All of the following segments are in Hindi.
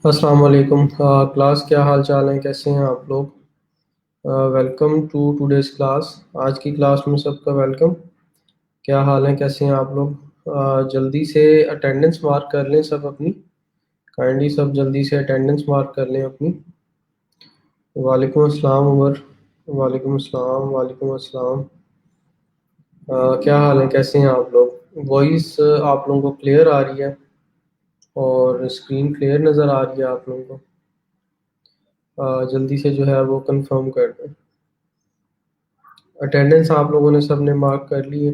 अस्सलाम वालेकुम क्लास, क्या हाल चाल है? कैसे हैं आप लोग? Welcome to today's class. आज की क्लास में सबका वेलकम। क्या हाल है? कैसे हैं आप लोग? जल्दी से अटेंडेंस मार्क कर लें सब अपनी। काइंडली सब जल्दी से अटेंडेंस मार्क कर लें अपनी। वालेकुम अस्सलाम उमर। वालेकुम अस्सलाम, वालेकुम अस्सलाम। क्या हाल है? कैसे हैं आप लोग? वॉइस आप लोगों को क्लियर आ रही है और स्क्रीन क्लियर नज़र आ रही है आप लोगों को? जल्दी से जो है वो कंफर्म कर दें। अटेंडेंस आप लोगों ने सबने मार्क कर ली है?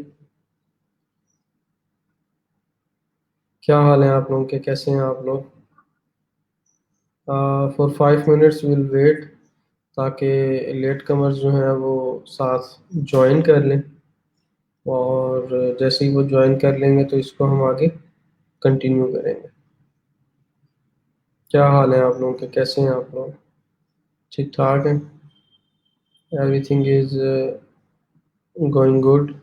क्या हाल है आप लोगों के? कैसे हैं आप लोग? फॉर 5 मिनट्स विल वेट, ताकि लेट कमर्स जो हैं वो साथ ज्वाइन कर लें। और जैसे ही वो ज्वाइन कर लेंगे तो इसको हम आगे कंटिन्यू करेंगे। क्या हाल है आप लोगों के? कैसे हैं आप लोग? ठीक ठाक हैं? Everything is going good?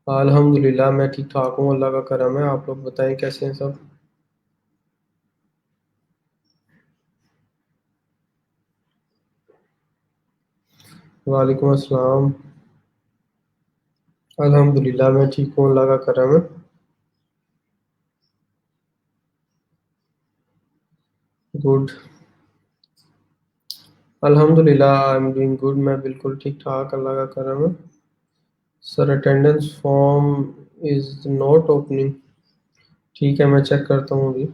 अल्हम्दुलिल्लाह, मैं ठीक ठाक हूँ, अल्लाह का करम है। आप लोग बताएं, कैसे हैं सब? वालेकुम अस्सलाम। अल्हम्दुलिल्लाह, मैं ठीक हूँ, अल्लाह का करम है। गुड। अल्हम्दुलिल्लाह, आई एम डूइंग गुड। मैं बिल्कुल ठीक ठाक, अल्लाह का करम है। Sir, attendance form is not opening. ठीक है, मैं चेक करता हूँ अभी।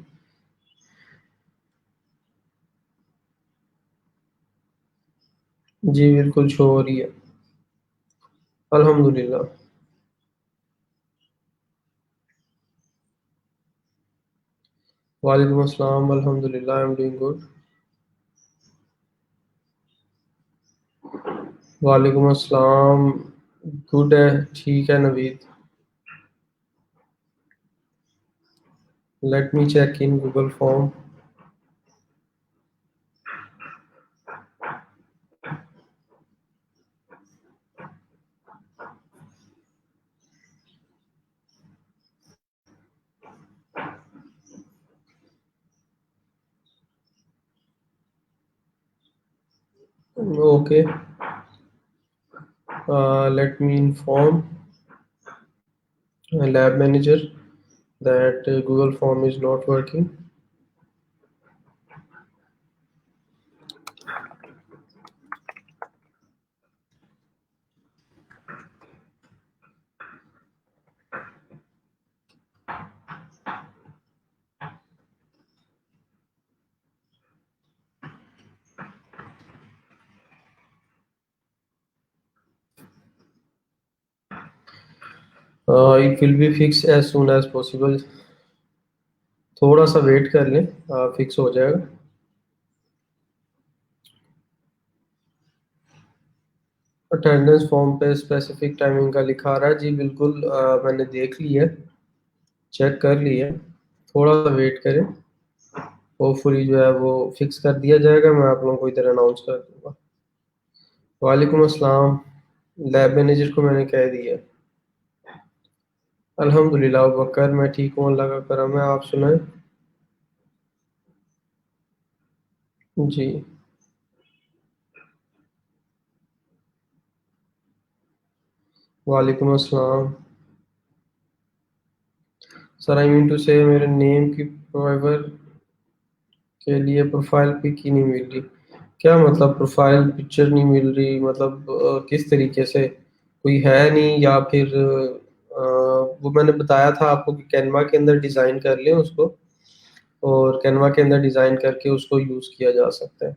जी बिल्कुल शो हो रही है। अल्हम्दुलिल्लाह। वालेकुम अस्सलाम। अल्हम्दुलिल्लाह, आई एम डूइंग गुड। वालेकुम अस्सलाम। गुड है, ठीक है Naveed. Let me check in Google form. Okay, let me inform lab manager that Google form is not working. It will be fixed as soon as possible. थोड़ा सा वेट कर लें, फिक्स हो जाएगा। अटेंडेंस फॉर्म पे स्पेसिफिक टाइमिंग का लिखा रहा है जी, बिल्कुल मैंने देख ली है, चेक कर ली है। थोड़ा सा वेट करें, होपफुली जो है वो फिक्स कर दिया जाएगा। मैं आप लोगों को इधर अनाउंस कर दूंगा। वालेकुम अस्सलाम। लैब मैनेजर को मैंने कह दिया। अल्हम्दुलिल्लाह बकर, मैं ठीक हूँ, अल्लाह का करम है। आप सुनाएं। जी। वालेकुम अस्सलाम। सर, आई मीन टू से मेरे नेम की प्रोवाइवर के लिए प्रोफाइल पिक ही नहीं मिल रही। क्या मतलब प्रोफाइल पिक्चर नहीं मिल रही? मतलब किस तरीके से? कोई है नहीं, या फिर वो मैंने बताया था आपको कि कैनवा के अंदर डिज़ाइन कर लें उसको, और कैनवा के अंदर डिज़ाइन करके उसको यूज़ किया जा सकता है।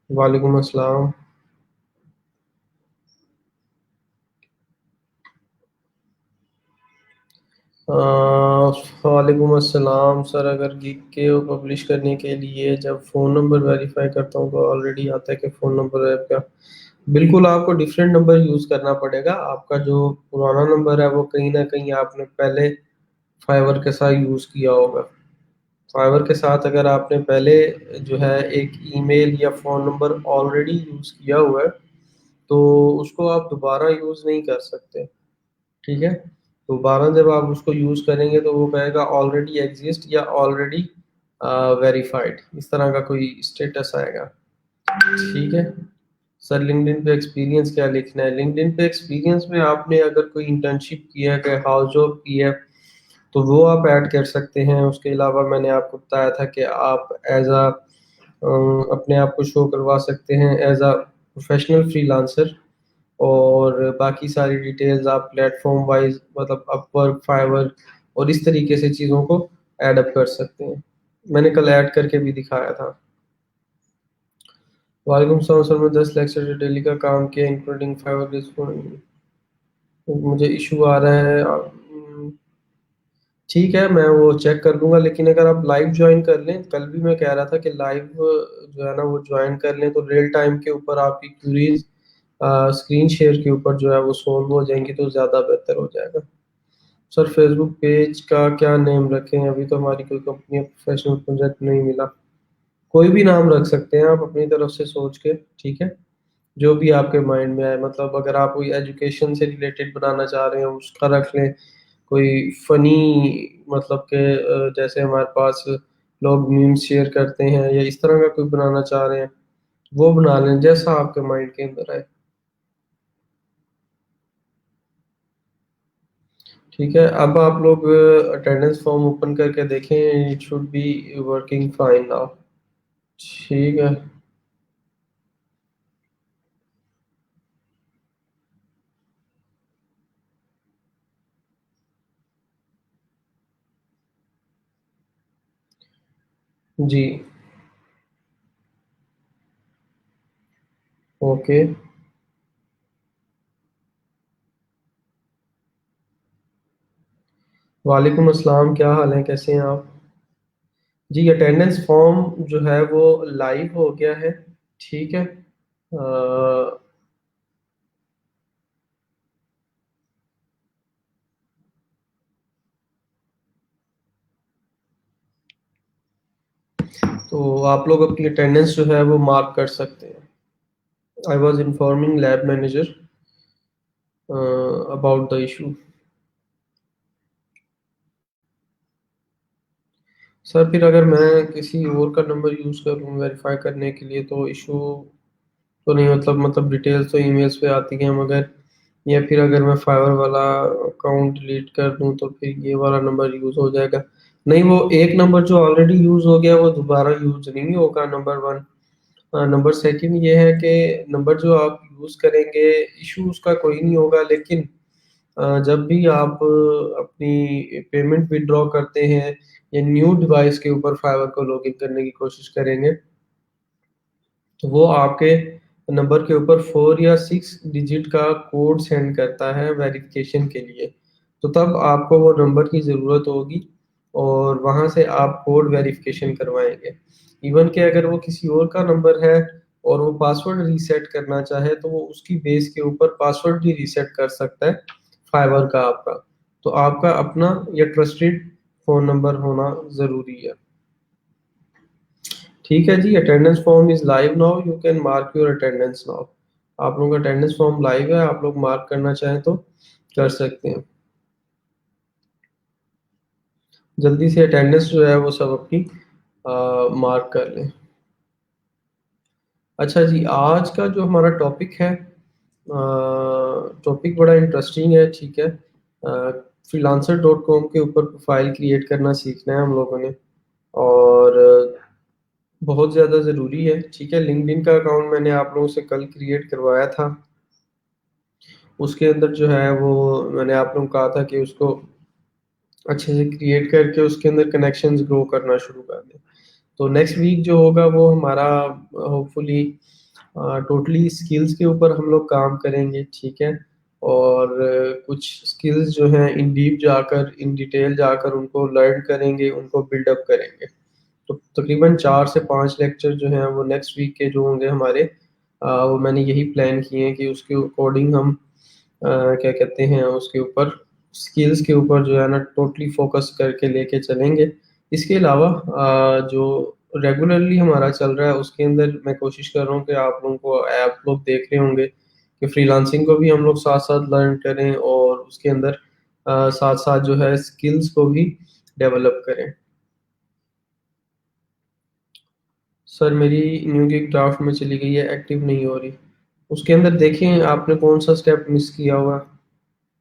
वालेकुम अस्सलाम। वालेकुम अस्सलाम। सर, अगर गिग के पब्लिश करने के लिए जब फ़ोन नंबर वेरीफाई करता हूँ तो ऑलरेडी आता है कि फ़ोन नंबर है आपका। बिल्कुल, आपको डिफरेंट नंबर यूज़ करना पड़ेगा। आपका जो पुराना नंबर है वो कहीं ना कहीं आपने पहले फाइवर के साथ यूज़ किया होगा। फाइवर के साथ अगर आपने पहले जो है एक ईमेल या फ़ोन नंबर ऑलरेडी यूज़ किया हुआ है, तो उसको आप दोबारा यूज़ नहीं कर सकते। ठीक है? दोबारा जब आप उसको यूज़ करेंगे तो वो कहेगा ऑलरेडी एग्जिस्ट या ऑलरेडी वेरीफाइड, इस तरह का कोई स्टेटस आएगा। ठीक है सर, लिंक्डइन पे एक्सपीरियंस क्या लिखना है? लिंक्डइन पे एक्सपीरियंस में आपने अगर कोई इंटर्नशिप किया है, हाउस जॉब की है, तो वो आप ऐड कर सकते हैं। उसके अलावा मैंने आपको बताया था कि आप एज अ अपने आप को शो करवा सकते हैं एज अ प्रोफेशनल फ्रीलांसर। और बाकी सारी डिटेल्स आप प्लेटफॉर्म वाइज मतलब अपवर्क, फाइवर और इस तरीके से चीज़ों को ऐड अप कर सकते हैं। मैंने कल ऐड करके भी दिखाया था। वालेकुम सलाम सर, मैं 10 लेक्चर डेली का काम किया इंक्लूडिंग फाइवर। मुझे इशू आ रहा है। ठीक है, मैं वो चेक कर लूँगा, लेकिन अगर आप लाइव जॉइन कर लें, कल भी मैं कह रहा था कि लाइव जो है ना वो जॉइन कर लें, तो रियल टाइम के ऊपर आपकी क्वेरीज स्क्रीन शेयर के ऊपर जो है वो सॉल्व हो जाएंगी, तो ज़्यादा बेहतर हो जाएगा। सर फेसबुक पेज का क्या नेम रखें? अभी तो हमारी कोई कंपनी प्रोफेशनल प्रोजेक्ट नहीं मिला। कोई भी नाम रख सकते हैं आप अपनी तरफ से सोच के, ठीक है, जो भी आपके माइंड में आए। मतलब अगर आप कोई एजुकेशन से रिलेटेड बनाना चाह रहे हैं उसका रख लें। कोई फनी मतलब के जैसे हमारे पास लोग मीम्स शेयर करते हैं या इस तरह का कोई बनाना चाह रहे हैं, वो बना लें जैसा आपके माइंड के अंदर आए। ठीक है, अब आप लोग अटेंडेंस फॉर्म ओपन करके देखें, it should be working fine now. ठीक है जी। ओके। वालेकुम अस्सलाम, क्या हाल है, कैसे हैं आप? जी, अटेंडेंस फॉर्म जो है वो लाइव हो गया है। ठीक है। तो आप लोग अपनी अटेंडेंस जो है वो मार्क कर सकते हैं। I was informing lab manager about the issue. Sir फिर अगर मैं किसी और का नंबर यूज़ करूँ वेरीफाई करने के लिए तो इशू तो नहीं? मतलब डिटेल्स तो ईमेल्स पे आती हैं, मगर या फिर अगर मैं फाइवर वाला अकाउंट डिलीट कर दूँ तो फिर ये वाला नंबर यूज़ हो जाएगा? नहीं, वो एक नंबर जो ऑलरेडी यूज़ हो गया वो दोबारा यूज़ नहीं होगा, नंबर वन। नंबर सेकंड ये है कि नंबर जो आप यूज़ करेंगे इशू उसका कोई नहीं होगा, लेकिन जब भी आप अपनी पेमेंट विथड्रॉ करते हैं या न्यू डिवाइस के ऊपर फाइवर को लॉगिन करने की कोशिश करेंगे, तो वो आपके नंबर के ऊपर 4 या 6 डिजिट का कोड सेंड करता है वेरिफिकेशन के लिए। तो तब आपको वो नंबर की ज़रूरत होगी और वहाँ से आप कोड वेरिफिकेशन करवाएँगे। इवन कि अगर वो किसी और का नंबर है और वो पासवर्ड रीसेट करना चाहे, तो वो उसकी बेस के ऊपर पासवर्ड भी रीसेट कर सकता है फाइवर का आपका। तो आपका अपना या ट्रस्टेड फ़ोन नंबर होना ज़रूरी है। ठीक है जी, attendance form is live now, you can mark your attendance now. आप लोगों का अटेंडेंस फॉर्म लाइव है, आप लोग मार्क करना चाहें तो कर सकते हैं। जल्दी से अटेंडेंस जो है वो सब अपनी मार्क कर लें। अच्छा जी, आज का जो हमारा टॉपिक है, टॉपिक बड़ा इंटरेस्टिंग है, ठीक है। फ्रीलांसर डॉट कॉम के ऊपर प्रोफाइल क्रिएट करना सीखना है हम लोगों ने, और बहुत ज़्यादा ज़रूरी है, ठीक है। लिंक्डइन का अकाउंट मैंने आप लोगों से कल क्रिएट करवाया था। उसके अंदर जो है वो मैंने आप लोगों को कहा था कि उसको अच्छे से क्रिएट करके उसके अंदर कनेक्शंस ग्रो करना शुरू कर दें। तो नेक्स्ट वीक जो होगा वो हमारा होपफुली टोटली स्किल्स के ऊपर हम लोग काम करेंगे, ठीक है। और कुछ स्किल्स जो हैं इन डीप जाकर, इन डिटेल जाकर उनको लर्न करेंगे, उनको बिल्डअप करेंगे। तो तकरीबन 4 से 5 लेक्चर जो हैं वो नेक्स्ट वीक के जो होंगे हमारे, वो मैंने यही प्लान किए हैं कि उसके अकॉर्डिंग हम क्या कहते हैं उसके ऊपर स्किल्स के ऊपर जो है ना टोटली फोकस करके लेके चलेंगे। इसके अलावा जो रेगुलरली हमारा चल रहा है उसके अंदर मैं कोशिश कर रहा हूँ कि आप लोगों को, आप लोग देख रहे होंगे कि फ्रीलांसिंग को भी हम लोग साथ-साथ लर्न करें और उसके अंदर साथ साथ जो है स्किल्स को भी डेवलप करें। सर मेरी न्यू गिग ड्राफ्ट में चली गई है, एक्टिव नहीं हो रही। उसके अंदर देखें आपने कौन सा स्टेप मिस किया हुआ,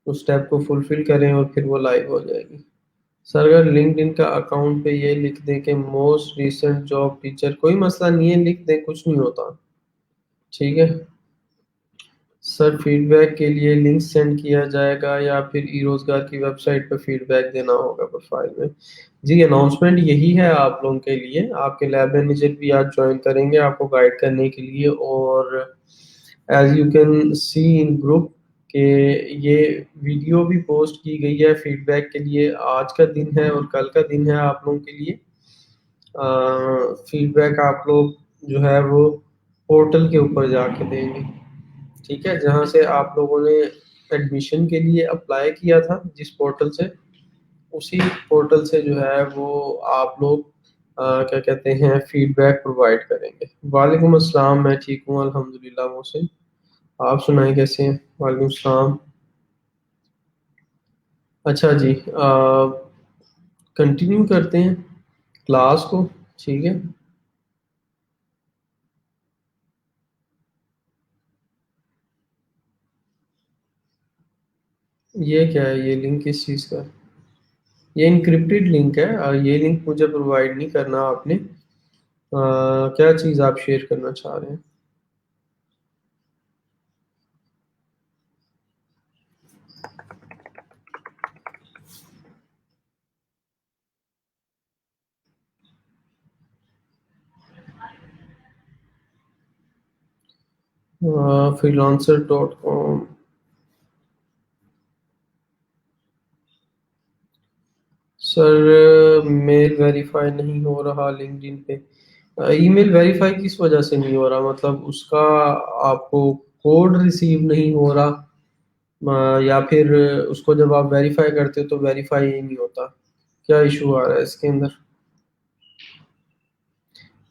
उस स्टेप को फुलफिल करें और फिर वो लाइव हो जाएगी। सर अगर लिंक्डइन का अकाउंट पे ये लिख दें कि मोस्ट रिसेंट जॉब टीचर, कोई मसला नहीं है, लिख दें, कुछ नहीं होता। ठीक है सर, फीडबैक के लिए लिंक सेंड किया जाएगा या फिर ई रोजगार की वेबसाइट पर फीडबैक देना होगा प्रोफाइल में? जी, अनाउंसमेंट यही है आप लोगों के लिए। आपके लैब मैनेजर भी आज ज्वाइन करेंगे आपको गाइड करने के लिए। और as you can see in group के ये वीडियो भी पोस्ट की गई है फीडबैक के लिए। आज का दिन है और कल का दिन है आप लोगों के लिए। फीडबैक आप लोग जो है वो पोर्टल के ऊपर जाके देंगे। ठीक है, जहाँ से आप लोगों ने एडमिशन के लिए अप्लाई किया था जिस पोर्टल से, उसी पोर्टल से जो है वो आप लोग क्या कहते हैं फीडबैक प्रोवाइड करेंगे। वालेकुम अस्सलाम, मैं ठीक हूँ अल्हम्दुलिल्लाह मोहसिन, आप सुनाएं कैसे हैं? वालेकुम सलाम। अच्छा जी, कंटिन्यू करते हैं क्लास को। ठीक है, ये क्या है, ये लिंक किस चीज़ का है? ये इनक्रिप्टेड लिंक है और ये लिंक मुझे प्रोवाइड नहीं करना आपने। क्या चीज़ आप शेयर करना चाह रहे हैं? freelancer.com। सर मेल वेरीफाई नहीं हो रहा लिंक्डइन पे। ईमेल वेरीफाई किस वजह से नहीं हो रहा, मतलब उसका आपको कोड रिसीव नहीं हो रहा, या फिर उसको जब आप वेरीफाई करते हो तो वेरीफाई ही नहीं होता? क्या इशू आ रहा है इसके अंदर?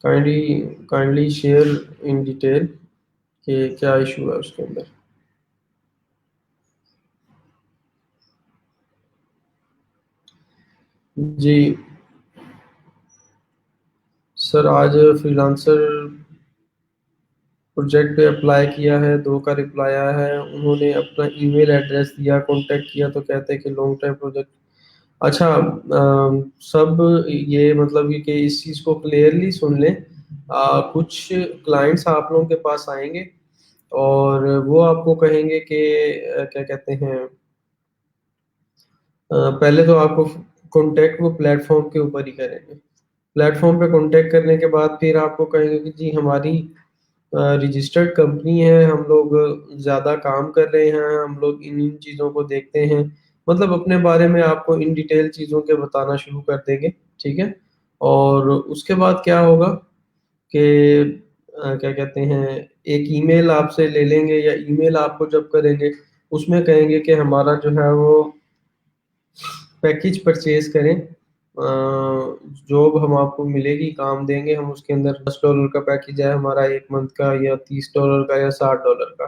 Kindly kindly share in detail कि क्या इशू है उसके अंदर। जी सर, आज फ्रीलांसर प्रोजेक्ट पे अप्लाई किया है, दो का रिप्लाई आया है। उन्होंने अपना ईमेल एड्रेस दिया, कांटेक्ट किया तो कहते हैं कि लॉन्ग टाइम प्रोजेक्ट। अच्छा, सब ये मतलब कि इस चीज़ को क्लियरली सुन लें। कुछ क्लाइंट्स आप लोगों के पास आएंगे और वो आपको कहेंगे कि क्या कहते हैं, पहले तो आपको कांटेक्ट वो प्लेटफॉर्म के ऊपर ही करेंगे। प्लेटफॉर्म पे कांटेक्ट करने के बाद फिर आपको कहेंगे कि जी हमारी रजिस्टर्ड कंपनी है, हम लोग ज़्यादा काम कर रहे हैं, हम लोग इन इन चीज़ों को देखते हैं। मतलब अपने बारे में आपको इन डिटेल चीज़ों के बताना शुरू कर देंगे। ठीक है, और उसके बाद क्या होगा कि क्या कहते हैं, एक ईमेल आपसे ले लेंगे या ईमेल आपको जब करेंगे उसमें कहेंगे कि हमारा जो है वो पैकेज परचेज करें। जॉब हम आपको मिलेगी, काम देंगे हम, उसके अंदर $10 का पैकेज है हमारा एक मंथ का, या $30 का, या $60 का।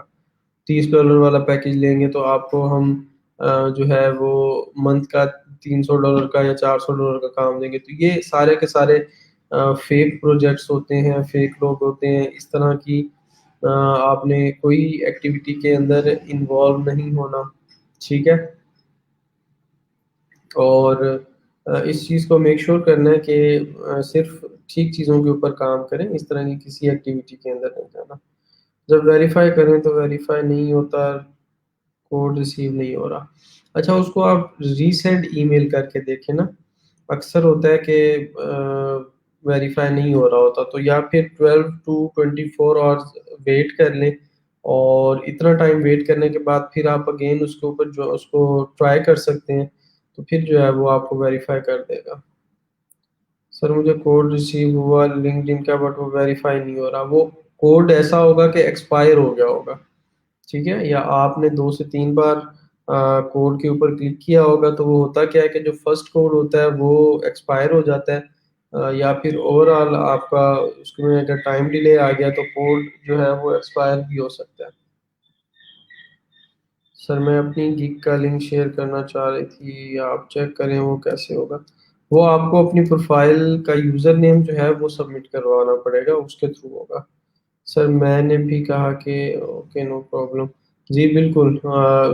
$30 वाला पैकेज लेंगे तो आपको हम जो है वो मंथ का $300 का या $400 का काम देंगे। तो ये सारे के सारे फेक प्रोजेक्ट्स होते हैं, फेक लोग होते हैं। इस तरह की आपने कोई एक्टिविटी के अंदर इन्वॉल्व नहीं होना। ठीक है, और इस चीज़ को मेक श्योर करना है कि सिर्फ ठीक चीज़ों के ऊपर काम करें, इस तरह की किसी एक्टिविटी के अंदर नहीं जाना। जब वेरीफाई करें तो वेरीफाई नहीं होता, कोड रिसीव नहीं हो रहा। अच्छा, उसको आप रीसेंड ईमेल करके देखें ना। अक्सर होता है कि वेरीफाई नहीं हो रहा होता, तो या फिर 12 टू 24 आवर्स वेट कर लें। और इतना टाइम वेट करने के बाद फिर आप अगेन उसके ऊपर जो उसको ट्राई कर सकते हैं, तो फिर जो है वो आपको वेरीफाई कर देगा। सर मुझे कोड रिसीव हुआ लिंक्डइन का, बट वो वेरीफाई नहीं हो रहा। वो कोड ऐसा होगा कि एक्सपायर हो गया होगा। ठीक है, या आपने 2 से 3 बार कोड के ऊपर क्लिक किया होगा, तो वो होता क्या है कि जो फर्स्ट कोड होता है वो एक्सपायर हो जाता है। या फिर ओवरऑल आपका उसमें अगर टाइम डिले आ गया तो कोड जो है वो एक्सपायर भी हो सकता है। सर मैं अपनी गिग का लिंक शेयर करना चाह रही थी, आप चेक करें वो कैसे होगा। वो आपको अपनी प्रोफाइल का यूज़र नेम जो है वो सबमिट करवाना पड़ेगा, उसके थ्रू होगा। सर मैंने भी कहा कि ओके नो प्रॉब्लम। जी बिल्कुल,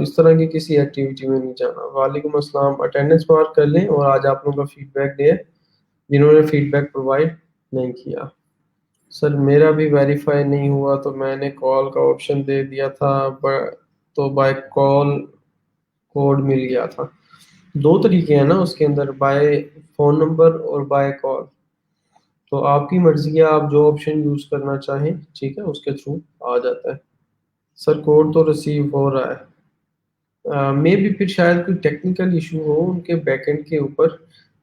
इस तरह की किसी एक्टिविटी में नहीं जाना। वालेकुम अस्सलाम, अटेंडेंस मार्क कर लें और आज आप लोगों का फीडबैक डे है, जिन्होंने फीडबैक प्रोवाइड नहीं किया। सर मेरा भी वेरीफाई नहीं हुआ तो मैंने कॉल का ऑप्शन दे दिया था, तो बाय कॉल कोड मिल गया था। दो तरीके हैं ना उसके अंदर, बाय फोन नंबर और बाय कॉल। तो आपकी मर्जी है, आप जो ऑप्शन यूज करना चाहें, ठीक है, उसके थ्रू आ जाता है। सर कोड तो रिसीव हो रहा है, मे भी फिर शायद कोई टेक्निकल इशू हो उनके बैकएंड के ऊपर।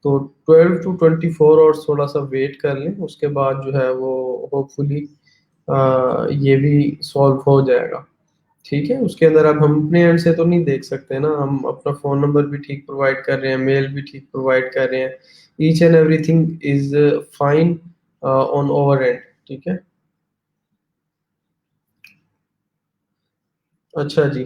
तो 12 to 24 आवर्स थोड़ा सा वेट कर लें, उसके बाद जो है वो होपफुली ये भी सॉल्व हो जाएगा। ठीक है, उसके अंदर अब हम अपने एंड से तो नहीं देख सकते ना, हम अपना फोन नंबर भी ठीक प्रोवाइड कर रहे हैं, मेल भी ठीक प्रोवाइड कर रहे हैं। Each and everything is fine on over and. ठीक है। अच्छा जी,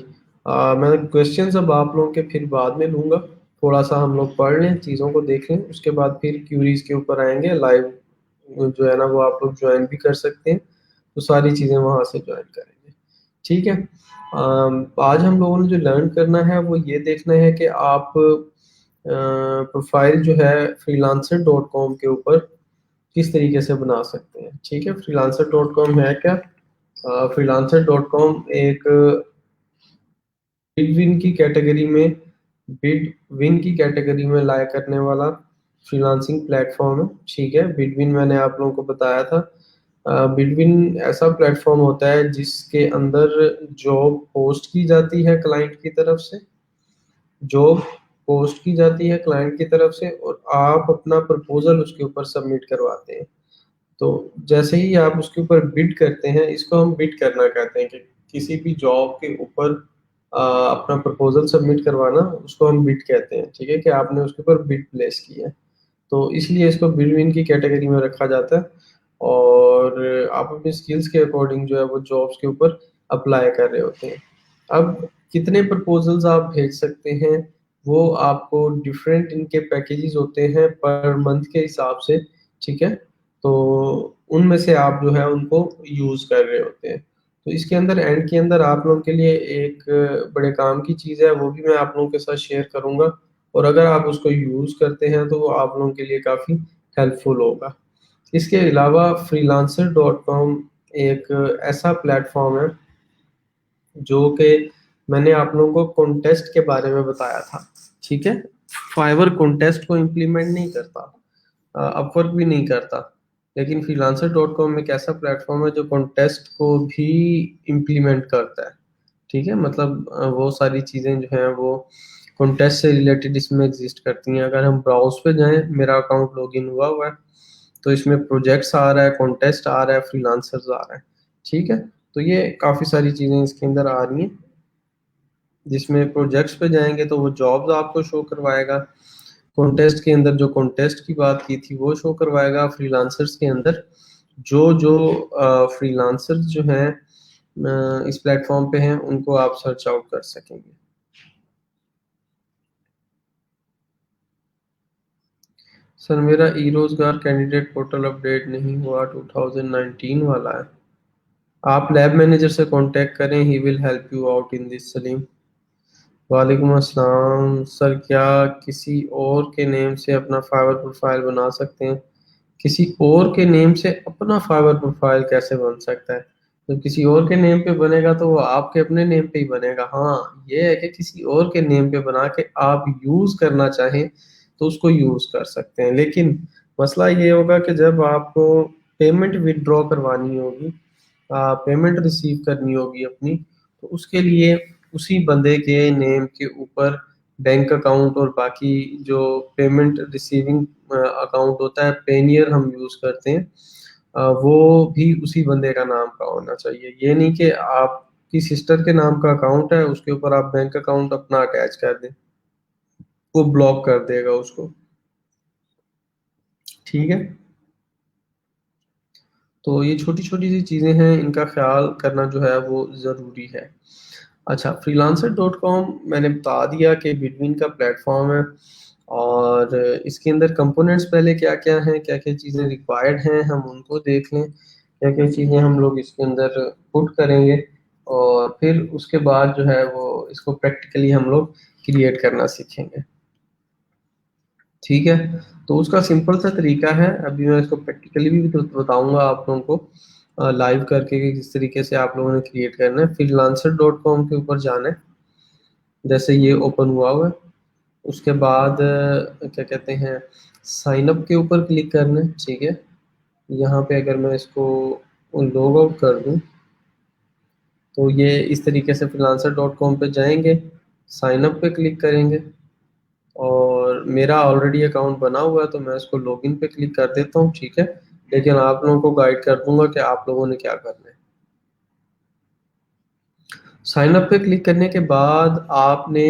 मैं क्वेश्चंस अब आप लोगों के फिर बाद में लूँगा। थोड़ा सा हम लोग पढ़ लें, चीज़ों को देख लें, उसके बाद फिर क्यूरीज के ऊपर आएंगे। लाइव जो है ना वो आप लोग ज्वाइन भी कर सकते हैं, तो सारी चीज़ें वहाँ से ज्वाइन करेंगे। ठीक है। आज हम लोगों ने जो लर्न करना है वो ये देखना है कि आप प्रोफाइल जो है freelancer.com के ऊपर किस तरीके से बना सकते हैं। ठीक है, freelancer.com है क्या? freelancer.com एक बिडविन की कैटेगरी में बिडविन की कैटेगरी में लाया करने वाला फ्रीलांसिंग प्लेटफॉर्म है। ठीक है, बिडविन मैंने आप लोगों को बताया था। बिडविन ऐसा प्लेटफॉर्म होता है जिसके अंदर जॉब पोस्ट की जाती है क्लाइंट की तरफ से, जॉब पोस्ट की जाती है क्लाइंट की तरफ से, और आप अपना प्रपोजल उसके ऊपर सबमिट करवाते हैं। तो जैसे ही आप उसके ऊपर बिड करते हैं, इसको हम बिड करना कहते हैं, कि किसी भी जॉब के ऊपर अपना प्रपोजल सबमिट करवाना, उसको हम बिड कहते हैं। ठीक है, कि आपने उसके ऊपर बिड प्लेस की है, तो इसलिए इसको बिड विन की कैटेगरी में रखा जाता है। और आप अपनी स्किल्स के अकॉर्डिंग जो है वो जॉब्स के ऊपर अप्लाई कर रहे होते हैं। अब कितने प्रपोजल्स आप भेज सकते हैं, वो आपको डिफरेंट इनके पैकेजेस होते हैं पर मंथ के हिसाब से। ठीक है, तो उनमें से आप जो है उनको यूज कर रहे होते हैं। तो इसके अंदर एंड के अंदर आप लोगों के लिए एक बड़े काम की चीज़ है, वो भी मैं आप लोगों के साथ शेयर करूंगा। और अगर आप उसको यूज करते हैं तो वो आप लोगों के लिए काफ़ी हेल्पफुल होगा। इसके अलावा freelancer.com एक ऐसा प्लेटफॉर्म है जो कि मैंने आप लोगों को कॉन्टेस्ट के बारे में बताया था। ठीक है, फाइवर कॉन्टेस्ट को इम्प्लीमेंट नहीं करता, अपवर्क भी नहीं करता, लेकिन freelancer.com एक ऐसा प्लेटफॉर्म है जो कॉन्टेस्ट को भी इम्प्लीमेंट करता है। ठीक है, मतलब वो सारी चीज़ें जो हैं वो कॉन्टेस्ट से रिलेटेड इसमें एग्जिस्ट करती हैं। अगर हम ब्राउज पे जाएं, मेरा अकाउंट लॉगिन हुआ हुआ है, तो इसमें प्रोजेक्ट्स आ रहा है, कॉन्टेस्ट आ रहा है, फ्रीलांसर्स आ रहा है। ठीक है, तो ये काफ़ी सारी चीज़ें इसके अंदर आ रही हैं, जिसमें प्रोजेक्ट्स पे जाएंगे तो वो जॉब्स आपको शो करवाएगा। कॉन्टेस्ट के अंदर जो कॉन्टेस्ट की बात की थी वो शो करवाएगा। फ्रीलांसर्स के अंदर जो जो फ्रीलांसर्स जो हैं इस प्लेटफॉर्म पे हैं, उनको आप सर्च आउट कर सकेंगे। सर मेरा ई रोजगार कैंडिडेट पोर्टल अपडेट नहीं हुआ, 2019 वाला है। आप लैब मैनेजर से कांटेक्ट करें, he will help you out in this. Salim, वालेकुम अस्सलाम। सर क्या किसी और के नेम से अपना फाइवर प्रोफाइल बना सकते हैं? किसी और के नेम से अपना फाइवर प्रोफाइल कैसे बन सकता है? तो किसी और के नेम पे बनेगा तो वो आपके अपने नेम पे ही बनेगा। हाँ, ये है कि किसी और के नेम पे बना के आप यूज करना चाहें तो उसको यूज कर सकते हैं, लेकिन मसला ये होगा कि जब आपको पेमेंट विड्रॉ करवानी होगी, पेमेंट रिसीव करनी होगी अपनी, तो उसके लिए उसी बंदे के नेम के ऊपर बैंक अकाउंट और बाकी जो पेमेंट रिसीविंग अकाउंट होता है, पेनियर हम यूज करते हैं, वो भी उसी बंदे का नाम का होना चाहिए। ये नहीं कि आपकी सिस्टर के नाम का अकाउंट है, उसके ऊपर आप बैंक अकाउंट अपना अटैच कर दें, वो ब्लॉक कर देगा उसको। ठीक है, तो ये छोटी छोटी सी चीजें हैं, इनका ख्याल करना जो है वो जरूरी है। अच्छा, freelancer.com मैंने बता दिया कि बिटवीन का प्लेटफॉर्म है, और इसके अंदर कंपोनेंट्स पहले क्या क्या हैं, क्या क्या चीज़ें रिक्वायर्ड हैं, हम उनको देख लें, क्या क्या चीज़ें हम लोग इसके अंदर पुट करेंगे, और फिर उसके बाद जो है वो इसको प्रैक्टिकली हम लोग क्रिएट करना सीखेंगे। ठीक है, तो उसका सिंपल सा तरीका है, अभी मैं इसको प्रैक्टिकली भी तो बताऊंगा आप लोगों को लाइव करके कि किस तरीके से आप लोगों ने क्रिएट करना है। freelancer.com के ऊपर जाना है, जैसे ये ओपन हुआ है, उसके बाद क्या कहते हैं, साइन अप के ऊपर क्लिक करना है। ठीक है, यहाँ पे अगर मैं इसको लॉग आउट कर दूँ तो ये इस तरीके से freelancer.com पे जाएंगे, साइन अप पे क्लिक करेंगे, और मेरा ऑलरेडी अकाउंट बना हुआ है तो मैं इसको लॉगिन पे क्लिक कर देता हूँ। ठीक है, लेकिन आप लोगों को गाइड कर दूंगा कि आप लोगों ने क्या करना है। साइन अप पे क्लिक करने के बाद आपने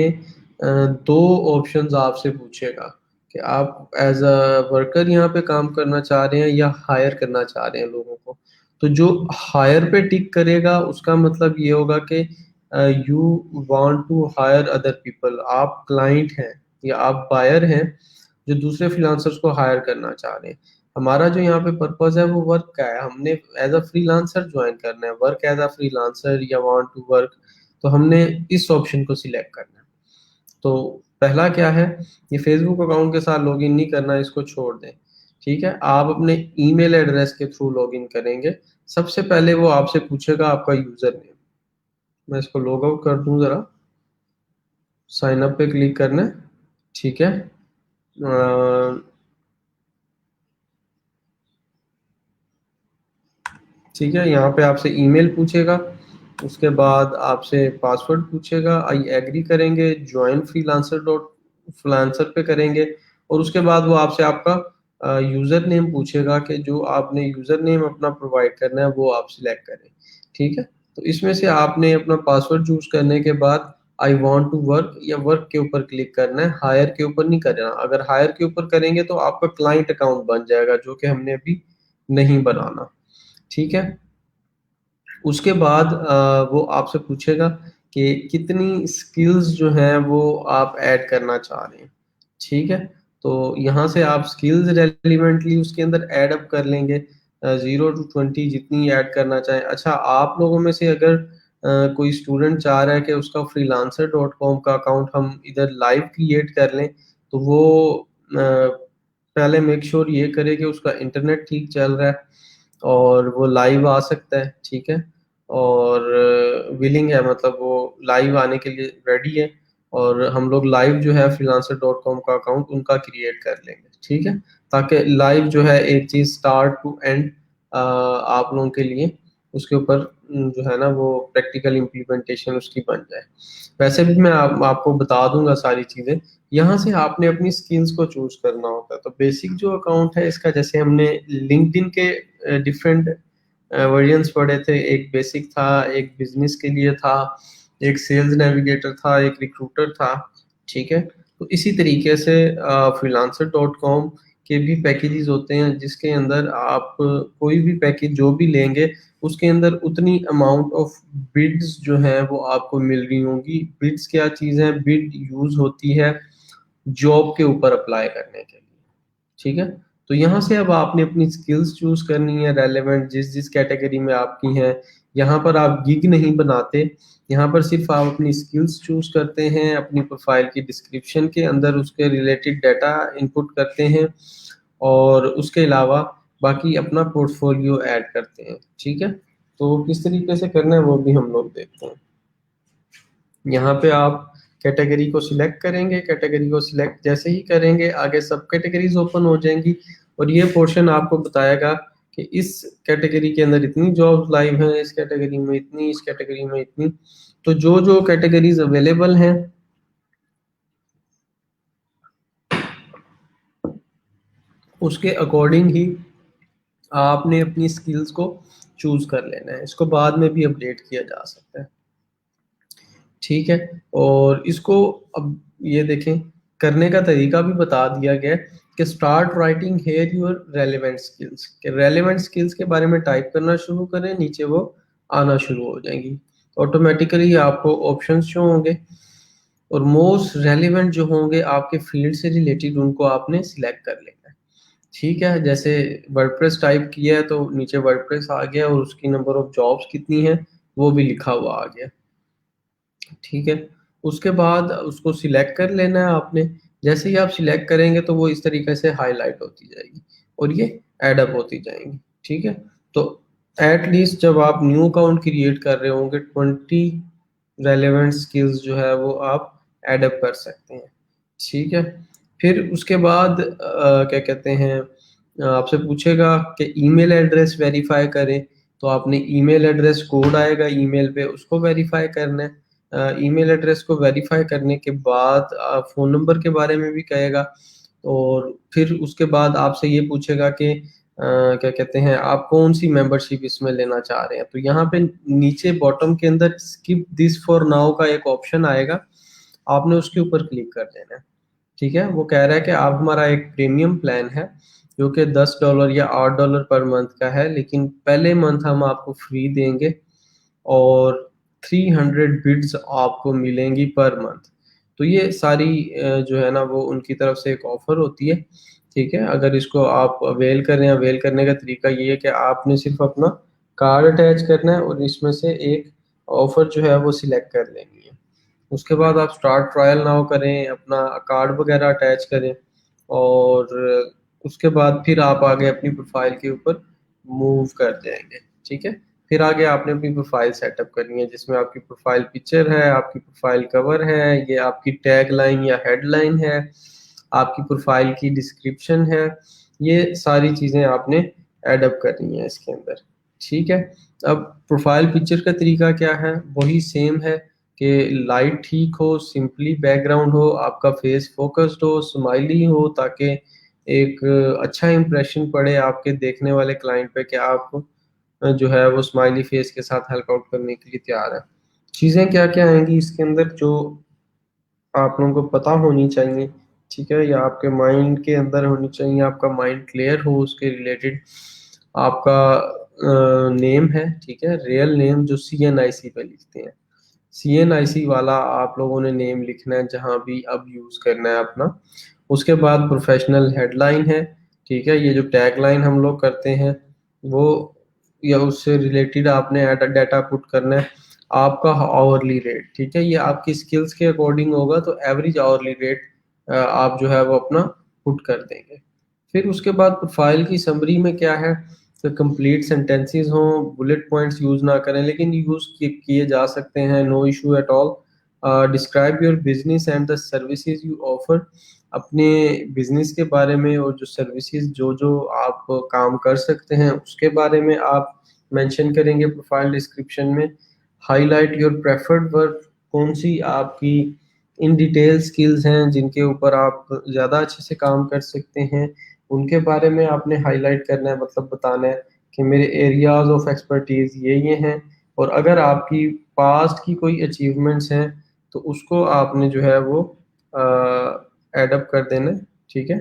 दो ऑप्शंस आपसे पूछेगा कि आप एज अ वर्कर यहाँ पे काम करना चाह रहे हैं या हायर करना चाह रहे हैं लोगों को। तो जो हायर पे टिक करेगा उसका मतलब ये होगा कि you want to hire other people, आप क्लाइंट हैं या आप बायर हैं जो दूसरे फ्रीलांसर्स को हायर करना चाह रहे हैं। हमारा जो यहाँ पे पर्पस है वो वर्क का है, हमने एज अ फ्रीलांसर ज्वाइन करना है, वर्क एज अ फ्रीलांसर या वांट टू वर्क, तो हमने इस ऑप्शन को सिलेक्ट करना है। तो पहला क्या है, ये फेसबुक अकाउंट के साथ लॉगिन नहीं करना, इसको छोड़ दें। ठीक है, आप अपने ईमेल एड्रेस के थ्रू लॉगिन करेंगे। सबसे पहले वो आपसे पूछेगा आपका यूजर नेम, मैं इसको लॉग आउट कर दूं जरा, साइन अप पे क्लिक करना है। ठीक है, ठीक है, यहाँ पे आपसे ईमेल पूछेगा, उसके बाद आपसे पासवर्ड पूछेगा, आई एग्री करेंगे, ज्वाइन फ्रीलांसर पे करेंगे, और उसके बाद वो आपसे आपका यूज़र नेम पूछेगा कि जो आपने यूज़र नेम अपना प्रोवाइड करना है वो आप सिलेक्ट करें। ठीक है, तो इसमें से आपने अपना पासवर्ड चूज करने के बाद आई वांट टू वर्क या वर्क के ऊपर क्लिक करना है, हायर के ऊपर नहीं करना। अगर हायर के ऊपर करेंगे तो आपका क्लाइंट अकाउंट बन जाएगा, जो कि हमने अभी नहीं बनाना। ठीक है, उसके बाद वो आपसे पूछेगा कि कितनी स्किल्स जो हैं वो आप ऐड करना चाह रहे हैं। ठीक है, तो यहाँ से आप स्किल्स रेलिवेंटली उसके अंदर ऐड अप कर लेंगे, 0 to 20 जितनी ऐड करना चाहें। अच्छा, आप लोगों में से अगर कोई स्टूडेंट चाह रहा है कि उसका freelancer.com का अकाउंट हम इधर लाइव क्रिएट कर लें, तो वो पहले मेक श्योर ये करे कि उसका इंटरनेट ठीक चल रहा है और वो लाइव आ सकता है। ठीक है, और विलिंग है, मतलब वो लाइव आने के लिए रेडी है, और हम लोग लाइव जो है freelancer.com का अकाउंट उनका क्रिएट कर लेंगे। ठीक है, ताकि लाइव जो है एक चीज स्टार्ट टू एंड आप लोगों के लिए उसके ऊपर जो है ना वो प्रैक्टिकल इम्प्लीमेंटेशन उसकी बन जाए। वैसे भी मैं आपको बता दूंगा सारी चीजें। यहाँ से आपने अपनी स्किल्स को चूज करना होता है। तो बेसिक जो अकाउंट है इसका, जैसे हमने लिंक्डइन के डिफरेंट वर्जन्स पढ़े थे, एक बेसिक था, एक बिजनेस के लिए था, एक सेल्स नेविगेटर था, एक रिक्रूटर था। ठीक है, तो इसी तरीके से freelancer.com के भी पैकेजेस होते हैं, जिसके अंदर आप कोई भी पैकेज जो भी लेंगे उसके अंदर उतनी अमाउंट ऑफ बिड्स जो है वो आपको मिल रही होंगी। बिड्स क्या चीज़ है, बिड यूज होती है जॉब के ऊपर अप्लाई करने के लिए। ठीक है, तो यहाँ से अब आपने अपनी स्किल्स चूज करनी है रेलेवेंट जिस जिस कैटेगरी में आपकी है। यहाँ पर आप गिग नहीं बनाते, यहाँ पर सिर्फ आप अपनी स्किल्स चूज करते हैं, अपनी प्रोफाइल की डिस्क्रिप्शन के अंदर उसके रिलेटेड डाटा इनपुट करते हैं, और उसके अलावा बाकी अपना पोर्टफोलियो ऐड करते हैं। ठीक है, तो किस तरीके से करना है वो भी हम लोग देखते हैं। यहाँ पे आप कैटेगरी को सिलेक्ट करेंगे, कैटेगरी को सिलेक्ट जैसे ही करेंगे आगे सब कैटेगरीज ओपन हो जाएंगी, और ये पोर्शन आपको बताएगा कि इस कैटेगरी के अंदर इतनी जॉब्स लाइव हैं, इस कैटेगरी में इतनी, इस कैटेगरी में इतनी। तो जो जो कैटेगरीज अवेलेबल हैं उसके अकॉर्डिंग ही आपने अपनी स्किल्स को चूज कर लेना है। इसको बाद में भी अपडेट किया जा सकता है। ठीक है, और इसको अब ये देखें, करने का तरीका भी बता दिया गया है कि start writing here your relevant skills, के रेलेवेंट स्किल्स के बारे में टाइप करना शुरू करें, नीचे वो आना शुरू हो जाएंगी। ऑटोमेटिकली आपको ऑप्शंस जो होंगे और मोस्ट रेलिवेंट जो होंगे आपके फील्ड से रिलेटेड उनको आपने सिलेक्ट कर लेना है। ठीक है, जैसे वर्डप्रेस टाइप किया है तो नीचे वर्डप्रेस आ गया और उसकी नंबर ऑफ जॉब्स कितनी है वो भी लिखा हुआ आ गया। ठीक है, उसके बाद उसको सिलेक्ट कर लेना है आपने। जैसे ही आप सिलेक्ट करेंगे तो वो इस तरीके से हाईलाइट होती जाएगी और ये ऐड अप होती जाएंगी। ठीक है, तो एट लीस्ट जब आप न्यू अकाउंट क्रिएट कर रहे होंगे 20 रेलेवेंट स्किल्स जो है वो आप ऐड अप कर सकते हैं। ठीक है, फिर उसके बाद क्या कहते हैं, आपसे पूछेगा कि ईमेल एड्रेस वेरीफाई करें, तो आपने ईमेल एड्रेस कोड आएगा ईमेल पे उसको वेरीफाई करना है। ईमेल एड्रेस को वेरीफाई करने के बाद फ़ोन नंबर के बारे में भी कहेगा और फिर उसके बाद आपसे ये पूछेगा कि क्या कहते हैं आप कौन सी मेंबरशिप इसमें लेना चाह रहे हैं। तो यहाँ पे नीचे बॉटम के अंदर स्किप दिस फॉर नाउ का एक ऑप्शन आएगा, आपने उसके ऊपर क्लिक कर देना है। ठीक है, वो कह रहा है कि आप हमारा एक प्रीमियम प्लान है जो कि $10 या $8 पर मंथ का है, लेकिन पहले मंथ हम आपको फ्री देंगे और 300 बिड्स आपको मिलेंगी पर मंथ। तो ये सारी जो है ना वो उनकी तरफ से एक ऑफर होती है। ठीक है, अगर इसको आप अवेल करें, अवेल करने का तरीका ये है कि आपने सिर्फ अपना कार्ड अटैच करना है और इसमें से एक ऑफर जो है वो सिलेक्ट कर लेनी है। उसके बाद आप स्टार्ट ट्रायल नाउ करें, अपना कार्ड वगैरह अटैच करें और उसके बाद फिर आप आगे अपनी प्रोफाइल के ऊपर मूव कर जाएंगे। ठीक है, फिर आगे आपने अपनी प्रोफाइल सेटअप करनी है जिसमें आपकी प्रोफाइल पिक्चर है, आपकी प्रोफाइल कवर है, ये आपकी टैग लाइन या हेडलाइन है, आपकी प्रोफाइल की डिस्क्रिप्शन है, ये सारी चीज़ें आपने एडअप करनी है इसके अंदर। ठीक है, अब प्रोफाइल पिक्चर का तरीका क्या है, वही सेम है कि लाइट ठीक हो, सिंपली बैकग्राउंड हो, आपका फेस फोकस्ड हो, स्माइली हो, ताकि एक अच्छा इंप्रेशन पड़े आपके देखने वाले क्लाइंट पे कि आप जो है वो स्माइली फेस के साथ हेल्प आउट करने के लिए तैयार है। चीज़ें क्या क्या आएंगी इसके अंदर जो आप लोगों को पता होनी चाहिए। ठीक है, या आपके माइंड के अंदर होनी चाहिए, आपका माइंड क्लियर हो उसके रिलेटेड। आपका नेम है, ठीक है, रियल नेम जो CNIC पे लिखते हैं, CNIC वाला आप लोगों ने नेम लिखना है जहाँ भी अब यूज़ करना है अपना। उसके बाद प्रोफेशनल हेडलाइन है, ठीक है, ये जो टैग लाइन हम लोग करते हैं वो या उससे रिलेटेड आपने डाटा पुट करना है। आपका आवरली रेट, ठीक है, ये आपकी स्किल्स के अकॉर्डिंग होगा तो एवरेज आवरली रेट आप जो है वो अपना पुट कर देंगे। फिर उसके बाद प्रोफाइल की समरी में क्या है, तो कंप्लीट सेंटेंसेस हों, बुलेट पॉइंट्स यूज़ ना करें, लेकिन यूज़ किए जा सकते हैं, no issue at all. Describe your business and the services you offer, अपने बिजनेस के बारे में और जो सर्विसेज जो जो आप काम कर सकते हैं उसके बारे में आप मेंशन करेंगे प्रोफाइल डिस्क्रिप्शन में। हाईलाइट योर प्रेफर्ड वर्क, कौन सी आपकी इन डिटेल स्किल्स हैं जिनके ऊपर आप ज़्यादा अच्छे से काम कर सकते हैं, उनके बारे में आपने हाईलाइट करना है, मतलब बताना है कि मेरे एरियाज ऑफ एक्सपर्टीज ये हैं। और अगर आपकी पास्ट की कोई अचीवमेंट्स हैं तो उसको आपने जो है वो एडअप कर देना है। ठीक है,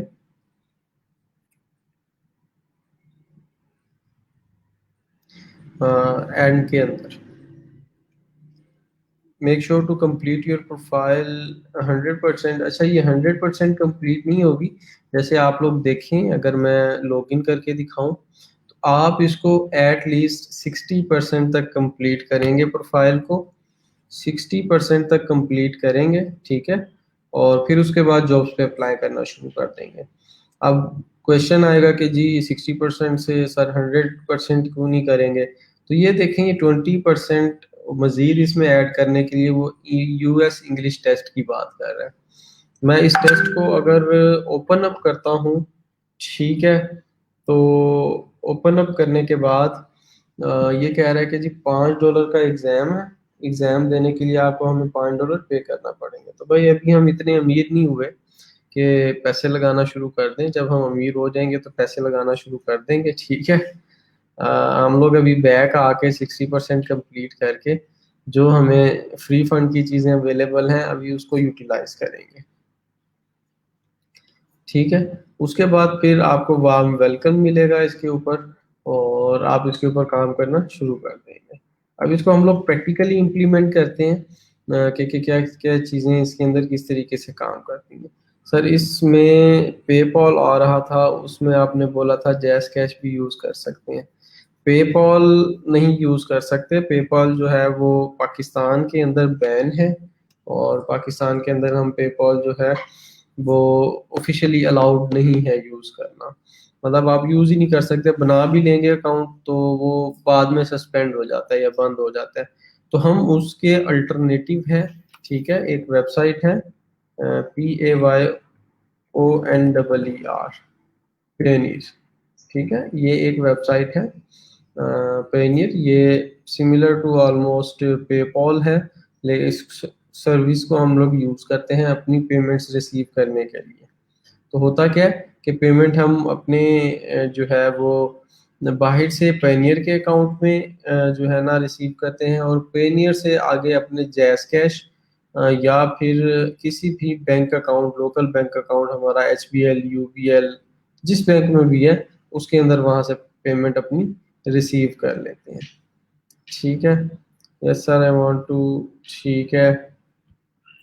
एंड के अंदर make sure to complete your profile 100%। अच्छा, ये 100% कंप्लीट नहीं होगी। जैसे आप लोग देखें, अगर मैं लॉगिन करके दिखाऊं तो आप इसको एट लीस्ट 60% तक कंप्लीट करेंगे प्रोफाइल को, 60% तक कंप्लीट करेंगे। ठीक है, और फिर उसके बाद जॉब्स पे अप्लाई करना शुरू कर देंगे। अब क्वेश्चन आएगा कि जी 60% से सर 100% क्यों नहीं करेंगे, तो ये देखेंगे 20% मजीद इसमें ऐड करने के लिए वो US इंग्लिश टेस्ट की बात कर रहा है। मैं इस टेस्ट को अगर ओपन अप करता हूँ, ठीक है, तो ओपन अप करने के बाद ये कह रहा है कि जी $5 का एग्ज़ाम है, एग्ज़ाम देने के लिए आपको हमें $5 पे करना पड़ेंगे। तो भाई अभी हम इतने अमीर नहीं हुए कि पैसे लगाना शुरू कर दें, जब हम अमीर हो जाएंगे तो पैसे लगाना शुरू कर देंगे। ठीक है, हम लोग अभी बैक आके 60% कंप्लीट करके जो हमें फ्री फंड की चीज़ें अवेलेबल हैं अभी उसको यूटिलाइज करेंगे। ठीक है, उसके बाद फिर आपको वार्म वेलकम मिलेगा इसके ऊपर और आप इसके ऊपर काम करना शुरू कर देंगे। अब इसको हम लोग प्रैक्टिकली इम्प्लीमेंट करते हैं कि क्या क्या चीज़ें इसके अंदर किस तरीके से काम करती हैं। सर इसमें पेपॉल आ रहा था, उसमें आपने बोला था जैज़ कैश भी यूज़ कर सकते हैं। पेपॉल नहीं यूज़ कर सकते, पेपॉल जो है वो पाकिस्तान के अंदर बैन है और पाकिस्तान के अंदर हम पेपॉल जो है वो ऑफिशियली अलाउड नहीं है यूज़ करना। मतलब आप यूज़ ही नहीं कर सकते, बना भी लेंगे अकाउंट तो वो बाद में सस्पेंड हो जाता है या बंद हो जाता है। तो हम उसके अल्टरनेटिव है, ठीक है, एक वेबसाइट है PAYONER पेनीर, ठीक है, ये एक वेबसाइट है पेनीर। ये सिमिलर टू ऑलमोस्ट पेपॉल है, लेकिन इस सर्विस को हम लोग यूज़ करते हैं अपनी पेमेंट्स रिसीव करने के लिए। तो होता क्या है कि पेमेंट हम अपने जो है वो बाहर से पेनियर के अकाउंट में जो है ना रिसीव करते हैं और पेनियर से आगे अपने जैज़ कैश या फिर किसी भी bank account, local bank account हमारा HBL, UBL जिस बैंक में भी है उसके अंदर वहाँ से पेमेंट अपनी रिसीव कर लेते हैं। ठीक है, yes sir I want to, ठीक है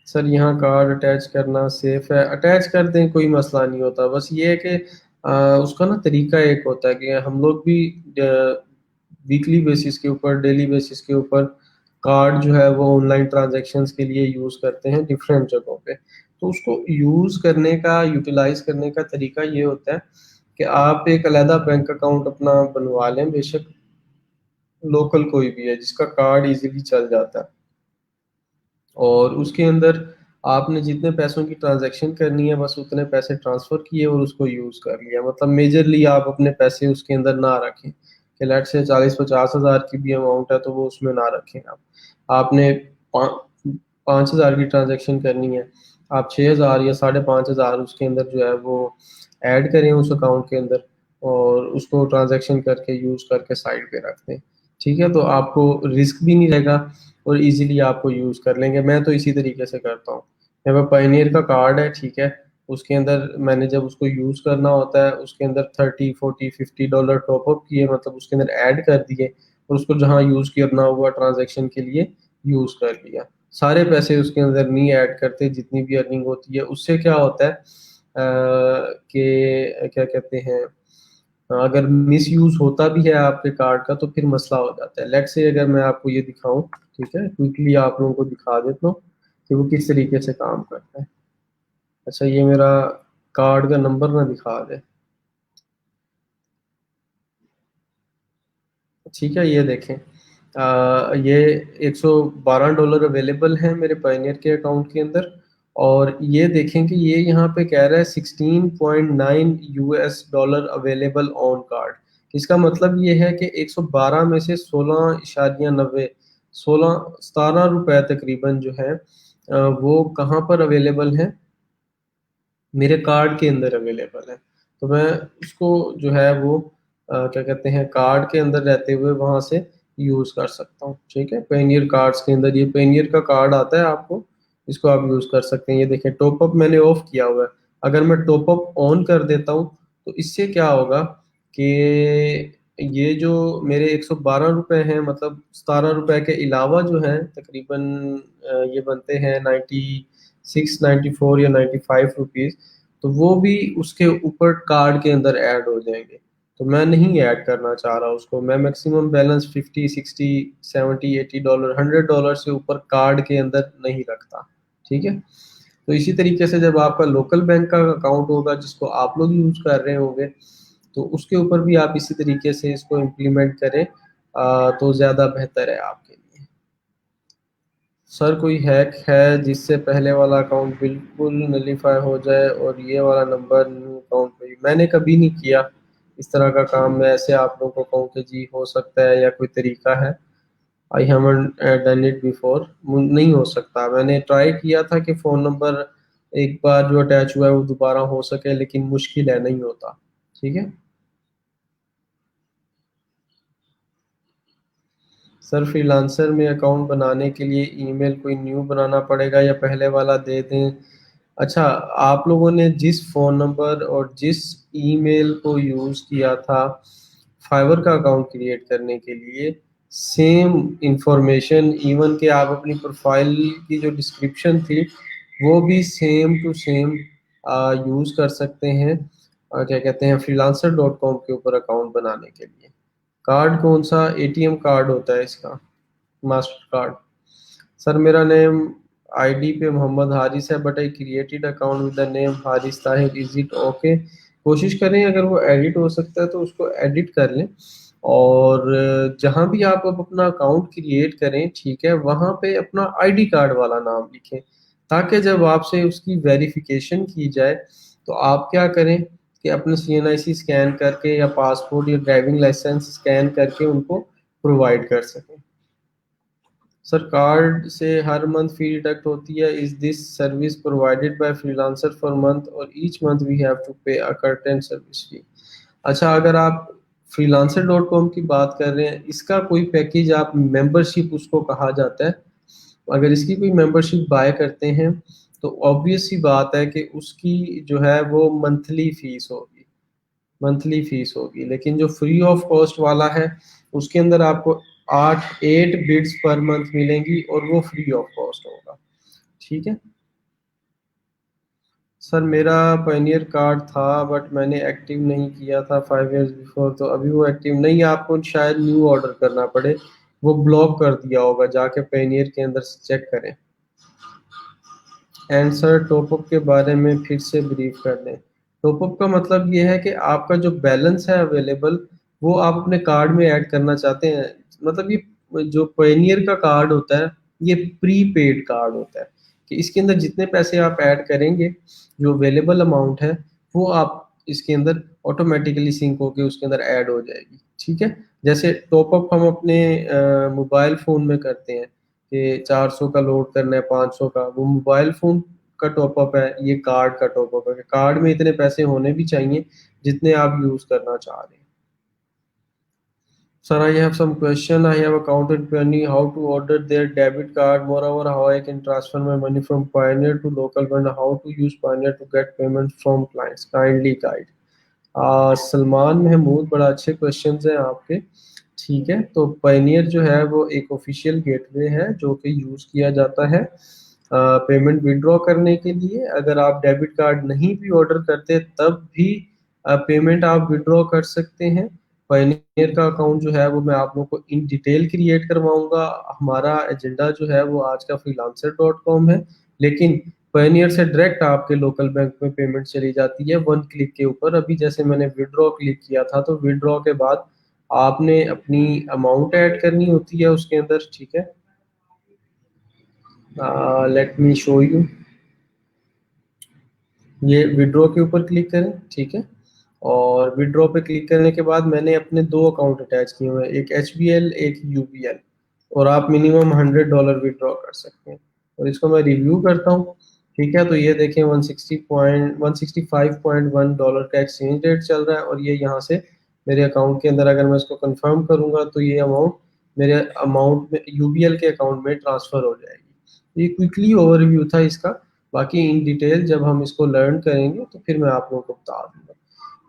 सर यहाँ कार्ड अटैच करना सेफ है, अटैच कर दें कोई मसला नहीं होता। बस ये है कि उसका ना तरीका एक होता है कि हम लोग भी वीकली बेसिस के ऊपर, डेली बेसिस के ऊपर कार्ड जो है वो ऑनलाइन ट्रांजैक्शंस के लिए यूज़ करते हैं डिफरेंट जगहों पे। तो उसको यूज़ करने का, यूटिलाइज करने का तरीका ये होता है कि आप एक अलहदा बैंक अकाउंट अपना बनवा लें, बेशक लोकल कोई भी है जिसका कार्ड इजीली चल जाता है, और उसके अंदर आपने जितने पैसों की ट्रांजैक्शन करनी है बस उतने पैसे ट्रांसफ़र किए और उसको यूज़ कर लिया। मतलब मेजरली आप अपने पैसे उसके अंदर ना रखें कि लेट्स से 40-50 हज़ार की भी अमाउंट है तो वो उसमें ना रखें आप। आपने पा 5,000 की ट्रांजैक्शन करनी है, आप 6,000 या 5,500 उसके अंदर जो है वो ऐड करें उस अकाउंट के अंदर और उसको ट्रांजैक्शन करके यूज़ करके साइड पे रख दें। ठीक है? तो आपको रिस्क भी नहीं रहेगा और इजीली आपको यूज़ कर लेंगे। मैं तो इसी तरीके से करता हूँ। मेरे पास पायनियर का कार्ड है, ठीक है, उसके अंदर मैंने जब उसको यूज़ करना होता है उसके अंदर 30, 40, $50 टॉप अप किए, मतलब उसके अंदर ऐड कर दिए और उसको जहाँ यूज़ करना हुआ ट्रांज़ैक्शन के लिए यूज़ कर लिया। सारे पैसे उसके अंदर नहीं ऐड करते, जितनी भी अर्निंग होती है। उससे क्या होता है कि क्या कहते हैं, अगर मिसयूज़ होता भी है आपके कार्ड का तो फिर मसला हो जाता है। लेट्स से अगर मैं आपको ये दिखाऊँ, ठीक है, क्विकली आप लोगों को दिखा देता हूँ कि वो किस तरीके से काम करता है। अच्छा ये मेरा कार्ड का नंबर ना दिखा दे, ठीक है, ये देखें ये $112 अवेलेबल हैं मेरे पायनियर के अकाउंट के अंदर, और ये देखें कि ये यहाँ पे कह रहा है $16.9 अवेलेबल ऑन कार्ड। इसका मतलब ये है कि 112 में से 16.90 17 रुपए तकरीबन जो है वो कहाँ पर अवेलेबल है, मेरे कार्ड के अंदर अवेलेबल है। तो मैं उसको जो है वो क्या कहते हैं, कार्ड के अंदर रहते हुए वहाँ से यूज़ कर सकता हूँ, ठीक है। पेनियर कार्ड्स के अंदर ये पेनियर का कार्ड आता है आपको, इसको आप यूज़ कर सकते हैं। ये देखें टॉप अप मैंने ऑफ किया हुआ है, अगर मैं टॉप अप ऑन कर देता हूँ तो इससे क्या होगा कि ये जो मेरे ₹112 हैं, मतलब ₹17 के अलावा जो हैं तकरीबन ये बनते हैं 96, 94 या 95 रुपीज़, तो वो भी उसके ऊपर कार्ड के अंदर ऐड हो जाएँगे। तो मैं नहीं ऐड करना चाह रहा उसको, मैं मैक्सिमम बैलेंस 50, 60, 70, $80, $100 से ऊपर कार्ड के अंदर नहीं रखता, ठीक है? तो इसी तरीके से जब आपका लोकल बैंक का अकाउंट होगा जिसको आप लोग यूज़ कर रहे होंगे, तो उसके ऊपर भी आप इसी तरीके से इसको इम्प्लीमेंट करें तो ज़्यादा बेहतर है आपके लिए। सर कोई हैक है जिससे पहले वाला अकाउंट बिल्कुल नलीफाई हो जाए और ये वाला नंबर न्यू अकाउंट पे, मैंने कभी नहीं किया इस तरह का काम। मैं ऐसे आप लोगों को कहूँ कि जी हो सकता है या कोई तरीका है, I haven't done it before, नहीं हो सकता। मैंने ट्राई किया था कि फ़ोन नंबर एक बार जो अटैच हुआ है वो दोबारा हो सके, लेकिन मुश्किल है, नहीं होता, ठीक है। सर फ्रीलांसर में अकाउंट बनाने के लिए ईमेल कोई न्यू बनाना पड़ेगा या पहले वाला दे दें? अच्छा, आप लोगों ने जिस फ़ोन नंबर और जिस ईमेल को यूज़ किया था फाइवर का अकाउंट क्रिएट करने के लिए, सेम इंफॉर्मेशन, इवन कि आप अपनी प्रोफाइल की जो डिस्क्रिप्शन थी वो भी सेम टू सेम यूज़ कर सकते हैं क्या कहते हैं freelancer.com के ऊपर अकाउंट बनाने के लिए। कार्ड कौन सा? एटीएम कार्ड होता है इसका, मास्टर कार्ड। सर मेरा नेम आईडी पे मोहम्मद हारिस है, but I created account with the name Haris Tahir, is it okay? कोशिश करें अगर वो एडिट हो सकता है तो उसको एडिट कर लें। और जहाँ भी आप अब अपना अकाउंट क्रिएट करें, ठीक है, वहाँ पे अपना आईडी कार्ड वाला नाम लिखें, ताकि जब आपसे उसकी वेरिफिकेशन की जाए तो आप क्या करें कि अपने सीएनआईसी स्कैन करके या पासपोर्ट या ड्राइविंग लाइसेंस स्कैन करके उनको प्रोवाइड कर सकें। सर कार्ड से हर मंथ फी डिडक्ट होती है, is this service provided by freelancer for month और each month we have to pay a certain service fee? अच्छा, अगर आप freelancer.com की बात कर रहे हैं, इसका कोई पैकेज आप मेंबरशिप उसको कहा जाता है, अगर इसकी कोई मेंबरशिप बाय करते हैं तो ऑब्वियस सी बात है कि उसकी जो है वो मंथली फीस होगी, मंथली फीस होगी। लेकिन जो फ्री ऑफ कॉस्ट वाला है उसके अंदर आपको 8 बिड्स पर मंथ मिलेंगी और वो फ्री ऑफ कॉस्ट होगा। ठीक है सर, मेरा पायनियर कार्ड था बट मैंने एक्टिव नहीं किया था 5 इयर्स बिफोर, तो अभी वो एक्टिव नहीं है, आपको शायद न्यू ऑर्डर करना पड़े, वो ब्लॉक कर दिया होगा, जाके पायनियर के अंदर चेक करें। एंड सर टॉपअप के बारे में फिर से ब्रीफ कर दें। टॉपअप का मतलब ये है कि आपका जो बैलेंस है अवेलेबल वो आप अपने कार्ड में ऐड करना चाहते हैं। मतलब ये जो पेनियर का कार्ड होता है ये प्री पेड कार्ड होता है कि इसके अंदर जितने पैसे आप ऐड करेंगे, जो अवेलेबल अमाउंट है वो आप इसके अंदर ऑटोमेटिकली सिंक होके उसके अंदर ऐड हो जाएगी। ठीक है, जैसे टॉपअप हम अपने मोबाइल फ़ोन में करते हैं कि 400 का लोड करना है, 500 का, वो मोबाइल फ़ोन का टॉपअप है, ये कार्ड का टॉपअप है कि कार्ड में इतने पैसे होने भी चाहिए जितने आप यूज़ करना चाह रहे हैं। Sir, I have some question. I have accounted Penny how to order their debit card. Moreover, how I can transfer my money from Pioneer to local bank. How to use Pioneer to get payment from clients. Kindly guide. Salman Mahmood, बड़ा अच्छे क्वेश्चंस हैं आपके। ठीक है, तो पायनियर जो है वो एक ऑफिशियल गेटवे है जो कि यूज़ किया जाता है पेमेंट विड्रॉ करने के लिए। अगर आप डेबिट कार्ड नहीं भी ऑर्डर करते तब भी पेमेंट आप विड्रॉ कर सकते हैं। पायनियर का अकाउंट जो है वो मैं आप लोगों को इन डिटेल क्रिएट करवाऊंगा। हमारा एजेंडा जो है वो आज का freelancer.com है, लेकिन पायनियर से डायरेक्ट आपके लोकल बैंक में पेमेंट चली जाती है 1 क्लिक के ऊपर। अभी जैसे मैंने विड्रॉ क्लिक किया था तो विड्रॉ के बाद आपने अपनी अमाउंट ऐड करनी होती है उसके अंदर। ठीक है, लेट मी शो यू। ये विड्रॉ के ऊपर क्लिक करें, ठीक है, और विड्रॉ पे क्लिक करने के बाद मैंने अपने 2 अकाउंट अटैच किए हुए हैं, एक HBL एक UBL, और आप मिनिमम $100 विड्रॉ कर सकते हैं। और इसको मैं रिव्यू करता हूँ। ठीक है, तो ये देखें 165.1 डॉलर का एक्सचेंज रेट चल रहा है, और ये यहाँ से मेरे अकाउंट के अंदर अगर मैं इसको कंफर्म करूँगा तो ये अमाउंट मेरे अमाउंट में UBL के अकाउंट में ट्रांसफ़र हो जाएगी। ये क्विकली ओवरव्यू था इसका, बाकी इन डिटेल जब हम इसको लर्न करेंगे तो फिर मैं आप लोगों को बता दूंगा।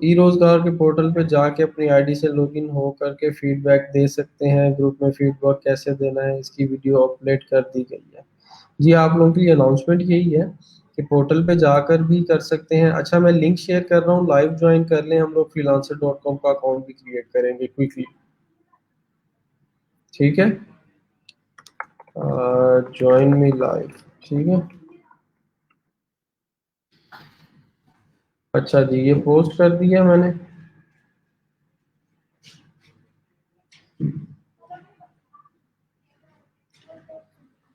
ई रोजगार के पोर्टल पे जाके अपनी आईडी से लॉगिन हो करके फीडबैक दे सकते हैं। ग्रुप में फीडबैक कैसे देना है इसकी वीडियो अपलोड कर दी गई है। जी, आप लोगों की अनाउंसमेंट यही है कि पोर्टल पे जाकर भी कर सकते हैं। अच्छा, मैं लिंक शेयर कर रहा हूँ, लाइव ज्वाइन कर लें, हम लोग freelancer.com का अकाउंट भी क्रिएट करेंगे क्विकली। ठीक है, ज्वाइन मी लाइव। ठीक है, अच्छा जी, ये पोस्ट कर दिया मैंने।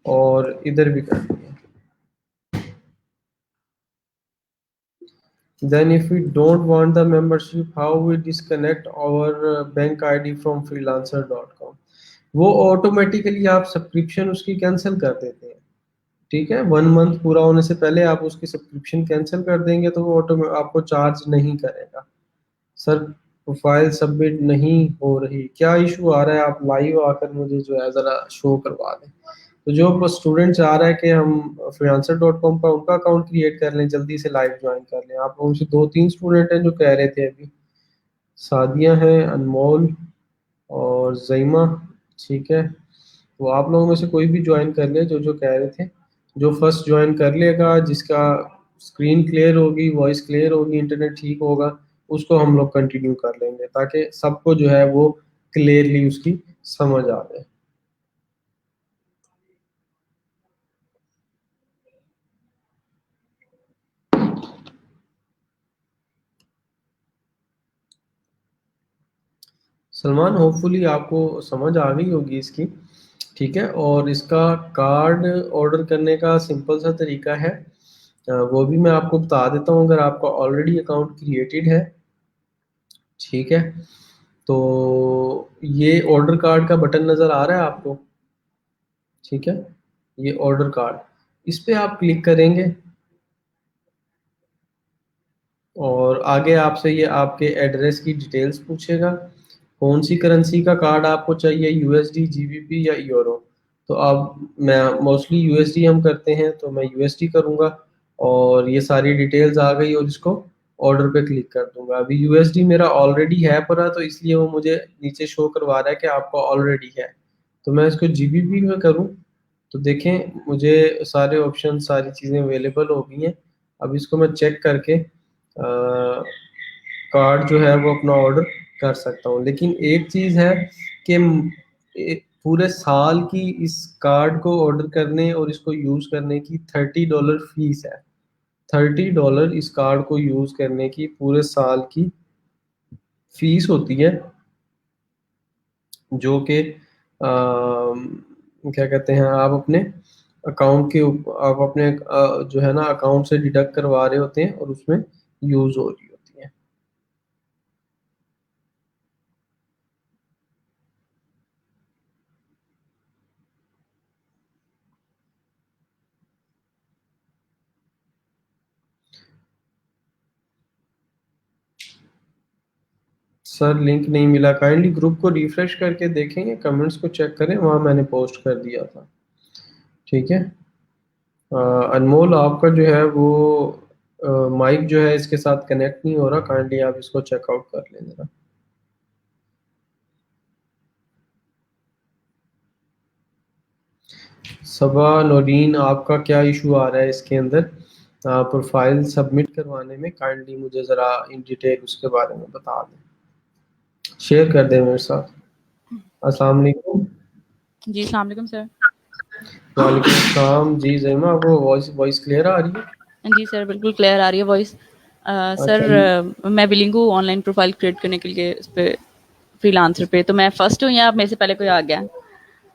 और इधर भी कर दिया। Then if we don't want the membership, how we disconnect our bank ID from freelancer.com? वो ऑटोमेटिकली आप सब्सक्रिप्शन उसकी कैंसिल कर देते हैं। ठीक है, 1 मंथ पूरा होने से पहले आप उसकी सब्सक्रिप्शन कैंसिल कर देंगे तो वो ऑटो आपको चार्ज नहीं करेगा। सर प्रोफाइल सबमिट नहीं हो रही, क्या इशू आ रहा है? आप लाइव आकर मुझे जो है ज़रा शो करवा दें। तो जो स्टूडेंट चाह रहा है कि हम freelancer.com का उनका अकाउंट क्रिएट कर लें, जल्दी से लाइव ज्वाइन कर लें। आप लोगों से 2-3 स्टूडेंट हैं जो कह रहे थे अभी, सादिया है, अनमोल और ज़ईमा। ठीक है, तो आप लोगों में से कोई भी ज्वाइन कर ले, जो जो कह रहे थे। जो फर्स्ट ज्वाइन कर लेगा, जिसका स्क्रीन क्लियर होगी, वॉइस क्लियर होगी, इंटरनेट ठीक होगा, उसको हम लोग कंटिन्यू कर लेंगे, ताकि सबको जो है वो क्लियरली उसकी समझ आ जाए। सलमान, होपफुली आपको समझ आ गई होगी इसकी। ठीक है, और इसका कार्ड ऑर्डर करने का सिंपल सा तरीका है। वो भी मैं आपको बता देता हूँ, अगर आपका ऑलरेडी अकाउंट क्रिएटेड है। ठीक है, तो ये ऑर्डर कार्ड का बटन नज़र आ रहा है आपको। ठीक है, ये ऑर्डर कार्ड, इस पे आप क्लिक करेंगे और आगे आपसे ये आपके एड्रेस की डिटेल्स पूछेगा। कौन सी करेंसी का कार्ड आपको चाहिए, यूएसडी, जीबीपी या यूरो? तो अब मैं मोस्टली यूएसडी हम करते हैं, तो मैं यूएसडी करूंगा। और ये सारी डिटेल्स आ गई और इसको ऑर्डर पे क्लिक कर दूंगा। अभी यूएसडी मेरा ऑलरेडी है पड़ा, तो इसलिए वो मुझे नीचे शो करवा रहा है कि आपका ऑलरेडी है। तो मैं इसको जीबीपी में करूँ, तो देखें मुझे सारे ऑप्शन, सारी चीज़ें अवेलेबल हो गई हैं। अब इसको मैं चेक करके कार्ड जो है वो अपना ऑर्डर कर सकता हूँ। लेकिन एक चीज़ है कि पूरे साल की इस कार्ड को ऑर्डर करने और इसको यूज़ करने की $30 फीस है। $30 इस कार्ड को यूज़ करने की पूरे साल की फीस होती है, जो कि क्या कहते हैं, आप अपने अकाउंट के आप अपने जो है ना अकाउंट से डिडक्ट करवा रहे होते हैं और उसमें यूज़ हो रही होती है। सर लिंक नहीं मिला, काइंडली ग्रुप को रिफ्रेश करके देखेंगे, कमेंट्स को चेक करें, वहाँ मैंने पोस्ट कर दिया था। ठीक है, अनमोल आपका जो है वो माइक जो है इसके साथ कनेक्ट नहीं हो रहा, काइंडली आप इसको चेकआउट कर लें जरा। सबा नौरीन, आपका क्या इशू आ रहा है इसके अंदर प्रोफाइल सबमिट करवाने में? काइंडली मुझे ज़रा इन डिटेल उसके बारे में बता दें, शेयर कर दें मेरे साथ। अस्सलाम वालेकुम। जी अस्सलाम वालेकुम सर। वालेकुम सलाम। जी जैमा, आपको वॉइस वॉइस क्लियर आ रही है? जी सर, बिल्कुल क्लियर आ रही है वॉइस। अच्छा, सर मैं बिलिंग हूँ ऑनलाइन प्रोफाइल क्रिएट करने के लिए इस पे फ्रीलांसर पे। तो मैं फर्स्ट हूँ या मेरे से पहले कोई आ गया?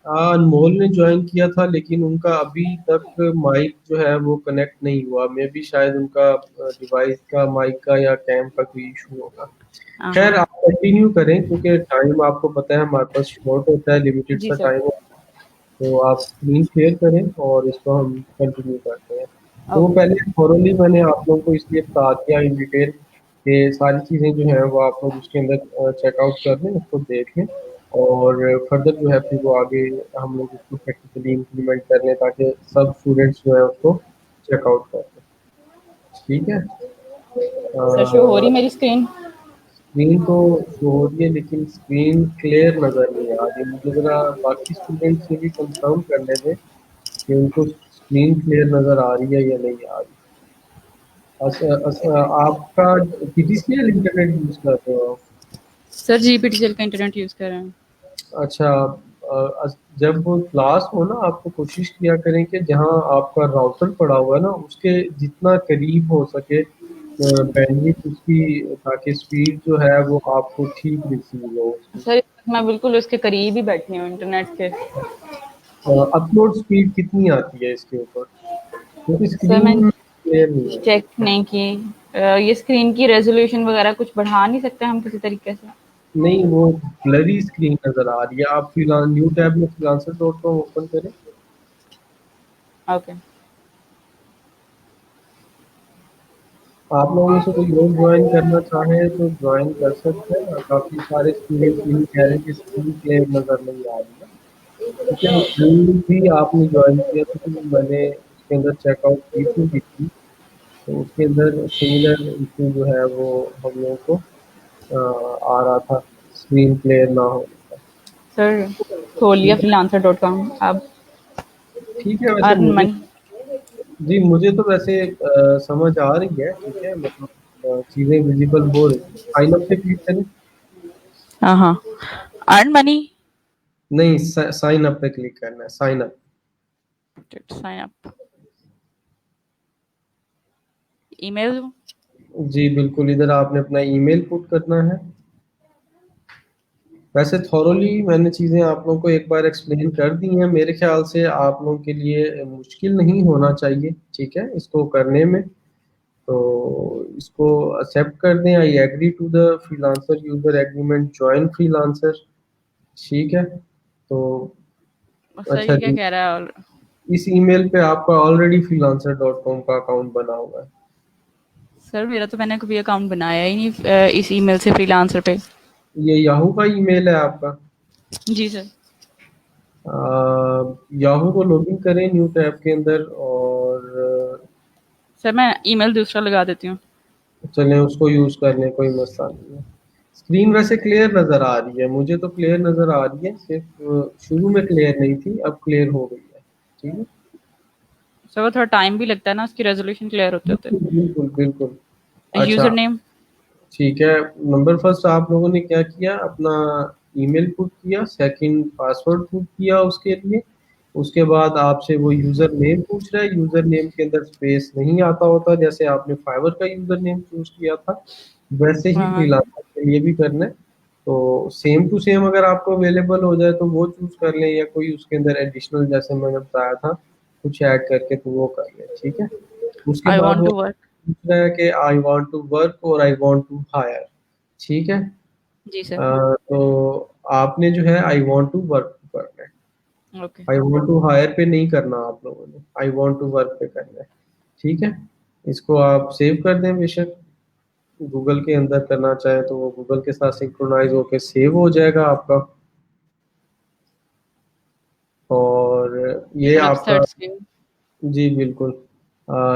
अनमोल ने ज्वाइन किया था, लेकिन उनका अभी तक माइक जो है वो कनेक्ट नहीं हुआ। मे भी शायद उनका डिवाइस का, माइक का या कैम का कोई इशू होगा। हाँ खैर, हाँ। आप कंटिन्यू करें, क्योंकि टाइम आपको पता है हमारे पास शॉर्ट होता है, लिमिटेड जी सा सर। टाइम होता है। तो आप स्क्रीन शेयर करें और इसको हम कंटिन्यू करते हैं। तो ओके। पहले थोरली मैंने आप लोगों को इसलिए बता दिया इन डिटेल कि सारी चीज़ें जो हैं वो आप लोग उसके अंदर चेकआउट कर लें, उसको देख लें, और फर्दर जो है फिर वो आगे हम लोग उसको प्रैक्टिकली इम्प्लीमेंट कर लें, ताकि सब स्टूडेंट्स जो है उसको चेकआउट कर लें। ठीक है, सर शो हो रही मेरी स्क्रीन? स्क्रीन तो शो हो रही है, लेकिन स्क्रीन क्लियर नज़र नहीं आ रही। मुझे ज़रा बाकी स्टूडेंट से भी कंफर्म कर लेते कि उनको स्क्रीन क्लियर नज़र आ रही है या नहीं आ रही। आपका पीटीसीएल इंटरनेट यूज़ कर रहे हो? सर जी पीटीसीएल का इंटरनेट यूज़ कर रहे हैं। अच्छा, जब वो क्लास हो ना, आपको कोशिश किया करें कि जहाँ आपका राउटर पड़ा हुआ है ना, उसके जितना करीब हो सके बैंडविड्थ उसकी, ताकि स्पीड जो है वो आपको ठीक रिसीव हो उसकी। सर मैं बिल्कुल उसके करीब ही बैठी हूँ इंटरनेट के। अपलोड स्पीड कितनी आती है इसके ऊपर, क्योंकि सर मैं स्क्रीन क्लियर नहीं है। चेक नहीं की। ये स्क्रीन की रेजोल्यूशन वगैरह कुछ बढ़ा नहीं सकते हम किसी तरीके से? नहीं, वो ब्लरी स्क्रीन नज़र आ रही है। आप फ्रीलांस न्यू टैब में freelancer.com ओपन करें। ओके। आप लोगों में से कोई और ज्वाइन करना चाहे तो ज्वाइन कर सकते हैं। काफ़ी सारे स्टूडेंट्स यही कह रहे हैं कि स्क्रीन क्लियर नज़र नहीं आ रही है। लेकिन स्क्रीन भी आपने ज्वाइन किया था, तो मैंने उसके अंदर चेकआउट की थी, तो उसके अंदर सिमिलर इशू जो है वो हम लोगों को आ रहा था, स्क्रीन क्लियर ना होने का। सर खोल लिया freelancer.com अब ठीक है, वैसे अर्न मुझे, मनी। जी मुझे तो वैसे समझ आ रही है, ठीक है, मतलब चीजें विजिबल हो रही है। साइन अप पे क्लिक करें। हाँ, अर्न मनी। नहीं, साइन अप पे क्लिक करना है, sign up. Sign up, email. जी बिल्कुल, इधर आपने अपना ईमेल पुट करना है। वैसे थॉरोली मैंने चीज़ें आप लोगों को एक बार एक्सप्लेन कर दी हैं, मेरे ख्याल से आप लोगों के लिए मुश्किल नहीं होना चाहिए, ठीक है, इसको करने में। तो इसको एक्सेप्ट कर दें, I agree to the freelancer user agreement, join freelancer, ठीक है। तो सर अच्छा ये क्या जी, कह रहा है? और इस ईमेल पे आपका ऑलरेडी फ्रीलांसर डॉट कॉम का अकाउंट बना हुआ है। सर मेरा तो मैंने कभी अकाउंट बनाया ही नहीं इस ईमेल से फ्रीलांसर पे। ये याहू का ईमेल है आपका। जी सर। याहू को लॉगिन करें न्यू टैब के अंदर, और सर मैं ईमेल दूसरा लगा देती हूँ। चलें उसको यूज कर लें, कोई मसला नहीं है। स्क्रीन वैसे क्लियर नजर आ रही है, मुझे तो क्लियर नजर आ रही है, सिर्फ शुरू में क्लियर नहीं थी, अब क्लियर हो गई है, ठीक है। सर वो थोड़ा टाइम भी लगता है ना उसकी रेजोल्यूशन क्लियर होते होते। बिल्कुल बिल्कुल बिल्कुल। अच्छा, यूजर नेम। ठीक है। नंबर फर्स्ट आप लोगों ने क्या किया, अपना ईमेल पुट किया, सेकंड पासवर्ड पुट किया उसके लिए। उसके बाद आपसे वो यूजर नेम पूछ रहा है, यूजर नेम के अंदर स्पेस नहीं आता होता, जैसे आपने फाइवर का यूजर नेम चूज किया था वैसे ही हाँ हाँ। फ्रीलांसर के लिए भी करना है। तो सेम टू सेम अगर आपको अवेलेबल हो जाए तो वो चूज कर लें, या कोई उसके अंदर एडिशनल जैसे मैंने बताया था कुछ ऐड करके तो वो कर लें, ठीक है। उसके आई बाद वांट वो टू वर्क। पूछ रहा है कि आई वांट टू वर्क और आई वांट टू हायर, ठीक है। जी सर। तो आपने जो है आई वांट टू वर्क करना है, okay. I want to hire पे नहीं करना आप लोगों ने, आई वांट टू वर्क पे करना है, ठीक है। इसको आप सेव कर दें, बेशक गूगल के अंदर करना चाहे तो वो गूगल के साथ सिंक्रोनाइज होके सेव हो जाएगा आपका। और ये सर आपका, वेबसाइट से। जी बिल्कुल,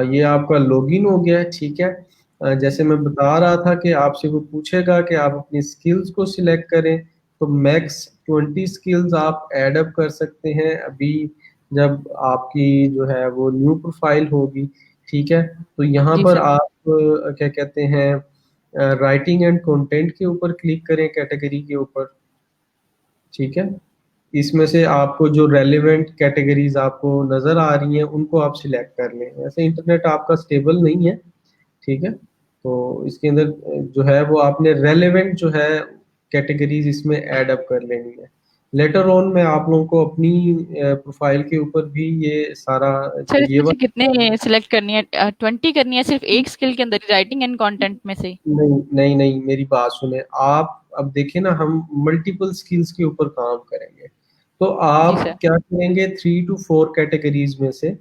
ये आपका लॉगिन हो गया है, ठीक है। जैसे मैं बता रहा था कि आपसे वो पूछेगा कि आप अपनी स्किल्स को सिलेक्ट करें, तो मैक्स 20 स्किल्स आप ऐड अप कर सकते हैं अभी, जब आपकी जो है वो न्यू प्रोफाइल होगी, ठीक है। तो यहाँ जी पर सर। आप क्या कहते हैं, राइटिंग एंड कंटेंट के ऊपर क्लिक करें, कैटेगरी के ऊपर, ठीक है। इसमें से आपको जो रेलेवेंट कैटेगरीज आपको नजर आ रही हैं उनको आप सिलेक्ट कर लें। वैसे इंटरनेट आपका स्टेबल नहीं है, ठीक है, तो इसके अंदर जो है वो आपने रेलेवेंट जो है कैटेगरीज इसमें ऐड अप कर लेनी है। लेटर ऑन मैं आप लोगों को अपनी प्रोफाइल के ऊपर भी ये सारा सर ये इसमें से वाला, कितने सिलेक्ट करनी है? 20 करनी है सिर्फ एक स्किल के अंदर, राइटिंग एंड कंटेंट में से? नहीं नहीं नहीं, मेरी बात सुने आप। अब देखिए ना, हम मल्टीपल स्किल्स के ऊपर काम करेंगे, तो जी आप सर। क्या करेंगे, 3 to 4 कैटेगरीज में से,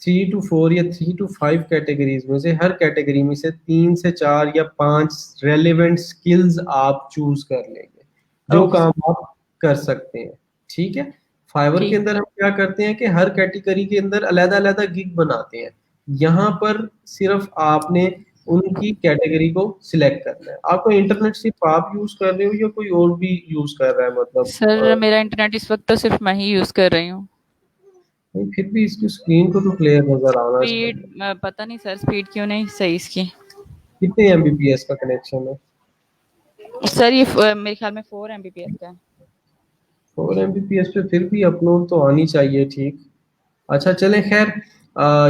3 to 4 या 3 to 5 कैटेगरीज में से हर कैटेगरी में से 3 से 4 या 5 रेलेवेंट स्किल्स आप चूज कर लेंगे, जो ओके काम सर। आप कर सकते हैं, ठीक है। फाइवर के ठीक। अंदर हम क्या करते हैं कि हर कैटेगरी के अंदर अलग अलग गिग बनाते हैं, यहाँ पर सिर्फ आपने उनकी कैटेगरी को सिलेक्ट करना है। आपको इंटरनेट सिर्फ आप यूज कर रहे हो या कोई और भी यूज कर रहा है, मतलब सर मेरा इंटरनेट इस वक्त तो सिर्फ मैं ही यूज कर रही हूँ। नहीं, फिर भी इसकी स्क्रीन को तो क्लियर नजर आना स्पीड चाहिए। पता नहीं सर, स्पीड क्यों नहीं सही इसकी। कितने एमबीपीएस का कनेक्शन है? सर ये मेरे ख्याल में 4 Mbps का है। 4 एमबीपीएस पे फिर भी अपलोड तो आनी चाहिए, ठीक। अच्छा चलें, खैर,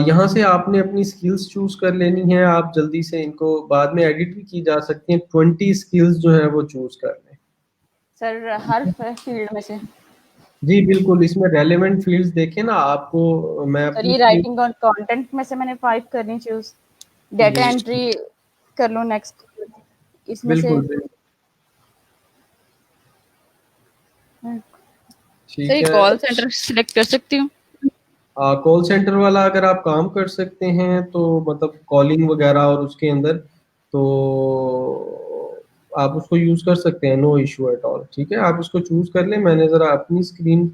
यहाँ से आपने अपनी स्किल्स चूज कर लेनी है, आप जल्दी से इनको बाद में एडिट भी की जा सकती हैं, 20 स्किल्स जो है वो चूज कर लें। सर हर फील्ड में से? जी बिल्कुल, इसमें रेलेवेंट फील्ड्स देखें ना आपको, मैं सर अपनी ये स्क्रीन, राइटिंग और कंटेंट में से मैंने 5 करनी चूज। डेटा जी एंट्री कर लो नेक्स्ट इसमें से। बिल्कुल बिल्कुल, सर ठीक ये है। कॉल सेंटर सिलेक्ट कर सकती हूँ? कॉल सेंटर वाला अगर आप काम कर सकते हैं तो मतलब कॉलिंग वगैरह और उसके अंदर, तो आप उसको यूज कर सकते हैं, नो इशू एट ऑल, ठीक है। आप इसको चूज कर लें। मैंने जरा अपनी स्क्रीन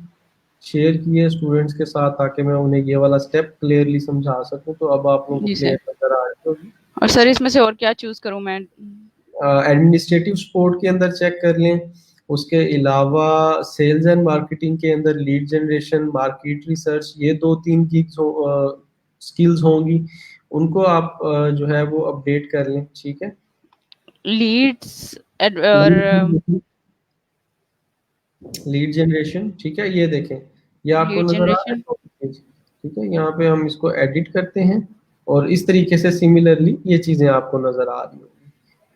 शेयर की है स्टूडेंट्स के साथ ताकि मैं उन्हें ये वाला स्टेप क्लियरली समझा सकूं, तो अब आप लोगों को जी क्लियर सर। नजर आ रही होगी। और सर इसमें से और क्या चूज करूँ मैं? एडमिनिस्ट्रेटिव सपोर्ट के अंदर चेक कर लें, उसके अलावा सेल्स एंड मार्केटिंग के अंदर लीड जनरेशन, मार्केट रिसर्च, ये 2-3 गिग्स स्किल्स होंगी, उनको आप जो है वो अपडेट कर लें, ठीक है। लीड्स और लीड जनरेशन, ठीक है, ये देखें, ये आपको लीड नजर आ रहा है जनरेशन। टॉपिक पेज, ठीक है। यहाँ पे हम इसको एडिट करते हैं और इस तरीके से सिमिलरली ये चीजें आपको नजर आ रही होंगी।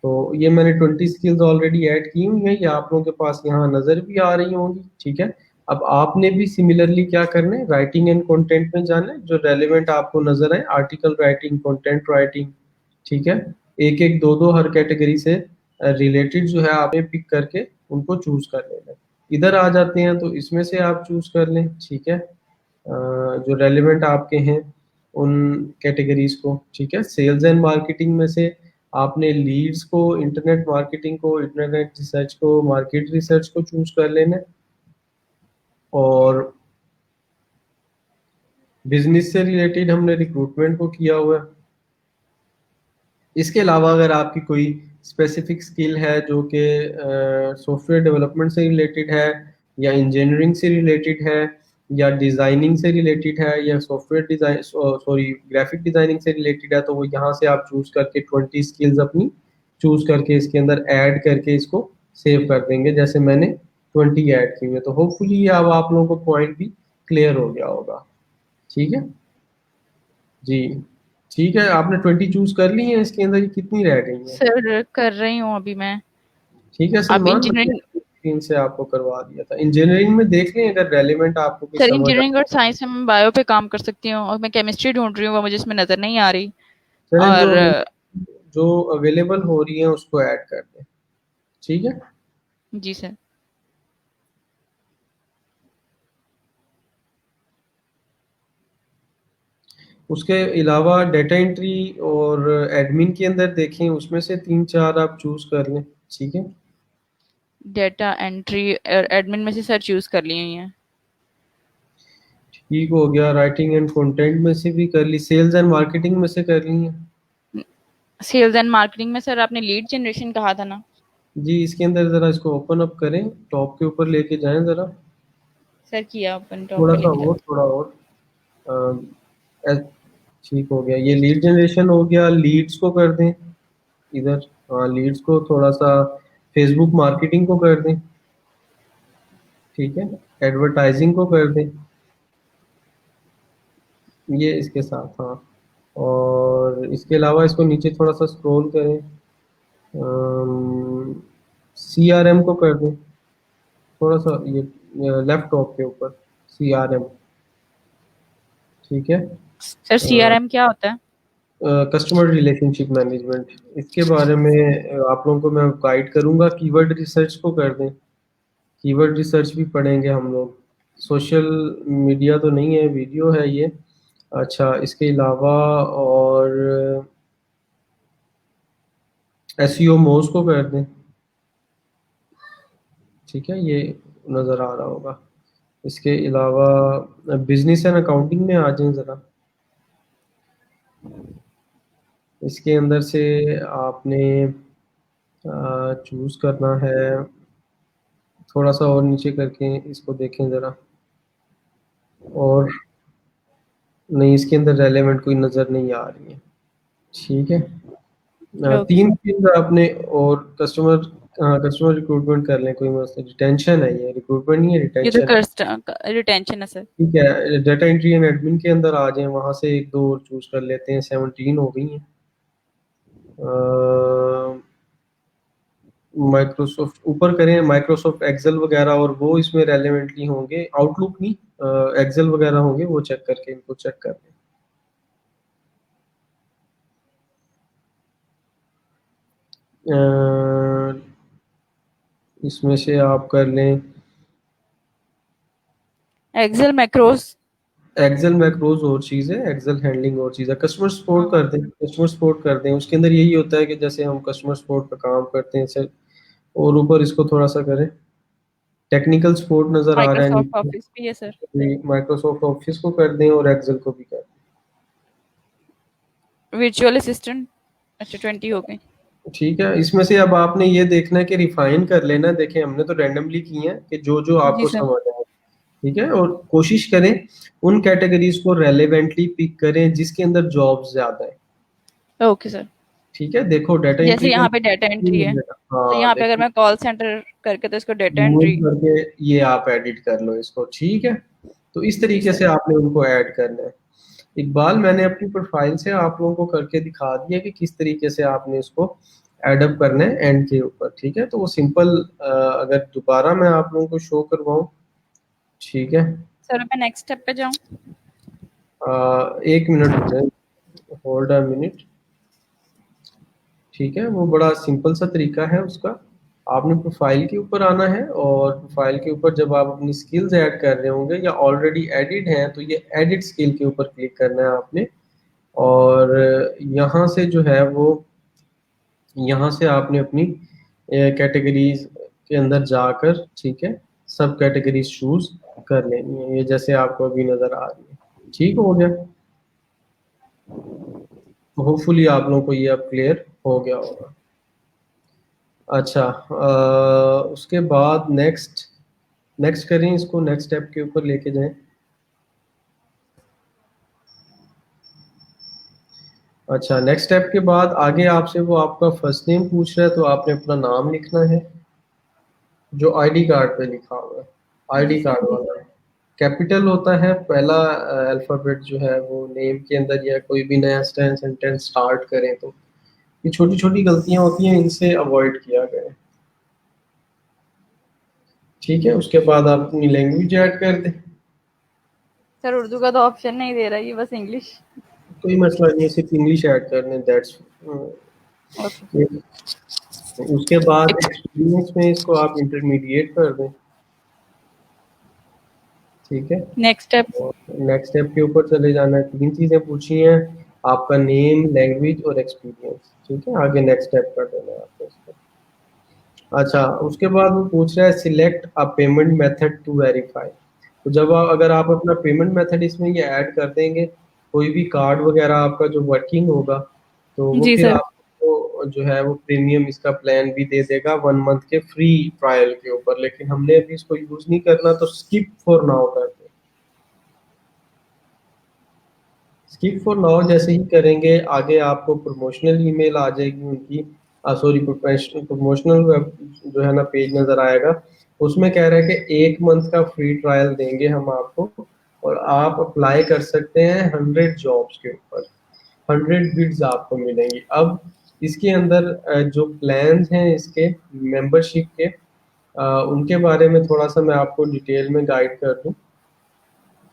तो ये मैंने 20 स्किल्स ऑलरेडी ऐड की हुई हैं, ये आप लोगों के पास यहाँ नजर भी आ रही होंगी, ठीक है। अब आपने भी सिमिलरली क्या करना है, राइटिंग एंड कंटेंट में जाना है, जो रेलेवेंट आपको नजर आए, आर्टिकल राइटिंग, कंटेंट राइटिंग, ठीक है। एक एक दो दो हर कैटेगरी से रिलेटेड जो है आपने पिक करके उनको चूज कर लेना है। इधर आ जाते हैं तो इसमें से आप चूज कर लें, ठीक है, जो रेलेवेंट आपके हैं उन कैटेगरीज को, ठीक है। सेल्स एंड मार्केटिंग में से आपने लीड्स को, इंटरनेट मार्केटिंग को, इंटरनेट रिसर्च को, मार्केट रिसर्च को चूज कर लेना है। और बिजनेस से रिलेटेड हमने रिक्रूटमेंट को किया हुआ है। इसके अलावा अगर आपकी कोई स्पेसिफिक स्किल है जो कि सॉफ्टवेयर डेवलपमेंट से रिलेटेड है, या इंजीनियरिंग से रिलेटेड है, या डिज़ाइनिंग से रिलेटेड है, या software design sorry graphic designing से रिलेटेड है, तो वो यहाँ से आप चूज़ करके 20 स्किल्स अपनी चूज़ करके इसके अंदर ऐड करके इसको सेव कर देंगे, जैसे मैंने 20 ऐड की हुई। तो होपफुली ये अब आप लोगों को पॉइंट भी क्लियर हो गया होगा, ठीक है जी। ठीक है, आपने 20 चूज कर ली है, इसके अंदर ये कितनी रह गई है? सर कर रही हूँ अभी मैं। ठीक है अब सलमान, मैंने इंजीनियरिंग, स्क्रीन से आपको करवा दिया था। इंजीनियरिंग में देख लें अगर रेलिवेंट आपको कुछ सर समझ आ, इंजीनियरिंग और साइंस में मैं बायो पे काम कर सकती हूँ और मैं केमिस्ट्री ढूंढ रही हूँ, वो मुझे इसमें नजर नहीं आ रही। चलें और जो अवेलेबल हो रही है उसको ऐड कर दें, ठीक है। जी सर। उसके अलावा डेटा एंट्री और एडमिन के अंदर देखें, उसमें से 3-4 आप चूज कर लें, ठीक है। डेटा एंट्री और एडमिन में से सर चूज कर ली हुई है। ठीक हो गया, राइटिंग एंड कंटेंट में से भी कर ली, सेल्स एंड मार्केटिंग में से कर ली है। सेल्स एंड मार्केटिंग में सर आपने लीड जनरेशन कहा था ना। जी, इसके अंदर जरा इसको ओपन अप करें, टॉप के ऊपर लेके जाएं जरा, सर किया अपन टॉप थोड़ा पे सा लेके और, जाते। थोड़ा और एस- ठीक हो गया, ये लीड जनरेशन हो गया। लीड्स को कर दें इधर, हाँ लीड्स को थोड़ा सा, फेसबुक मार्केटिंग को कर दें, ठीक है, एडवर्टाइजिंग को कर दें, ये इसके साथ, हाँ। और इसके अलावा इसको नीचे थोड़ा सा स्क्रॉल करें, CRM को कर दें, थोड़ा सा ये लेफ्ट टॉप के ऊपर CRM, ठीक है। सर सीआरएम क्या होता है? कस्टमर रिलेशनशिप मैनेजमेंट, इसके बारे में आप लोगों को मैं गाइड करूंगा। कीवर्ड रिसर्च को कर दें, कीवर्ड रिसर्च भी पढ़ेंगे हम लोग। सोशल मीडिया तो नहीं है, वीडियो है ये। अच्छा, इसके अलावा और SEO मोज को कर दें, ठीक है, ये नज़र आ रहा होगा। इसके अलावा बिजनेस एंड अकाउंटिंग में आ जाएं ज़रा, इसके अंदर से आपने चूज़ करना है, थोड़ा सा और नीचे करके इसको देखें ज़रा, और नहीं, इसके अंदर रेलेवेंट कोई नज़र नहीं आ रही है, ठीक है। ओके। 3 चीज़ आपने, और कस्टमर रिक्रूटमेंट कर लें, कोई मसला, रिटेंशन है, ये रिक्रूटमेंट नहीं है, ये तो रिटेंशन है, रिटेंशन है सर। ठीक है। डाटा एंट्री एंड एडमिन के अंदर आ जाएं, वहाँ से एक दो और चूज कर लेते हैं, 17 हो गई हैं। माइक्रोसॉफ्ट ऊपर करें, माइक्रोसॉफ्ट एक्सेल वगैरह, और वो इसमें रेलेवेंटली होंगे, आउटलुक नहीं, एक्सेल वगैरह होंगे, वो चेक करके इनको चेक कर लें। इसमें से आप कर लें एक्सेल मैक्रोस। एक्सेल मैक्रोज और चीज़ है, एक्सेल हैंडलिंग और चीज़ है। कस्टमर सपोर्ट हाँ। कर दें, कस्टमर सपोर्ट कर दें, उसके अंदर यही होता है कि जैसे हम कस्टमर सपोर्ट पे काम करते हैं सर, और ऊपर इसको थोड़ा सा करें, टेक्निकल सपोर्ट नज़र आ रहा है माइक्रोसॉफ्ट नीचे, ऑफिस भी है सर। माइक्रोसॉफ्ट ऑफिस को कर दें और एक्सेल को भी कर वर्चुअल असिस्टेंट। अच्छा 20 हो गई। ठीक है, इसमें से अब आपने ये देखना है कि रिफाइन कर लेना। देखिए हमने तो रैंडमली की हैं कि जो जो जी आपको सर। समझ आए, ठीक है, और कोशिश करें उन कैटेगरीज को रेलेवेंटली पिक करें जिसके अंदर जॉब्स ज्यादा है। Okay sir. ठीक है, देखो डाटा जैसे एंट्री के यहाँ पे डाटा एंट्री है, अंदर, तो हाँ यहाँ पे अगर देखो, मैं कॉल सेंटर करके तो इसको डाटा मूव एंट्री। करके ये आप एडिट कर लो इसको। ठीक है, तो इस जी तरीके सर। से आपने उनको ऐड करना है। इकबाल, मैंने अपनी प्रोफाइल से आप लोगों को करके दिखा दिया कि किस तरीके से आपने इसको एडअप करना है एंड के ऊपर। ठीक है, तो वो सिंपल, अगर दोबारा मैं आप लोगों को शो करवाऊं, ठीक है, सर मैं नेक्स्ट स्टेप पे जाऊँ? 1 मिनट रुक जाए, होल्ड अ मिनट। ठीक है, वो बड़ा सिंपल सा तरीका है उसका। आपने प्रोफाइल के ऊपर आना है और प्रोफाइल के ऊपर जब आप अपनी स्किल्स ऐड कर रहे होंगे या ऑलरेडी एडिट हैं तो ये एडिट स्किल के ऊपर क्लिक करना है आपने। और यहाँ से जो है वो, यहाँ से आपने अपनी कैटेगरीज के अंदर जाकर, ठीक है, सब कैटेगरीज चूज कर लेनी है, ये जैसे आपको अभी नजर आ रही है। ठीक हो गया, होपफुली आप लोगों को ये अब क्लियर हो गया होगा। अच्छा, उसके बाद नेक्स्ट, नेक्स्ट करें इसको, नेक्स्ट स्टेप के ऊपर लेके जाएं। अच्छा, नेक्स्ट स्टेप के बाद आगे आपसे वो आपका फर्स्ट नेम पूछ रहा है, तो आपने अपना नाम लिखना है जो आईडी कार्ड पे लिखा हुआ है, जी आईडी सर। कार्ड वाला है। कैपिटल होता है पहला अल्फाबेट जो है वो नेम के अंदर, या कोई भी नया सेंटेंस स्टार्ट करें तो ये छोटी छोटी गलतियां होती हैं, इनसे अवॉइड किया गया। ठीक है, उसके बाद आप अपनी लैंग्वेज ऐड कर दें। सर उर्दू का तो ऑप्शन नहीं दे रहा, ये बस इंग्लिश। कोई मसला नहीं है, सिर्फ इंग्लिश ऐड करने, दैट्स। ओके। उसके बाद एक्सपीरियंस में इसको आप इंटरमीडिएट कर दें। ठीक है, नेक्स्ट स्टेप। और नेक्स्ट स्टेप के ऊपर चले जाना है। 3 चीजें पूछी हैं, आपका नेम, लैंग्वेज और एक्सपीरियंस। ठीक है, आगे नेक्स्ट स्टेप कर देना है आपको इसको। अच्छा, उसके बाद वो पूछ रहा है select a payment method to verify. तो जब अगर आप अपना पेमेंट मेथड इसमें ये ऐड कर देंगे, कोई भी कार्ड वगैरह आपका जो वर्किंग होगा, तो वो जी फिर सर। आपको जो है वो प्रीमियम इसका प्लान भी दे देगा 1 मंथ के फ्री ट्रायल के ऊपर। लेकिन हमने अभी इसको यूज नहीं करना, तो स्किप फॉर नाउ कर दें। स्किप फॉर नाउ जैसे ही करेंगे, आगे आपको प्रमोशनल ईमेल आ जाएगी उनकी, सॉरी, प्रोफेशनल प्रमोशनल जो है ना पेज नजर आएगा। उसमें कह रहा है कि 1 मंथ का फ्री ट्रायल देंगे हम आपको, और आप अप्लाई कर सकते हैं 100 जॉब्स के ऊपर, 100 बिड्स आपको मिलेंगी। अब इसके अंदर जो प्लान्स हैं इसके मेंबरशिप के, उनके बारे में थोड़ा सा मैं आपको डिटेल में गाइड कर दूं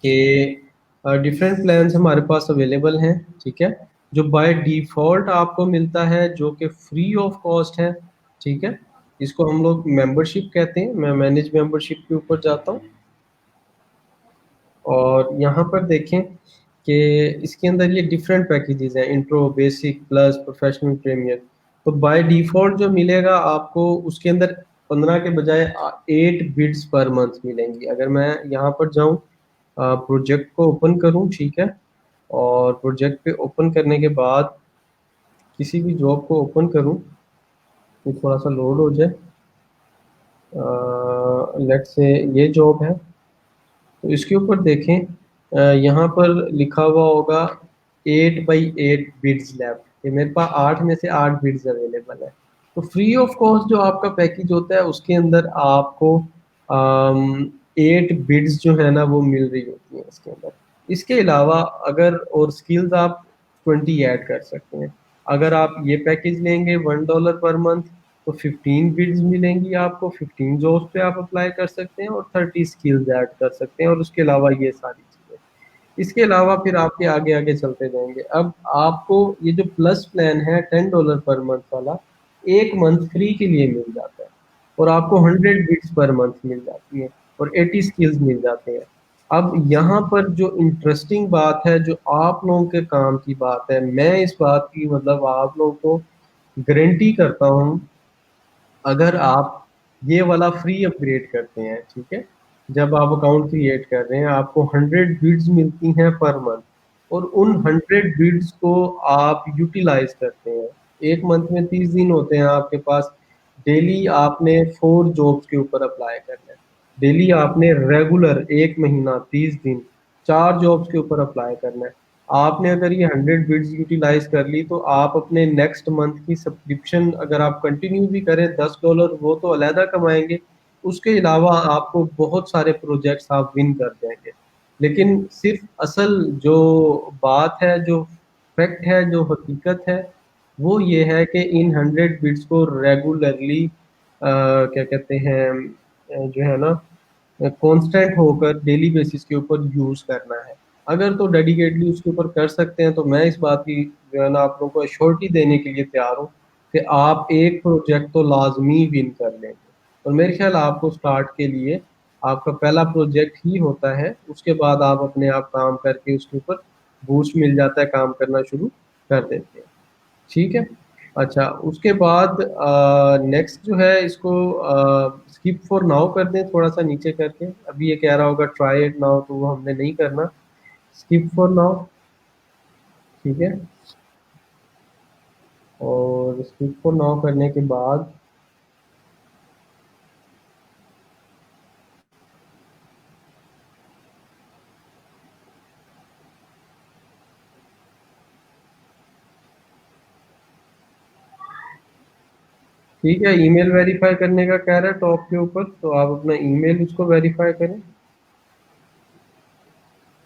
कि डिफरेंट प्लान्स हमारे पास अवेलेबल हैं। ठीक है, जो बाय डिफॉल्ट आपको मिलता है जो कि फ्री ऑफ कॉस्ट है। ठीक है, इसको हम लोग मेंबरशिप कहते हैं। मैं मैनेज मेंबरशिप के ऊपर जाता हूँ और यहाँ पर देखें कि इसके अंदर ये डिफरेंट पैकेजेस हैं, intro, basic, plus, professional, premium. तो बाय डिफॉल्ट जो मिलेगा आपको उसके अंदर 15 के बजाय 8 बिड्स पर मंथ मिलेंगी। अगर मैं यहाँ पर जाऊँ, प्रोजेक्ट को ओपन करूँ, ठीक है, और प्रोजेक्ट पे ओपन करने के बाद किसी भी जॉब को ओपन करूँ, ये थोड़ा सा लोड हो जाए, लेट्स से ये जॉब है, तो इसके ऊपर देखें, यहाँ पर लिखा हुआ होगा 8 बाई 8 बिड्स लेफ्ट, ये मेरे पास 8 में से 8 बिड्स अवेलेबल है। तो फ्री ऑफ कॉस्ट जो आपका पैकेज होता है उसके अंदर आपको 8 बिड्स जो है ना वो मिल रही होती है इसके अंदर। इसके अलावा अगर और स्किल्स आप 20 ऐड कर सकते हैं। अगर आप ये पैकेज लेंगे $1 पर मंथ, तो 15 बिड्स मिलेंगी आपको, 15 जॉब्स पे आप अप्लाई कर सकते हैं और 30 स्किल्स ऐड कर सकते हैं, और उसके अलावा ये सारी चीज़ें। इसके अलावा फिर आपके आगे आगे चलते जाएंगे। अब आपको ये जो प्लस प्लान है $10 पर मंथ वाला, 1 मंथ फ्री के लिए मिल जाता है, और आपको 100 बिट्स पर मंथ मिल जाती है और 80 स्किल्स मिल जाते हैं। अब यहाँ पर जो इंटरेस्टिंग बात है, जो आप लोगों के काम की बात है, मैं इस बात की मतलब आप लोगों को गारंटी करता हूँ, अगर आप ये वाला फ्री अपग्रेड करते हैं, ठीक है, जब आप अकाउंट क्रिएट कर रहे हैं आपको 100 बिड्स मिलती हैं पर मंथ, और उन 100 बिड्स को आप यूटिलाइज करते हैं, एक मंथ में 30 दिन होते हैं आपके पास। डेली आपने 4 जॉब्स के ऊपर अप्लाई करना है। डेली आपने रेगुलर एक महीना 30 दिन 4 जॉब्स के ऊपर अप्लाई करना है। आपने अगर ये 100 बिड्स यूटिलाइज कर ली तो आप अपने नेक्स्ट मंथ की सब्सक्रिप्शन अगर आप कंटिन्यू भी करें $10 वो तो अलहदा कमाएंगे। उसके अलावा आपको बहुत सारे प्रोजेक्ट्स आप विन कर जाएंगे। लेकिन सिर्फ असल जो बात है, जो फैक्ट है, जो हकीकत है, वो ये है कि इन 100 बिट्स को रेगुलरली क्या कहते हैं, जो है ना, कांस्टेंट होकर डेली बेसिस के ऊपर यूज करना है। अगर तो डेडिकेटली उसके ऊपर कर सकते हैं तो मैं इस बात की जो है ना आप लोगों को अश्योरिटी देने के लिए तैयार हूँ कि आप एक प्रोजेक्ट तो लाजमी विन कर लेंगे। और मेरे ख्याल आपको स्टार्ट के लिए आपका पहला प्रोजेक्ट ही होता है, उसके बाद आप अपने आप काम करके उसके ऊपर बूस्ट मिल जाता है, काम करना शुरू कर देते हैं। ठीक है। अच्छा, उसके बाद नेक्स्ट जो है इसको स्किप फॉर नाउ कर दें, थोड़ा सा नीचे करके। अभी ये कह रहा होगा ट्राई इट नाउ, तो वो हमने नहीं करना। Skip for now. ठीक है। और स्किप फॉर नाउ करने के बाद ठीक है, ईमेल वेरीफाई करने का कह रहा है टॉप के ऊपर, तो आप अपना ईमेल उसको वेरीफाई करें।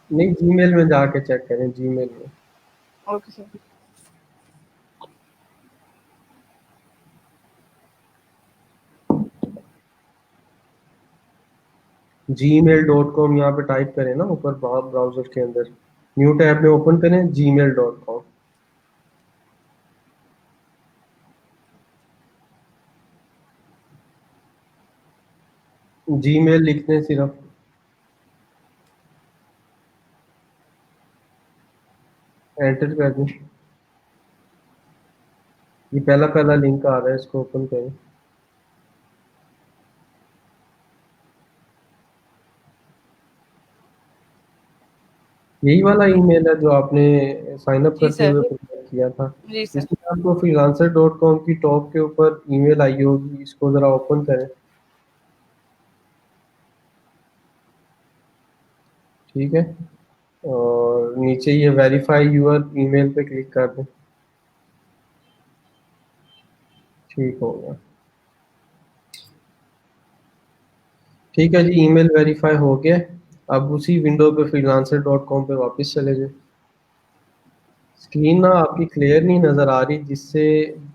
नहीं, जीमेल में जाके चेक करें, जीमेल में। Okay sir. gmail.com यहाँ पे टाइप करें ना ऊपर ब्राउजर के अंदर, न्यू टैब में ओपन करें gmail.com। जीमेल लिखते हैं सिर्फ, एंटर कर दें। ये पहला पहला लिंक आ रहा है, इसको ओपन करें। यही वाला ईमेल है जो आपने साइन अप जी करते सर। हुए प्रोवाइड किया था। जी सर। इसमें आपको freelancer.com की टॉप के ऊपर ईमेल आई होगी, इसको जरा ओपन करें। ठीक है। और नीचे ये वेरीफाई यूर ईमेल पे क्लिक कर दें। ठीक हो गया। ठीक है जी, ईमेल वेरीफाई हो गया। अब उसी विंडो पे freelancer.com पे वापस चले जाए। स्क्रीन ना आपकी क्लियर नहीं नज़र आ रही, जिससे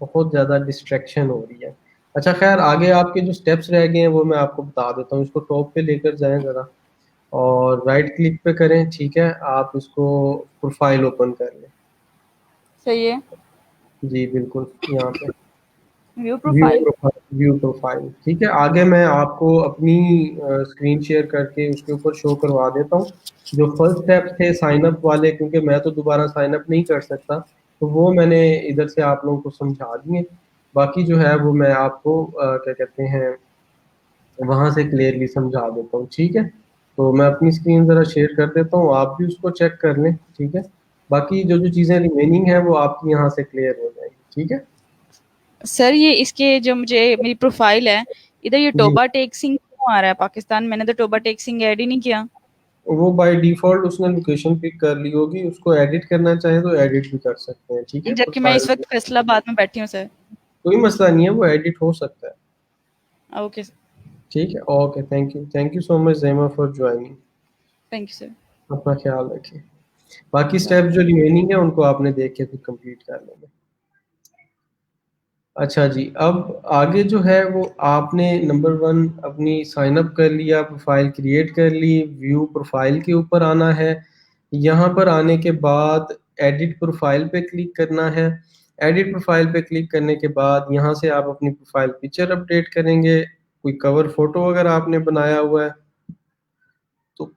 बहुत ज़्यादा डिस्ट्रैक्शन हो रही है। अच्छा खैर, आगे आपके जो स्टेप्स रह गए हैं वो मैं आपको बता देता हूँ। इसको टॉप पे लेकर जाएं ज़रा, और राइट क्लिक पे करें। ठीक है, आप इसको प्रोफाइल ओपन कर लें। सही है। जी बिल्कुल, यहाँ पे view view profile. Profile, view profile. ठीक है, आगे मैं आपको अपनी स्क्रीन शेयर करके उसके ऊपर शो करवा देता हूँ। जो फर्स्ट स्टेप थे साइन अप वाले, क्योंकि मैं तो दोबारा साइन अप नहीं कर सकता, तो वो मैंने इधर से आप लोगों को समझा दिए। बाकी जो है वो मैं आपको क्या कहते हैं, वहां से क्लियरली समझा देता हूँ। ठीक है, तो मैं अपनी स्क्रीन जरा शेयर कर देता हूँ, आप भी उसको चेक कर लें। ठीक है, बाकी जो जो चीज़ें रिमेनिंग है वो आपकी यहाँ से क्लियर हो जाएगी। ठीक है सर ये इसके जो मुझे मेरी प्रोफाइल है, इधर ये जी। टोबा टेक सिंह क्यों आ रहा है पाकिस्तान? मैंने तो टोबा टेक सिंह ऐड ही नहीं किया। वो बाय डिफॉल्ट उसने लोकेशन पिक कर ली होगी, उसको एडिट करना चाहे तो एडिट भी कर सकते हैं। ठीक है, जबकि मैं प्रोफाइल इस में वक्त फैसलाबाद में बैठी हूँ सर। कोई मसला नहीं है, वो एडिट हो सकता है। Okay sir. ठीक है, okay, thank you so much जैमा for joining. Thank you sir. अपना ख्याल रखिए। बाकी बाय। स्टेप जो रिमेनिंग है उनको आपने देख के फिर कंप्लीट कर लेना। अच्छा जी, अब आगे जो है वो आपने नंबर वन अपनी साइन अप कर लिया, प्रोफाइल क्रिएट कर ली, व्यू प्रोफाइल के ऊपर आना है। यहाँ पर आने के बाद एडिट प्रोफाइल पे क्लिक करना है। एडिट प्रोफाइल पे क्लिक करने के बाद यहाँ से आप अपनी प्रोफाइल पिक्चर अपडेट करेंगे। कोई कवर फोटो अगर आपने बनाया हुआ है तो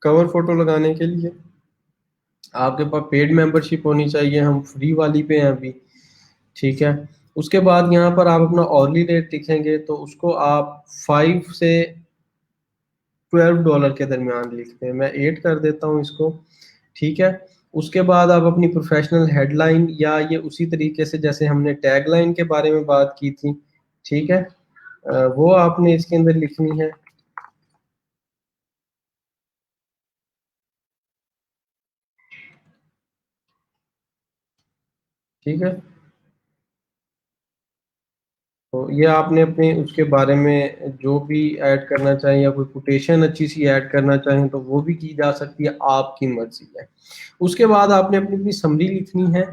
कवर फोटो लगाने के लिए आपके पास पेड मेंबरशिप होनी चाहिए, हम फ्री वाली पे हैं अभी। ठीक है, उसके बाद यहाँ पर आप अपना ऑर्ली रेट लिखेंगे, तो उसको आप 5 से $12 के दरमियान लिखते हैं। मैं 8 कर देता हूँ इसको। ठीक है, उसके बाद आप अपनी प्रोफेशनल हेडलाइन या ये उसी तरीके से जैसे हमने टैगलाइन के बारे में बात की थी, ठीक है, वो आपने इसके अंदर लिखनी है। ठीक है, तो ये आपने अपने उसके बारे में जो भी ऐड करना चाहें या कोई कोटेशन अच्छी सी ऐड करना चाहें तो वो भी की जा सकती है, आपकी मर्जी है। उसके बाद आपने अपनी अपनी समरी लिखनी है।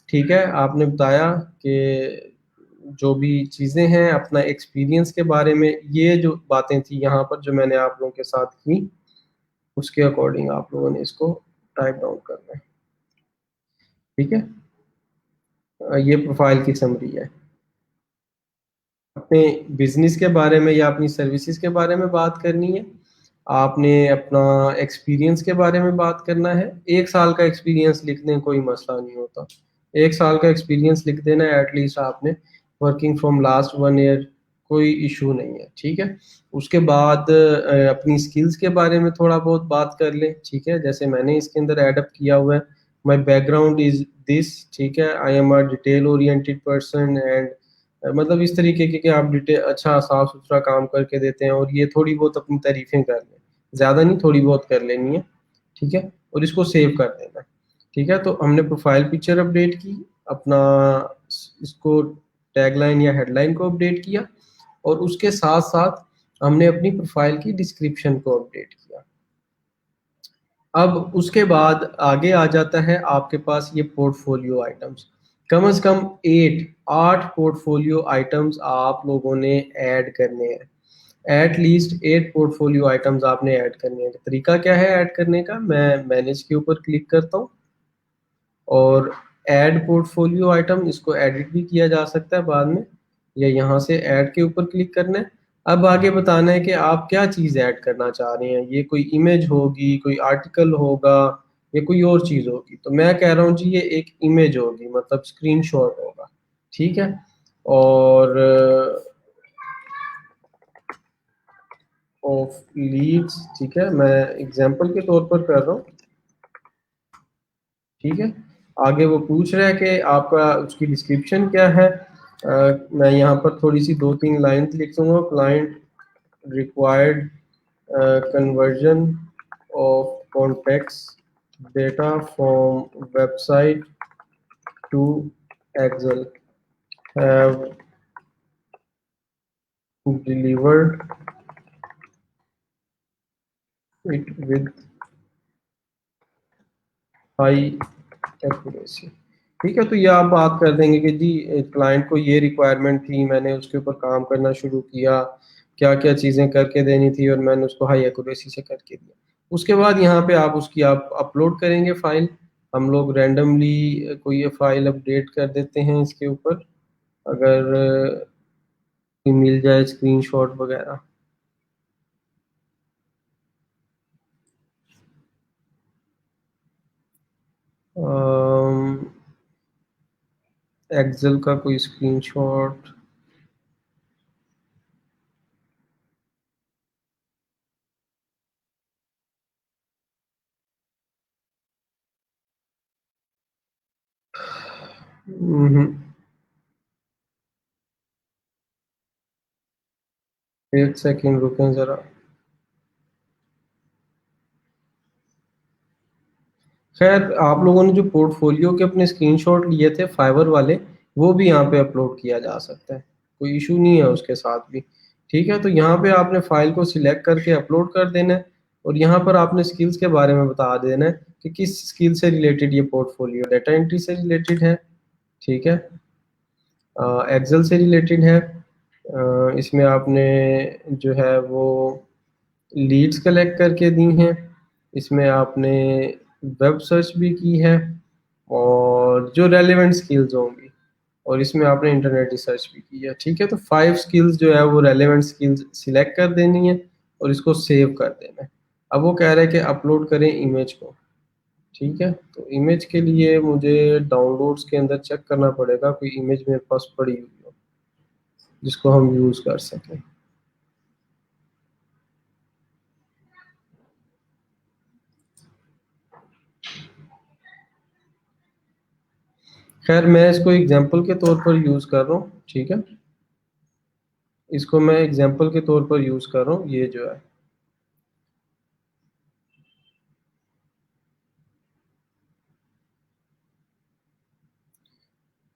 ठीक है, आपने बताया कि जो भी चीज़ें हैं अपना एक्सपीरियंस के बारे में, ये जो बातें थी यहाँ पर जो मैंने आप लोगों के साथ की, उसके अकॉर्डिंग आप लोगों ने इसको टाइप डाउन करना है। ठीक है, ये प्रोफाइल की समरी है। अपने बिजनेस के बारे में या अपनी सर्विसेज के बारे में बात करनी है, आपने अपना एक्सपीरियंस के बारे में बात करना है। 1 साल का एक्सपीरियंस लिख दें, कोई मसला नहीं होता। 1 साल का एक्सपीरियंस लिख देना है एटलीस्ट आपने, वर्किंग फ्रॉम लास्ट 1 ईयर, कोई इशू नहीं है। ठीक है, उसके बाद अपनी स्किल्स के बारे में थोड़ा बहुत बात कर लें। ठीक है, जैसे मैंने इसके अंदर एडअप किया हुआ है, माई बैकग्राउंड इज दिस। ठीक है, I am a detail oriented person and मतलब इस तरीके के कि आप डिटेल अच्छा साफ सुथरा काम करके देते हैं, और ये थोड़ी बहुत अपनी तारीफें कर लें, ज़्यादा नहीं, थोड़ी बहुत कर लेनी है। ठीक है, और इसको सेव कर देना है। ठीक है, तो हमने प्रोफाइल पिक्चर अपडेट की, अपना इसको टैगलाइन या हेडलाइन को अपडेट किया, और उसके साथ साथ हमने अपनी प्रोफाइल की डिस्क्रिप्शन को अपडेट किया। अब उसके बाद आगे आ जाता है आपके पास ये पोर्टफोलियो आइटम्स। कम से कम 8 पोर्टफोलियो आइटम्स आप लोगों ने ऐड करने हैं। एट लीस्ट 8 पोर्टफोलियो आइटम्स आपने ऐड करने हैं। तरीका क्या है ऐड करने का, मैं मैनेज के ऊपर क्लिक करता हूँ और ऐड पोर्टफोलियो आइटम, इसको एडिट भी किया जा सकता है बाद में, या यहाँ से ऐड के ऊपर क्लिक करना है। अब आगे बताना है कि आप क्या चीज़ ऐड करना चाह रहे हैं, ये कोई इमेज होगी, कोई आर्टिकल होगा, या कोई और चीज़ होगी। तो मैं कह रहा हूँ जी ये एक इमेज होगी, मतलब स्क्रीनशॉट होगा। ठीक है, और ऑफ लीड्स, ठीक है, मैं एग्जांपल के तौर पर कर रहा हूँ। ठीक है, आगे वो पूछ रहा है कि आपका उसकी डिस्क्रिप्शन क्या है। मैं यहाँ पर थोड़ी सी 2-3 लाइन लिख दूंगा। Client required conversion of contacts data from website to Excel have delivered it with high accuracy। ठीक है, तो ये आप बात कर देंगे कि जी क्लाइंट को ये रिक्वायरमेंट थी, मैंने उसके ऊपर काम करना शुरू किया, क्या क्या चीज़ें करके देनी थी, और मैंने उसको हाई एक्यूरेसी से करके दिया। उसके बाद यहाँ पे आप उसकी आप अपलोड करेंगे फाइल। हम लोग रैंडमली कोई ये फाइल अपडेट कर देते हैं इसके ऊपर, अगर मिल जाए स्क्रीनशॉट वगैरह। एक्सेल का कोई स्क्रीनशॉट, एक सेकंड रुकें ज़रा। खैर, आप लोगों ने जो पोर्टफोलियो के अपने स्क्रीनशॉट लिए थे फाइवर वाले, वो भी यहाँ पे अपलोड किया जा सकता है, कोई इशू नहीं है उसके साथ भी। ठीक है, तो यहाँ पे आपने फाइल को सिलेक्ट करके अपलोड कर देना है, और यहाँ पर आपने स्किल्स के बारे में बता देना है कि किस स्किल से रिलेटेड ये पोर्टफोलियो, डाटा एंट्री से रिलेटेड है। ठीक है, एक्सेल से रिलेटेड है। इसमें आपने जो है वो लीड्स कलेक्ट करके दी हैं, इसमें आपने वेब सर्च भी की है, और जो रेलेवेंट स्किल्स होंगी, और इसमें आपने इंटरनेट रिसर्च भी की है। ठीक है, तो 5 स्किल्स जो है वो रेलेवेंट स्किल्स सिलेक्ट कर देनी है, और इसको सेव कर देना है। अब वो कह रहे हैं कि अपलोड करें इमेज को। ठीक है, तो इमेज के लिए मुझे डाउनलोड्स के अंदर चेक करना पड़ेगा कोई इमेज मेरे पास पड़ी हुई हो जिसको हम यूज़ कर सकें। खैर मैं इसको एग्जाम्पल के तौर पर यूज़ कर रहा हूँ, ठीक है, इसको मैं एग्जाम्पल के तौर पर यूज़ कर रहा हूँ, ये जो है।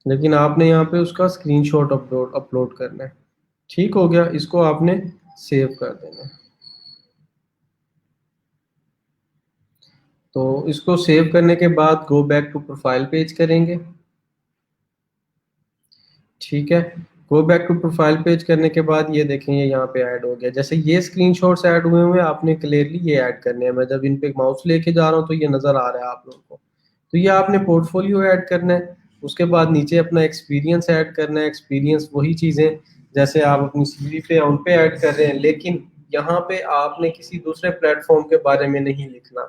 लेकिन आपने यहाँ पे उसका स्क्रीनशॉट अपलोड अपलोड करना है। ठीक हो गया, इसको आपने सेव कर देना है। तो इसको सेव करने के बाद go back to profile page करेंगे, ठीक है। Go back to profile page करने के बाद ये देखें, ये यहाँ पे ऐड हो गया। जैसे ये स्क्रीनशॉट्स ऐड हुए हुए हैं, आपने क्लियरली ये ऐड करने हैं। मैं जब इन पे माउस लेके जा रहा हूँ तो ये नज़र आ रहा है आप लोगों को। तो ये आपने पोर्टफोलियो ऐड करना है। उसके बाद नीचे अपना एक्सपीरियंस ऐड करना है। एक्सपीरियंस वही चीज़ें जैसे आप अपनी सीवी पे उन पे ऐड कर रहे हैं, लेकिन यहाँ पे आपने किसी दूसरे प्लेटफॉर्म के बारे में नहीं लिखना।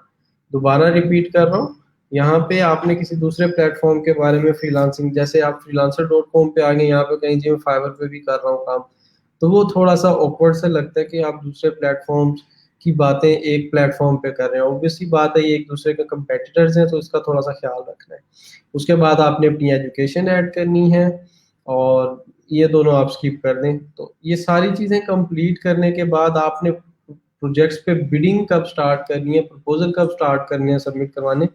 दोबारा रिपीट कर रहा हूँ, यहाँ पे आपने किसी दूसरे प्लेटफॉर्म के बारे में फ्रीलांसिंग, जैसे आप freelancer.com पे आ गए, यहाँ पे कहीं जी मैं फाइवर पे भी कर रहा हूँ काम, तो वो थोड़ा सा ऑकवर्ड से लगता है कि आप दूसरे प्लेटफॉर्म्स की बातें एक प्लेटफॉर्म पे कर रहे हैं। ऑब्वियसली बात है, ये एक दूसरे के कंपेटिटर्स हैं, तो इसका थोड़ा सा ख्याल रखना है। उसके बाद आपने अपनी एजुकेशन ऐड करनी है, और ये दोनों आप स्किप कर दें। तो ये सारी चीज़ें कंप्लीट करने के बाद आपने प्रोजेक्ट्स पे बिडिंग कब स्टार्ट करनी है, प्रपोजल कब स्टार्ट करनी है सबमिट करवाने,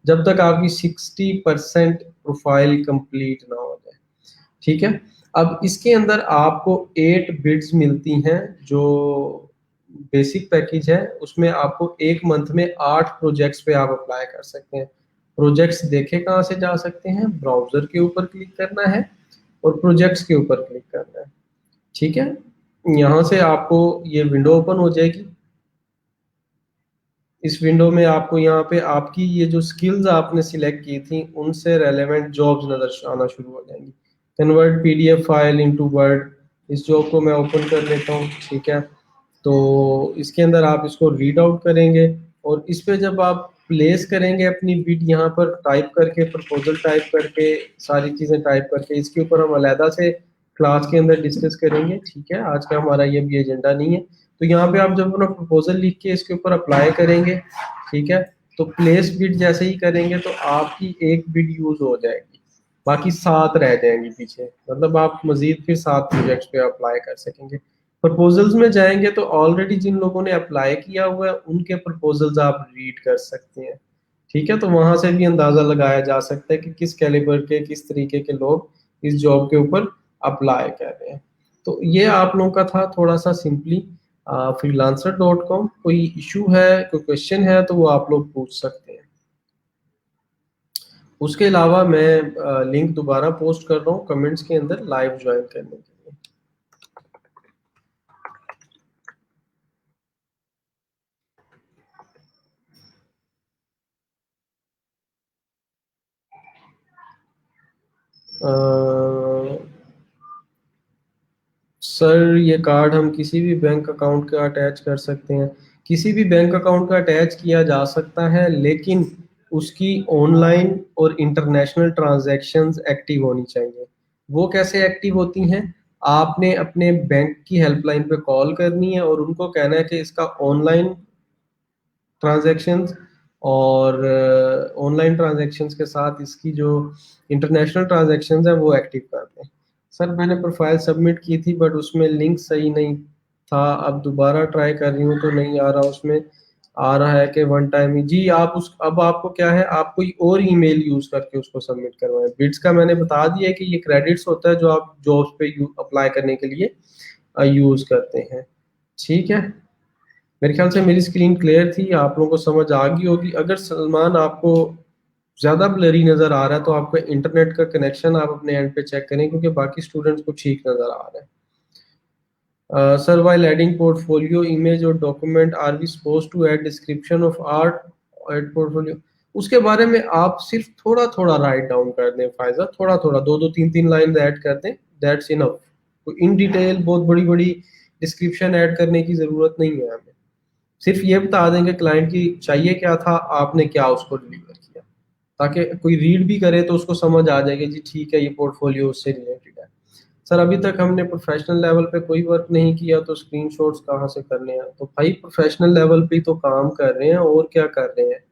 जब तक आपकी 60% प्रोफाइल कंप्लीट ना हो जाए, ठीक है। अब इसके अंदर आपको 8 बिड्स मिलती हैं, जो बेसिक पैकेज है, उसमें आपको एक मंथ में 8 प्रोजेक्ट्स पे आप अप्लाई कर सकते हैं। प्रोजेक्ट्स देखे कहाँ से जा सकते हैं, ब्राउजर के ऊपर क्लिक करना है और प्रोजेक्ट्स के ऊपर क्लिक करना है, ठीक है। यहाँ से आपको ये विंडो ओपन हो जाएगी। इस विंडो में आपको यहाँ पे आपकी ये जो स्किल्स आपने सिलेक्ट की थी उनसे रेलेवेंट जॉब्स नजर आना शुरू हो जाएंगी। Convert PDF file into word, इस जॉब को मैं ओपन कर लेता हूँ, ठीक है। तो इसके अंदर आप इसको रीड आउट करेंगे, और इस पे जब आप प्लेस करेंगे अपनी बिड, यहाँ पर टाइप करके, प्रपोजल टाइप करके, सारी चीज़ें टाइप करके, इसके ऊपर हम अलहदा से क्लास के अंदर डिस्कस करेंगे, ठीक है। आज का हमारा ये भी एजेंडा नहीं है। तो यहाँ पे आप जब अपना प्रपोजल लिख के इसके ऊपर अप्लाई करेंगे, ठीक है, तो प्लेस बिड जैसे ही करेंगे तो आपकी एक बिड यूज हो जाएगी, बाकी 7 रह जाएंगी पीछे। मतलब आप मजीद फिर 7 प्रोजेक्ट्स पे अप्लाई कर सकेंगे। प्रपोजल्स में जाएंगे तो ऑलरेडी जिन लोगों ने अप्लाई किया हुआ है उनके प्रपोजल्स आप रीड कर सकते हैं, ठीक है। तो वहां से भी अंदाजा लगाया जा सकता है कि किस कैलिबर के, किस तरीके के लोग इस जॉब के ऊपर अप्लाई कर रहे हैं। तो ये आप लोगों का था थोड़ा सा सिंपली freelancer.com। कोई इशू है, कोई क्वेश्चन है तो वो आप लोग पूछ सकते हैं। उसके अलावा मैं लिंक दोबारा पोस्ट कर रहा हूँ कमेंट्स के अंदर लाइव ज्वाइन करने के लिए। सर ये कार्ड हम किसी भी बैंक अकाउंट का अटैच कर सकते हैं? किसी भी बैंक अकाउंट का अटैच किया जा सकता है, लेकिन उसकी ऑनलाइन और इंटरनेशनल ट्रांजैक्शंस एक्टिव होनी चाहिए। वो कैसे एक्टिव होती हैं? आपने अपने बैंक की हेल्पलाइन पे कॉल करनी है और उनको कहना है कि इसका ऑनलाइन ट्रांजैक्शंस और ऑनलाइन ट्रांजैक्शंस के साथ इसकी जो इंटरनेशनल ट्रांजैक्शंस है वो एक्टिव कर दें। सर मैंने प्रोफाइल सबमिट की थी बट उसमें लिंक सही नहीं था, अब दोबारा ट्राई कर रही हूँ तो नहीं आ रहा, उसमें आ रहा है कि वन टाइम ही। जी आप उस, अब आपको क्या है, आप कोई और ईमेल यूज करके उसको सबमिट करवाएं। बिड्स का मैंने बता दिया है कि ये क्रेडिट्स होता है जो आप जॉब्स पे अप्लाई करने के लिए यूज करते हैं, ठीक है। मेरे ख्याल से मेरी स्क्रीन क्लियर थी, आप लोगों को समझ आ गई होगी। अगर सलमान आपको ज़्यादा ब्लरी नज़र आ रहा है तो आपका इंटरनेट का कनेक्शन आप अपने एंड पे चेक करें, क्योंकि बाकी स्टूडेंट्स को ठीक नज़र आ रहा है। Sir while adding portfolio image और document are we supposed to add description of art and portfolio? उसके बारे में आप सिर्फ थोड़ा थोड़ा राइट डाउन कर दें फायजा, थोड़ा थोड़ा, दो दो तीन तीन लाइन ऐड कर दें, दैट्स इनफ। तो इन डिटेल बहुत बड़ी बड़ी डिस्क्रिप्शन ऐड करने की ज़रूरत नहीं है हमें। सिर्फ ये बता देंगे क्लाइंट की चाहिए क्या था, आपने क्या उसको डिलीवर किया, ताकि कोई रीड भी करे तो उसको समझ आ जाएगी जी ठीक है ये पोर्टफोलियो उससे रिलेटेड है। सर अभी तक हमने प्रोफेशनल लेवल पे कोई वर्क नहीं किया तो स्क्रीनशॉट्स कहाँ से करने हैं? तो भाई प्रोफेशनल लेवल पे ही तो काम कर रहे हैं, और क्या कर रहे हैं।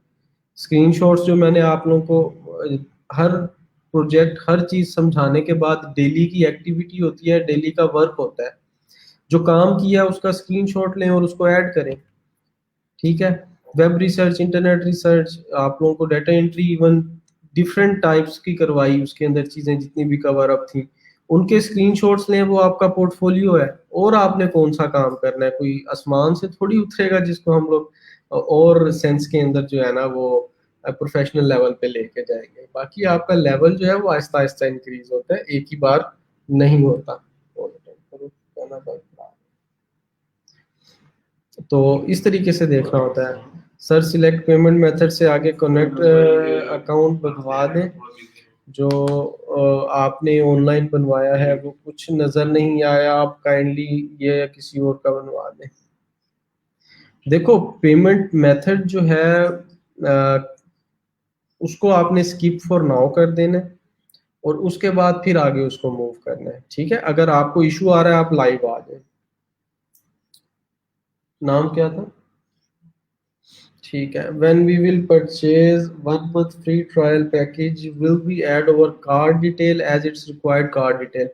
स्क्रीनशॉट्स जो मैंने आप लोगों को हर प्रोजेक्ट हर चीज समझाने के बाद डेली की एक्टिविटी होती है, डेली का वर्क होता है, जो काम किया उसका स्क्रीनशॉट लें और उसको ऐड करें। ठीक है। वेब रिसर्च, इंटरनेट रिसर्च, आप लोगों को data entry, even different types की करवाई, उसके अंदर चीजें जितनी भी कवर अप थी उनके स्क्रीनशॉट्स लें, वो आपका पोर्टफोलियो है। और आपने कौन सा काम करना है, कोई आसमान से थोड़ी उतरेगा जिसको हम लोग और सेंस के अंदर जो है ना वो प्रोफेशनल लेवल पे लेके जाएंगे। बाकी आपका लेवल जो है वो आहिस्ता आहिस्ता इंक्रीज होता है, एक ही बार नहीं होता। तो इस तरीके से देखना होता है। सर सिलेक्ट पेमेंट मेथड से आगे कनेक्ट अकाउंट बनवा दें। जो आपने ऑनलाइन बनवाया है वो कुछ नज़र नहीं आया, आप काइंडली ये या किसी और का बनवा दें। देखो पेमेंट मेथड जो है उसको आपने स्किप फॉर नाउ कर देना है और उसके बाद फिर आगे उसको मूव करना है। ठीक है, अगर आपको इशू आ रहा है आप लाइव आ जाए। नाम क्या था? ठीक है। When we will purchase 1 month free trial package, will we add our card detail as it's required card detail?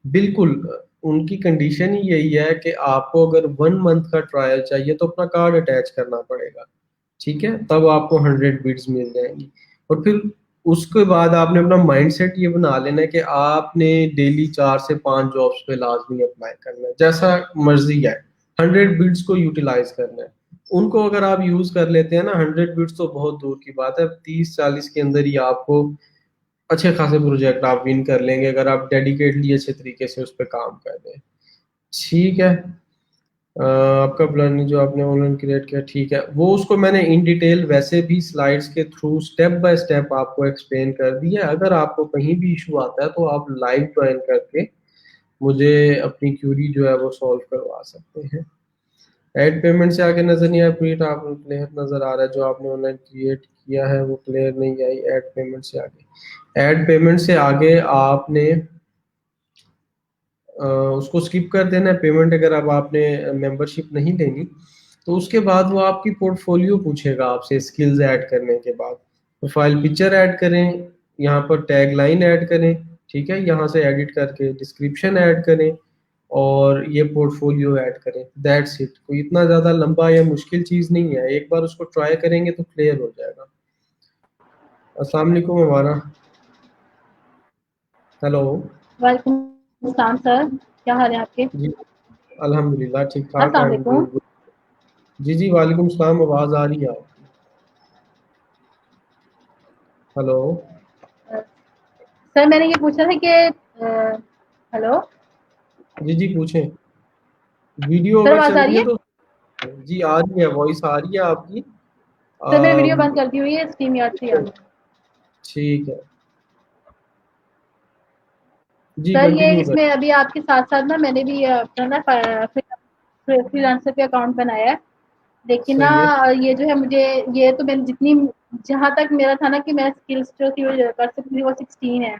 बिल्कुल, उनकी कंडीशन ही यही है कि आपको अगर 1 मंथ का ट्रायल चाहिए तो अपना कार्ड अटैच करना पड़ेगा। ठीक है, तब आपको 100 बिट्स मिल जाएंगी। और फिर उसके बाद आपने अपना माइंडसेट ये बना लेना है कि आपने डेली 4 से 5 जॉब्स पे लाजमी अप्लाई करना है, जैसा मर्जी है। 100 बिट्स को यूटिलाइज करना है। उनको अगर आप यूज कर लेते हैं ना, 100 बिट्स तो बहुत दूर की बात है, 30-40 के अंदर ही आपको अच्छे खासे प्रोजेक्ट आप विन कर लेंगे अगर आप डेडिकेटली अच्छे तरीके से उस पर काम कर रहे हैं। ठीक है। आपका प्लान जो आपने ऑनलाइन क्रिएट किया, ठीक है, वो उसको मैंने इन डिटेल वैसे भी स्लाइड्स के थ्रू स्टेप बाय स्टेप आपको एक्सप्लेन कर दिया। अगर आपको कहीं भी इशू आता है तो आप लाइव ज्वाइन करके मुझे अपनी क्यूरी जो है वो सॉल्व करवा सकते हैं। ऐड पेमेंट से आगे नजर नहीं आया, प्रीट आप क्लियर नजर आ रहा है, जो आपने ऑनलाइन क्रिएट किया है वो क्लियर नहीं आई। ऐड पेमेंट से आगे, ऐड पेमेंट से आगे आपने उसको स्किप कर देना है। पेमेंट अगर अब आपने मेंबरशिप नहीं लेनी तो उसके बाद वो आपकी पोर्टफोलियो पूछेगा आपसे स्किल्स ऐड करने के बाद। प्रोफाइल पिक्चर ऐड करें, यहाँ पर टैग लाइन ऐड करें। ठीक है, यहाँ से एडिट करके डिस्क्रिप्शन ऐड करें और ये पोर्टफोलियो ऐड करें। दैट्स इट, कोई इतना ज़्यादा लंबा या मुश्किल चीज़ नहीं है, एक बार उसको ट्राई करेंगे तो क्लियर हो जाएगा। अस्सलाम वालेकुम हमारा। हेलो। वालेकुम सलाम सर, क्या हाल है आपके? जी अल्हम्दुलिल्लाह ठीक ठाक। अस्सलाम आई एम वालेकुम। डूइंग। जी जी वालेकुम सलाम, आवाज़ आ रही है आपकी। हेलो। सर मैंने ये पूछा था कि हेलो जी जी पूछें। वीडियो सर, अगर आवाज़ चल आ रही रही है है? तो जी आ रही है, वॉइस आ रही है आपकी। सर मैंने वीडियो अम, बंद कर दी हुई है, स्ट्रीम यार्ड से आ रही है। ठीक है, जी सर ये कंटिन्यू कर। इसमें अभी आपके साथ साथ ना मैंने भी अपना ना फ्रीलांसर पे अकाउंट बनाया है, लेकिन ना सही है। ये जो है मुझे, ये तो मैंने जितनी, जहाँ तक मेरा था ना कि मैं स्किल्स जो थी वो कर सकती थी वो 16 है,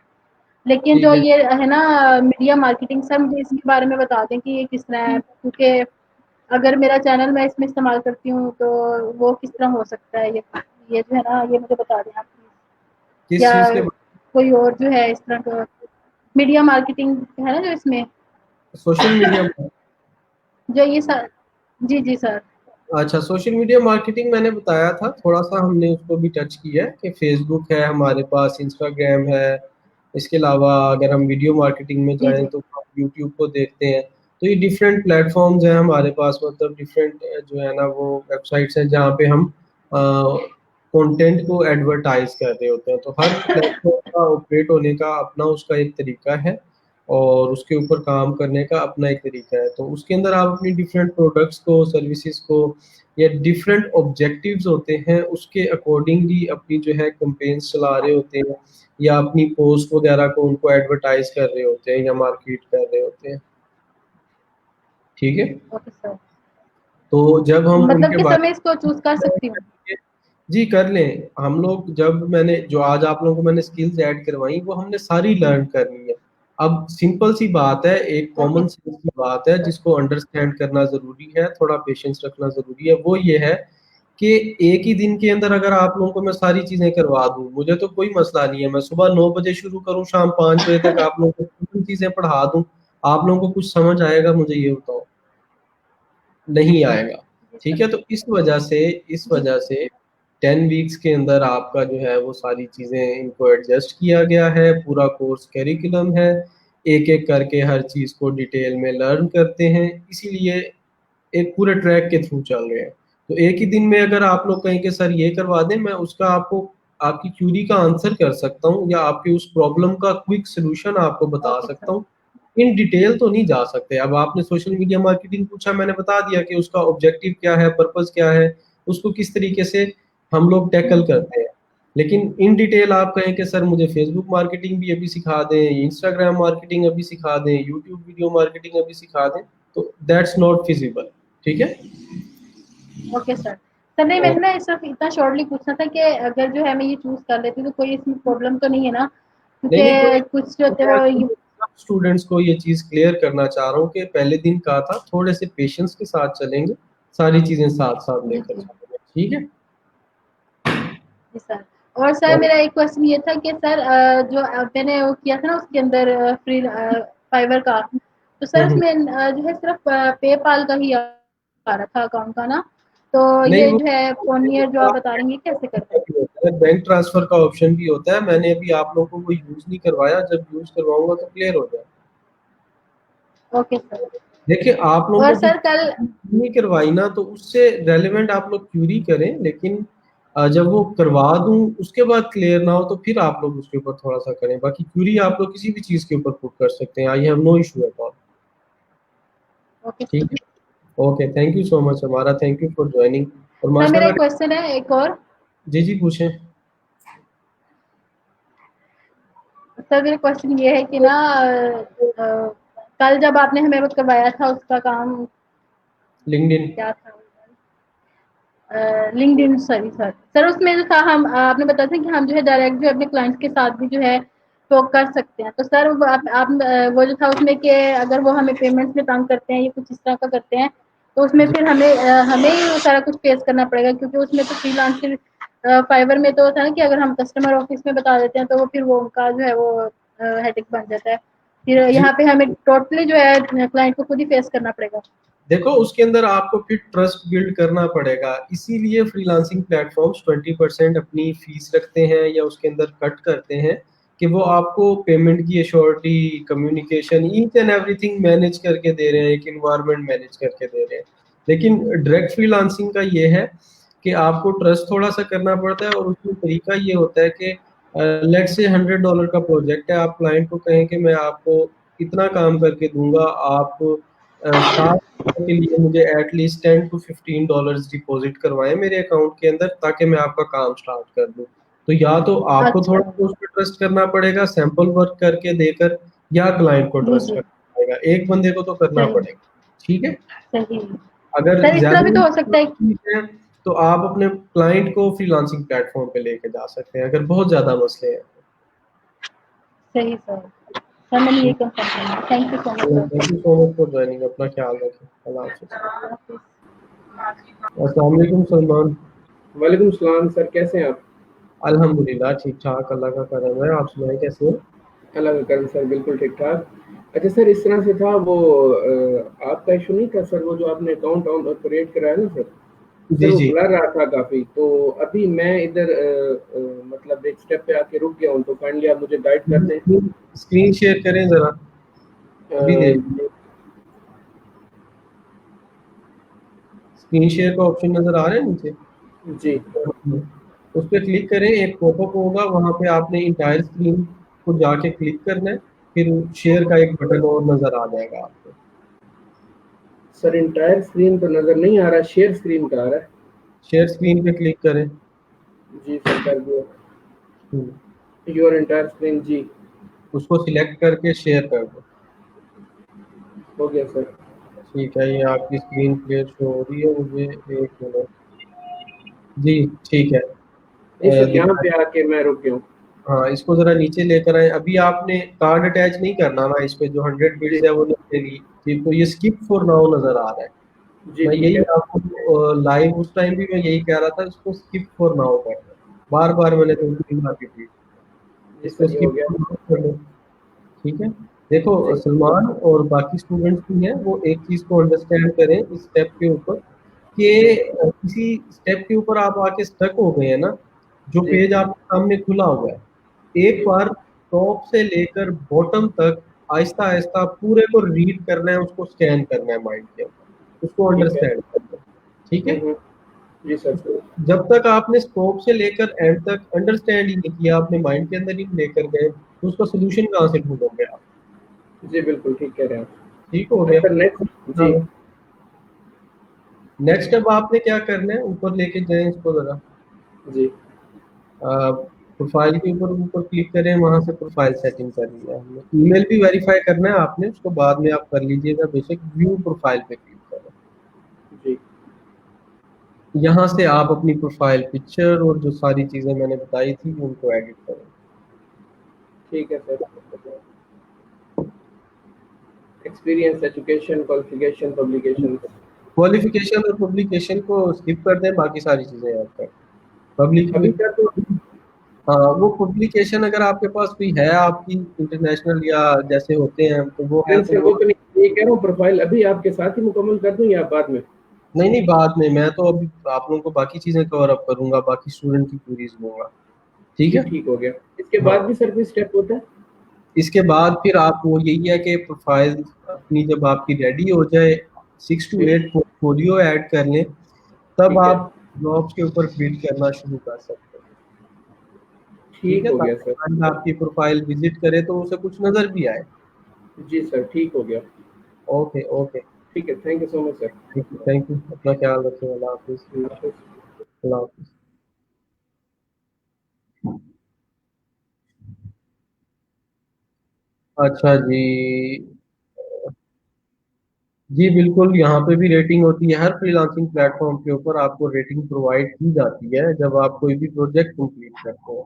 लेकिन ठीक जो है, ये है ना मीडिया मार्केटिंग, सर मुझे इसके बारे में बता दें कि ये किस तरह है, क्योंकि अगर मेरा चैनल मैं इसमें इस्तेमाल करती हूँ तो वो किस तरह हो सकता है, ये जो है ना ये मुझे बता दें आप प्लीज। किस या चीज़ के कोई और जो है इस तरह का मीडिया मार्केटिंग है ना जो इसमें, सोशल मीडिया? जो ये सर, जी जी सर। अच्छा, सोशल मीडिया मार्केटिंग मैंने बताया था, थोड़ा सा हमने उसको भी टच किया है कि फेसबुक है हमारे पास, इंस्टाग्राम है। इसके अलावा अगर हम वीडियो मार्केटिंग में जी जाएं जी। तो हम यूट्यूब को देखते हैं। तो ये डिफरेंट प्लेटफॉर्म्स हैं हमारे पास, मतलब डिफरेंट जो है ना वो वेबसाइट्स हैं जहाँ पे हम कंटेंट को एडवर्टाइज कर रहे होते हैं। तो हर प्लेटफॉर्म का ऑपरेट होने का अपना उसका एक तरीका है और उसके ऊपर काम करने का अपना एक तरीका है। तो उसके अंदर आप अपनी डिफरेंट प्रोडक्ट्स को, सर्विसेज को, या डिफरेंट ऑब्जेक्टिव्स होते हैं उसके अकॉर्डिंगली अपनी जो है कैंपेन्स चला रहे होते हैं, या अपनी पोस्ट वगैरह को उनको एडवर्टाइज कर रहे होते हैं या मार्केट कर रहे होते हैं। ठीक है। ओके सर, तो जब हम मतलब उनके कि सर मैं बारे इसको चूज कर सकती हूँ? में जी कर लें हम लोग, जब मैंने जो आज आप लोगों को मैंने स्किल्स ऐड करवाई वो हमने सारी लर्न करनी है। अब सिंपल सी बात है, एक ओके कॉमन सेंस की बात है सर। जिसको अंडरस्टैंड करना जरूरी है, थोड़ा पेशेंस रखना जरूरी है। वो ये है कि एक ही दिन के अंदर अगर आप लोगों को मैं सारी चीजें करवा दूं, मुझे तो कोई मसला नहीं है, मैं सुबह 9 बजे शुरू करूं, शाम 5 बजे तक आप लोगों को कुछ चीजें पढ़ा दूं, आप लोगों को कुछ समझ आएगा मुझे ये बताओ? नहीं आएगा। ठीक है, तो इस जी वजह से 10 वीक्स के अंदर आपका जो है वो सारी चीज़ें इनको एडजस्ट किया गया है, पूरा कोर्स करिकुलम है, एक-एक करके हर चीज़ को डिटेल में लर्न करते हैं, इसीलिए एक पूरे ट्रैक के थ्रू चल रहे हैं। तो एक ही दिन में अगर आप लोग कहें कि सर ये करवा दें, मैं उसका आपको आपकी क्यूरी का आंसर कर सकता हूँ या आपकी उस प्रॉब्लम का क्विक सॉल्यूशन आपको बता ओके सकता सर। हूँ। इन डिटेल तो नहीं जा सकते। अब आपने सोशल मीडिया मार्केटिंग पूछा, मैंने बता दिया कि उसका ऑब्जेक्टिव क्या है, पर्पस क्या है, उसको किस तरीके से हम लोग टैकल करते हैं। लेकिन इन डिटेल आप कहें कि सर मुझे फेसबुक मार्केटिंग भी अभी सिखा दें, इंस्टाग्राम मार्केटिंग अभी सिखा दें, यूट्यूब वीडियो मार्केटिंग अभी सिखा दें, तो दैट्स नॉट फिजिबल। ठीक है? Okay sir. सर नहीं, और मैंने ना सिर्फ इतना शॉर्टली पूछना था कि अगर जो है मैं ये चूज़ कर लेती हूँ तो कोई इसमें प्रॉब्लम तो नहीं है ना? नहीं नहीं, कोई क्योंकि कुछ जो होते हैं वो सब स्टूडेंट्स को ये चीज क्लियर करना चाह रहा हूँ कि पहले दिन का था, थोड़े से पेशेंस के साथ चलेंगे, सारी चीजें साथ साथ जी, लेकर जी। चलेंगे। ठीक है? जी सर। और सर और मेरा एक क्वेश्चन ये था कि सर जो मैंने वो किया था ना उसके अंदर फाइवर का, तो सर हम्म। उसमें जो है सिर्फ पेपाल का ही आ रहा था अकाउंट का ना, तो नहीं, ये वो जो है फोनियर जो आप बता रही हैं कैसे करते हैं? बैंक ट्रांसफर का ऑप्शन भी होता है, मैंने अभी आप लोगों को वो यूज नहीं करवाया, जब यूज करवाऊंगा तो क्लियर हो जाए। Okay sir. देखिए, आप लोगों और को सर किसी कल नहीं करवाई ना, तो उससे रेलेवेंट आप लोग क्यूरी करें, लेकिन जब वो करवा दूं उसके बाद क्लियर ना हो तो फिर आप लोग उसके ऊपर थोड़ा सा करें, बाकी क्यूरी आप लोग किसी भी चीज के ऊपर पुट कर सकते हैं, I have no issue at all. Okay ठीक सर। है? Okay, thank you so much, हमारा थैंक यू फॉर ज्वाइनिंग। और सर मेरा माशाल्लाह। एक क्वेश्चन है एक और। जी जी, पूछें। सर मेरा क्वेश्चन ये है कि ना कल जब आपने हमें वो करवाया था उसका काम लिंक्डइन। क्या था? LinkedIn, sorry sir. सर उसमें जो था हम आपने बताया था कि हम जो है डायरेक्ट जो है अपने क्लाइंट्स के साथ भी जो है टॉक कर सकते हैं। तो सर वो आप वो जो था उसमें कि अगर वो हमें पेमेंट्स में तंग करते हैं या कुछ इस तरह का करते हैं, तो उसमें जी फिर हमें ही वो सारा कुछ फेस करना पड़ेगा, क्योंकि उसमें तो फ्रीलांसर फाइवर में तो होता है ना कि अगर हम कस्टमर ऑफिस में बता देते हैं तो वो फिर वो उनका जो है वो हेडेक बन जाता है। फिर जी, यहाँ पे हमें टोटली जो है क्लाइंट को खुद ही फेस करना पड़ेगा। देखो उसके अंदर आपको फिर ट्रस्ट बिल्ड करना पड़ेगा, इसीलिए फ्रीलांसिंग प्लेटफॉर्म्स 20% अपनी फीस रखते हैं या उसके अंदर कट करते हैं, कि वो आपको पेमेंट की assurity, communication, each and everything manage करके दे रहे हैं, एक इन्वायरमेंट मैनेज करके दे रहे हैं। लेकिन डायरेक्ट फ्रीलांसिंग का ये है कि आपको ट्रस्ट थोड़ा सा करना पड़ता है, और उसमें तरीका ये होता है कि लेट से $100 का प्रोजेक्ट है, आप क्लाइंट को कहें कि मैं आपको इतना काम करके दूंगा, आप स्टार्ट के लिए मुझे एटलीस्ट $10 to $15 डिपॉजिट करवाएं मेरे अकाउंट के अंदर, ताकि मैं आपका काम स्टार्ट कर दूं। तो या तो आपको अच्छा। थोड़ा सा उस पर ट्रस्ट करना पड़ेगा सैंपल वर्क करके देकर, या क्लाइंट को जी ट्रस्ट जी। करना पड़ेगा, एक बंदे को तो करना सही। पड़ेगा। ठीक है? सही। अगर सर इस तरह ज्यादा भी तो हो सकता है। है तो आप अपने क्लाइंट को फ्रीलांसिंग प्लेटफॉर्म पे लेके जा सकते हैं, अगर बहुत ज्यादा मसले हैं। सही सर। सर मैंने ये कंफर्म करना है। Thank you so much thank sir. You so much for joining, अपना ख्याल रखें, अल्लाह हाफिज़। अल्लाह हाफिज़। अस्सलाम वालेकुम सलमान। वालेकुम सलाम सर, कैसे हैं आप? अल्हम्दुलिल्लाह ठीक ठाक, अल्लाह का करम है, आप सुनाएं कैसे हो? अल्लाह का करम सर, बिल्कुल ठीक ठाक। अच्छा सर, इस तरह से था वो आपका इशू नहीं था सर, वो जो आपने अकाउंट क्रिएट कराया ना सर, जी वो जी। ब्लर रहा था काफ़ी। तो अभी मैं इधर मतलब एक स्टेप पे आके रुक गया हूँ, तो काइंडली आप मुझे गाइड कर दें। स्क्रीन शेयर करें जरा, अभी देख। ये स्क्रीन शेयर का ऑप्शन नजर आ रहा है नीचे? जी उस पर क्लिक करें, एक पॉपअप होगा, वहां पे आपने इंटायर स्क्रीन को जाके क्लिक करना है, फिर शेयर का एक बटन और नजर आ जाएगा आपको। सर, इंटायर स्क्रीन तो नज़र नहीं आ रहा, शेयर स्क्रीन का आ रहा है। शेयर स्क्रीन पे क्लिक करें। जी सर, कर दिया। हम्म, योर इंटायर स्क्रीन, जी उसको सिलेक्ट करके शेयर कर दो। हो गया सर। ठीक है, ये आपकी स्क्रीन क्लियर शो हो रही है मुझे, एक मिनट। जी ठीक है। नहीं सर, यहाँ दिखा। पे आके मैं रुक गया हूँ। हाँ, इसको जरा नीचे लेकर आए, अभी आपने कार्ड अटैच नहीं करना ना, इस पे जो 100 जी बिट्स है वो नहीं लगेगी। ठीक, तो ये स्किप फॉर नाउ नजर आ रहा है। जी, मैं ठीक यही है। आपको लाइव उस टाइम भी मैं यही कह रहा था, इसको स्किप फॉर नाउ कर, बार बार मैंने 2-3 बार रिपीट, जी इसको सर, ये हो स्किप गया। फॉर नाउ कर लो। ठीक है, देखो जी सलमान और बाकी स्टूडेंट्स भी हैं, वो एक चीज को अंडरस्टैंड करें इस स्टेप के ऊपर कि किसी स्टेप के ऊपर आप आके स्टक हो गए हैं ना, जो जी पेज आपके सामने खुला हुआ है, एक बार टॉप से लेकर बॉटम तक आहिस्ता आहिस्ता पूरे को रीड करना है, उसको स्कैन करना है माइंड के ऊपर, उसको ठीक है। अंडरस्टैंड करना है। ठीक है, जी सर। जब तक आपने स्टॉप से लेकर एंड तक अंडरस्टैंड ही नहीं किया, आपने माइंड के अंदर ही नहीं लेकर गए, तो उसका सोल्यूशन कहाँ से ढूंढोगे आप? जी बिल्कुल ठीक कह रहे हैं आप। ठीक हो गया। सर नेक्स्ट जी। नेक्स्ट अब आपने क्या करना है, ऊपर लेके जाएं इसको जरा, जी प्रोफाइल के ऊपर ऊपर क्लिक करें, वहां से प्रोफाइल सेटिंग करनी है हमने, ईमेल भी वेरीफाई करना है आपने, उसको बाद में आप कर लीजिएगा, बेशक व्यू प्रोफाइल पे क्लिक करें। जी यहाँ से आप अपनी प्रोफाइल पिक्चर और जो सारी चीजें मैंने बताई थी उनको एडिट करें। ठीक है sir. Experience, education, qualification, publication. Qualification और पब्लिकेशन को स्किप कर दें, बाकी सारी चीजें ऐड करें। पब्लिक अभी का तो हाँ, वो पब्लिकेशन अगर आपके पास कोई है आपकी इंटरनेशनल या जैसे होते हैं तो वो है, नहीं तो सर, वो तो नहीं, ये कह रहा हूँ प्रोफाइल अभी आपके साथ ही मुकम्मल कर दूं या बाद में? नहीं नहीं, बाद में, मैं तो अभी आप लोगों को बाकी चीजें कवर अप करूंगा, बाकी स्टूडेंट की क्वेरीज लूंगा। ठीक जी है। ठीक हो गया। इसके हाँ, बाद भी सर कोई स्टेप होता है? इसके बाद फिर आप, वो यही है कि प्रोफाइल अपनी जब आपकी रेडी हो जाए, 6 to 8 पोर्टफोलियो ऐड कर लें, तब ठीक है। आप जॉब्स के ऊपर बिल्ड करना शुरू कर सकते हैं। ठीक ठीक है, हो गया ताकि सर। client आपकी प्रोफाइल विजिट करे तो उसे कुछ नजर भी आए। जी सर ठीक हो गया। ओके ओके, ठीक है, thank you so much sir. Thank you, अपना ख्याल रखें, अल्लाह हाफिज। अल्लाह हाफिज़। अल्लाह हाफिज। अच्छा जी, जी बिल्कुल, यहाँ पे भी रेटिंग होती है, हर फ्रीलांसिंग प्लेटफॉर्म के ऊपर आपको रेटिंग प्रोवाइड की जाती है जब आप कोई भी प्रोजेक्ट कंप्लीट करते हैं।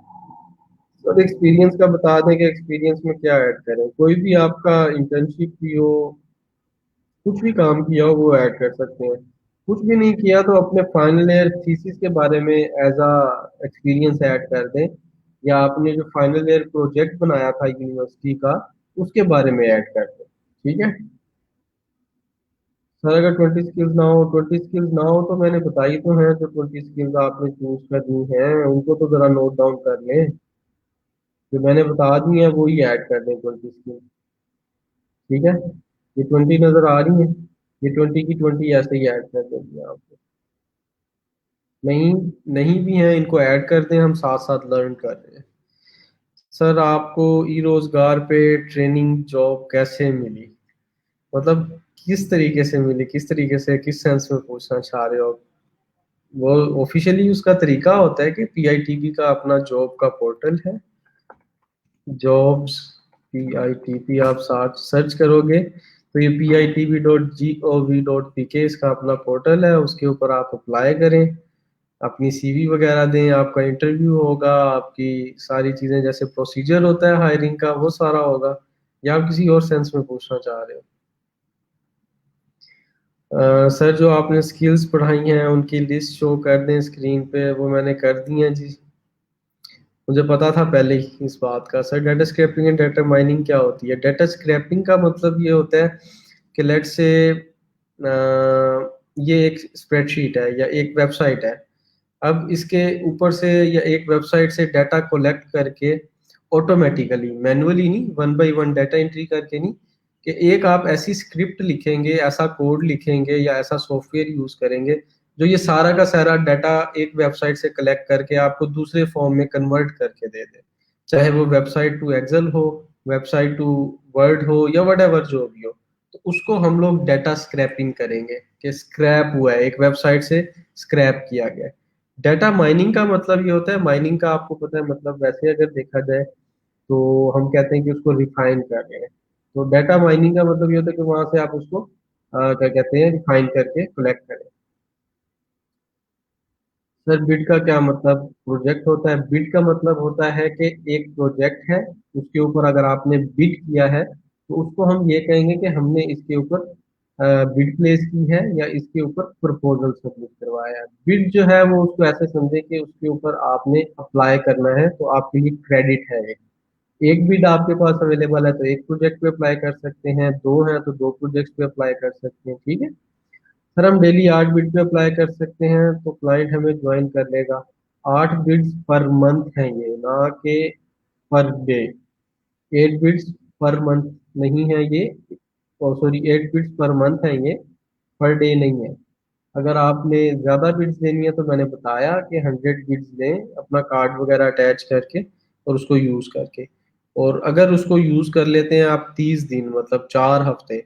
तो एक्सपीरियंस का बता दें कि एक्सपीरियंस में क्या ऐड करें, कोई भी आपका इंटर्नशिप की हो, कुछ भी काम किया हो वो ऐड कर सकते हैं। कुछ भी नहीं किया तो अपने फाइनल ईयर थीसिस के बारे में एज अ एक्सपीरियंस ऐड कर दें, या आपने जो फाइनल ईयर प्रोजेक्ट बनाया था यूनिवर्सिटी का, उसके बारे में ऐड कर दें। ठीक है सर, अगर 20 स्किल्स ना हो, 20 स्किल्स ना हो तो मैंने बताई तो है, जो 20 स्किल्स आपने चूज करनी है उनको तो जरा नोट डाउन कर लें, जो मैंने बता दी है वो ही ऐड कर दें 20 स्किल्स। ठीक है, ये 20 नजर आ रही है, ये 20 की 20 ऐसे ही ऐड कर देंगे आप। नहीं, नहीं भी हैं, इनको ऐड कर दें, हम साथ साथ लर्न कर रहे हैं। सर, आपको ई रोजगार पे ट्रेनिंग जॉब कैसे मिली, मतलब किस तरीके से मिली, किस तरीके से, किस सेंस में पूछना चाह रहे हो? वो ऑफिशियली उसका तरीका होता है कि पीआईटीबी का अपना जॉब का पोर्टल है, जॉब्स पीआईटीपी आप सर्च करोगे तो ये PITB.gov.pk इसका अपना पोर्टल है, उसके ऊपर आप अप्लाई करें, अपनी सीवी वगैरह दें, आपका इंटरव्यू होगा, आपकी सारी चीजें जैसे प्रोसीजर होता है हायरिंग का वो सारा होगा, या आप किसी और सेंस में पूछना चाह रहे हो? सर, जो आपने स्किल्स पढ़ाई हैं उनकी लिस्ट शो कर दें स्क्रीन पे, वो मैंने कर दी है जी, मुझे पता था पहले ही इस बात का। Sir, data scraping and data mining क्या होती है? डाटा स्क्रैपिंग का मतलब ये होता है कि लेट्स से ये एक स्प्रेडशीट है या एक वेबसाइट है, अब इसके ऊपर से या एक वेबसाइट से डाटा कलेक्ट करके ऑटोमेटिकली, मैनुअली नहीं, one by one data entry करके नहीं, कि एक आप ऐसी स्क्रिप्ट लिखेंगे, ऐसा कोड लिखेंगे या ऐसा सॉफ्टवेयर यूज करेंगे जो ये सारा का सारा डाटा एक वेबसाइट से कलेक्ट करके आपको दूसरे फॉर्म में कन्वर्ट करके दे दे, चाहे वो वेबसाइट टू एक्सेल हो, वेबसाइट टू वर्ड हो, या वट जो भी हो, तो उसको हम लोग डाटा स्क्रैपिंग करेंगे, कि स्क्रैप हुआ है, एक वेबसाइट से स्क्रैप किया गया। डाटा माइनिंग का मतलब ये होता है, माइनिंग का आपको पता है मतलब, वैसे अगर देखा जाए तो हम कहते हैं कि उसको रिफाइन कर रहे हैं, तो डाटा माइनिंग का मतलब ये होता है कि वहां से आप उसको क्या कहते हैं, रिफाइन करके कलेक्ट करें। सर, बिड का क्या मतलब? प्रोजेक्ट होता है, बिड का मतलब होता है कि एक प्रोजेक्ट है, उसके ऊपर अगर आपने बिड किया है तो उसको हम ये कहेंगे कि हमने इसके ऊपर बिड प्लेस की है या इसके ऊपर प्रपोजल सबमिट करवाया है। बिड जो है वो उसको ऐसे समझे कि उसके ऊपर आपने अप्लाई करना है, तो आपके लिए क्रेडिट है। एक बिड आपके पास अवेलेबल है तो एक प्रोजेक्ट पे अप्लाई कर सकते हैं, दो हैं तो दो प्रोजेक्ट पे अप्लाई कर सकते हैं। ठीक है सर, हम डेली 8 बिड पे अप्लाई कर सकते हैं तो क्लाइंट हमें ज्वाइन कर लेगा। 8 बिड्स पर मंथ हैं ये, ना कि per day. 8 beads per month नहीं है ये, सॉरी 8 बिड्स पर मंथ है ये, पर डे नहीं है। अगर आपने ज्यादा बिड्स लेनी है तो मैंने बताया कि 100 बिड्स लें अपना कार्ड वगैरह अटैच करके और उसको यूज करके। और अगर उसको यूज कर लेते हैं आप 30 दिन, मतलब 4 हफ्ते,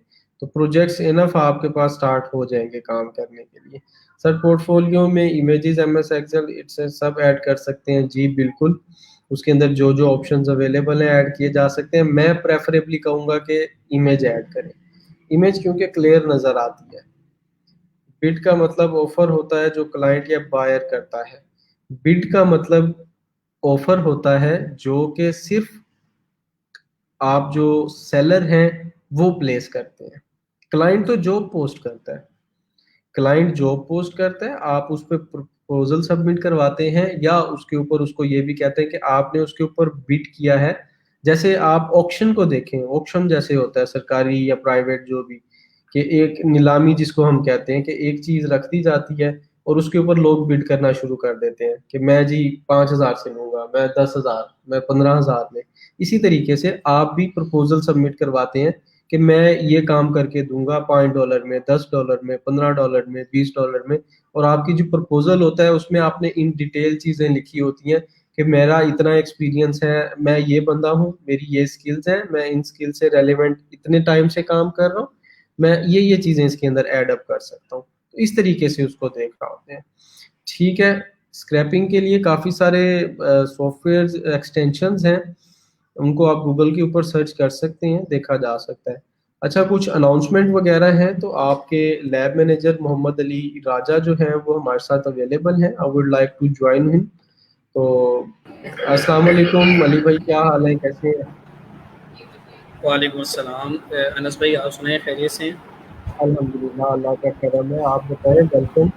तो प्रोजेक्ट्स इनफ आपके पास स्टार्ट हो जाएंगे काम करने के लिए। सर पोर्टफोलियो में इमेजेस, MS एक्सेल, इट्स सब ऐड कर सकते हैं जी, बिल्कुल। उसके अंदर जो जो ऑप्शंस अवेलेबल हैं ऐड किए जा सकते हैं। मैं प्रेफरेबली कहूंगा कि इमेज ऐड करें, इमेज क्योंकि क्लियर नजर आती है। बिड का मतलब ऑफर होता है जो क्लाइंट या बायर करता है। बिड का मतलब ऑफर होता है जो कि सिर्फ आप जो सेलर हैं वो प्लेस करते हैं। क्लाइंट तो जॉब पोस्ट करता है, क्लाइंट जॉब पोस्ट करता है, आप उस पर प्रपोजल सबमिट करवाते हैं या उसके ऊपर उसको ये भी कहते हैं कि आपने उसके ऊपर बिड किया है। जैसे आप ऑक्शन को देखें, ऑक्शन जैसे होता है सरकारी या प्राइवेट जो भी, कि एक नीलामी जिसको हम कहते हैं कि एक चीज रख दी जाती है और उसके ऊपर लोग बिड करना शुरू कर देते हैं कि मैं जी 5,000 से लूंगा, मैं 10,000, मैं 15,000 में। इसी तरीके से आप भी प्रपोजल सबमिट करवाते हैं कि मैं ये काम करके दूंगा $5 में, $10 में, $15 में, $20 में। और आपकी जो प्रपोजल होता है उसमें आपने इन डिटेल चीजें लिखी होती हैं कि मेरा इतना एक्सपीरियंस है, मैं ये बंदा हूँ, मेरी ये स्किल्स हैं, मैं इन स्किल से रेलेवेंट इतने टाइम से काम कर रहा हूँ, मैं ये चीजें इसके अंदर ऐड अप कर सकता हूँ। तो इस तरीके से उसको देख रहा होते हैं। ठीक है, स्क्रैपिंग के लिए काफी सारे सॉफ्टवेयर एक्सटेंशंस हैं, उनको आप गूगल के ऊपर सर्च कर सकते हैं, देखा जा सकता है। अच्छा, कुछ अनाउंसमेंट वगैरह हैं तो आपके लैब मैनेजर मोहम्मद अली राजा जो हैं वो हमारे साथ अवेलेबल हैं। I would like to join him. तो अस्सलाम वालेकुम अली भाई, क्या हाल है, कैसे हैं? वालेकुम अस्सलाम। अनस भाई, आप सुनाए, खैरियत से हैं? अल्हम्दुलिल्लाह, अल्लाह का करम है। आप बताएं, वेलकम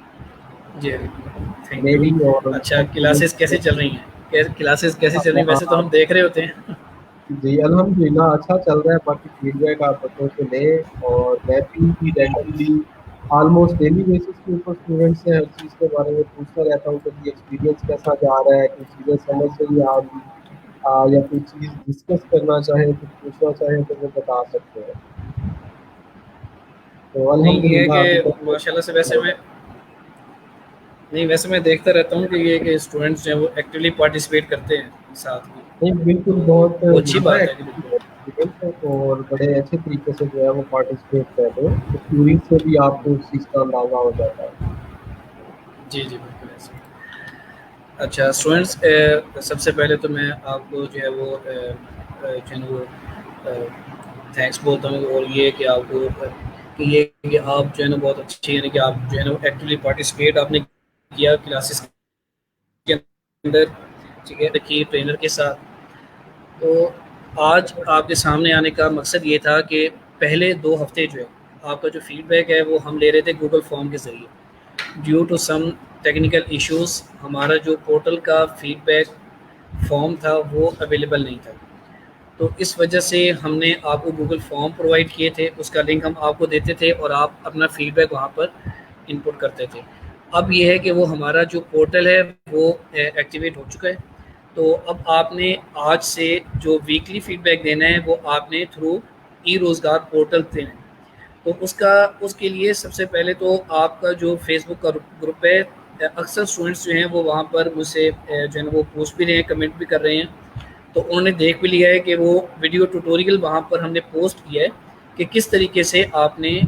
जी, थैंक यू। मेरी और अच्छा, स्टूडेंट्स क्लासेस कैसे चल रही हैं? क्लासेस कैसे चल रही हैं? वैसे तो को। हम देख रहे होते हैं। जी अल्हम्दुलिल्लाह अच्छा चल रहा है, बाकी फीडबैक आप बच्चों से लें। और मैं भी रेगुलरली ऑलमोस्ट डेली बेसिस के ऊपर स्टूडेंट से हर चीज़ के बारे में पूछता रहता हूँ कि जी एक्सपीरियंस कैसा जा रहा है, कुछ चीज़ें समझ नहीं आ रही, या कोई चीज़ डिस्कस करना चाहें, कुछ पूछना चाहें तो वो बता सकते हैं। तो नहीं, ये है अल्हम्दुलिल्लाह अभी कि तक माशाल्लाह से वैसे मैं देखता रहता हूँ कि ये कि स्टूडेंट्स जो हैं वो एक्टिवली पार्टिसिपेट करते हैं साथ में, नहीं, बिल्कुल तो बहुत वो अच्छी ज़्यादा बात है कि एक्टिव स्टूडेंट्स हैं और बड़े अच्छे तरीके से जो है वो पार्टिसिपेट कर रहे हैं, तो थ्योरी से भी आपको उस चीज़ का अंदाजा हो जाता है। जी, जी, बिल्कुल ऐसे। अच्छा स्टूडेंट्स, सबसे पहले तो मैं आपको जो है वो जो है वो थैंक्स बोलता हूँ, और ये कि आपको कि ये कि आप जो है ना बहुत अच्छे, यानी कि आप जो है ना एक्टिवली पार्टिसिपेट आपने किया क्लासेस के अंदर, ठीक है, देखिए ट्रेनर के साथ। तो आज आपके सामने आने का मकसद ये था कि पहले 2 हफ्ते जो है आपका जो फीडबैक है वो हम ले रहे थे गूगल फॉर्म के ज़रिए। Due to some technical issues हमारा जो पोर्टल का फीडबैक फॉर्म था वो अवेलेबल नहीं था। तो इस वजह से हमने आपको गूगल फॉर्म प्रोवाइड किए थे, उसका लिंक हम आपको देते थे और आप अपना फीडबैक वहाँ पर इनपुट करते थे। अब ये है कि वो हमारा जो पोर्टल है वो एक्टिवेट हो चुका है। तो अब आपने आज से जो वीकली फीडबैक देना है वो आपने थ्रू ई रोज़गार पोर्टल देना है। तो उसके लिए सबसे पहले तो आपका जो फेसबुक का ग्रुप है, अक्सर स्टूडेंट्स जो हैं वो वहाँ पर मुझसे जो है ना वो पोस्ट भी रहे हैं, कमेंट भी कर रहे हैं। तो उन्होंने देख भी लिया है कि वो वीडियो ट्यूटोरियल वहाँ पर हमने पोस्ट किया है कि किस तरीके से आपने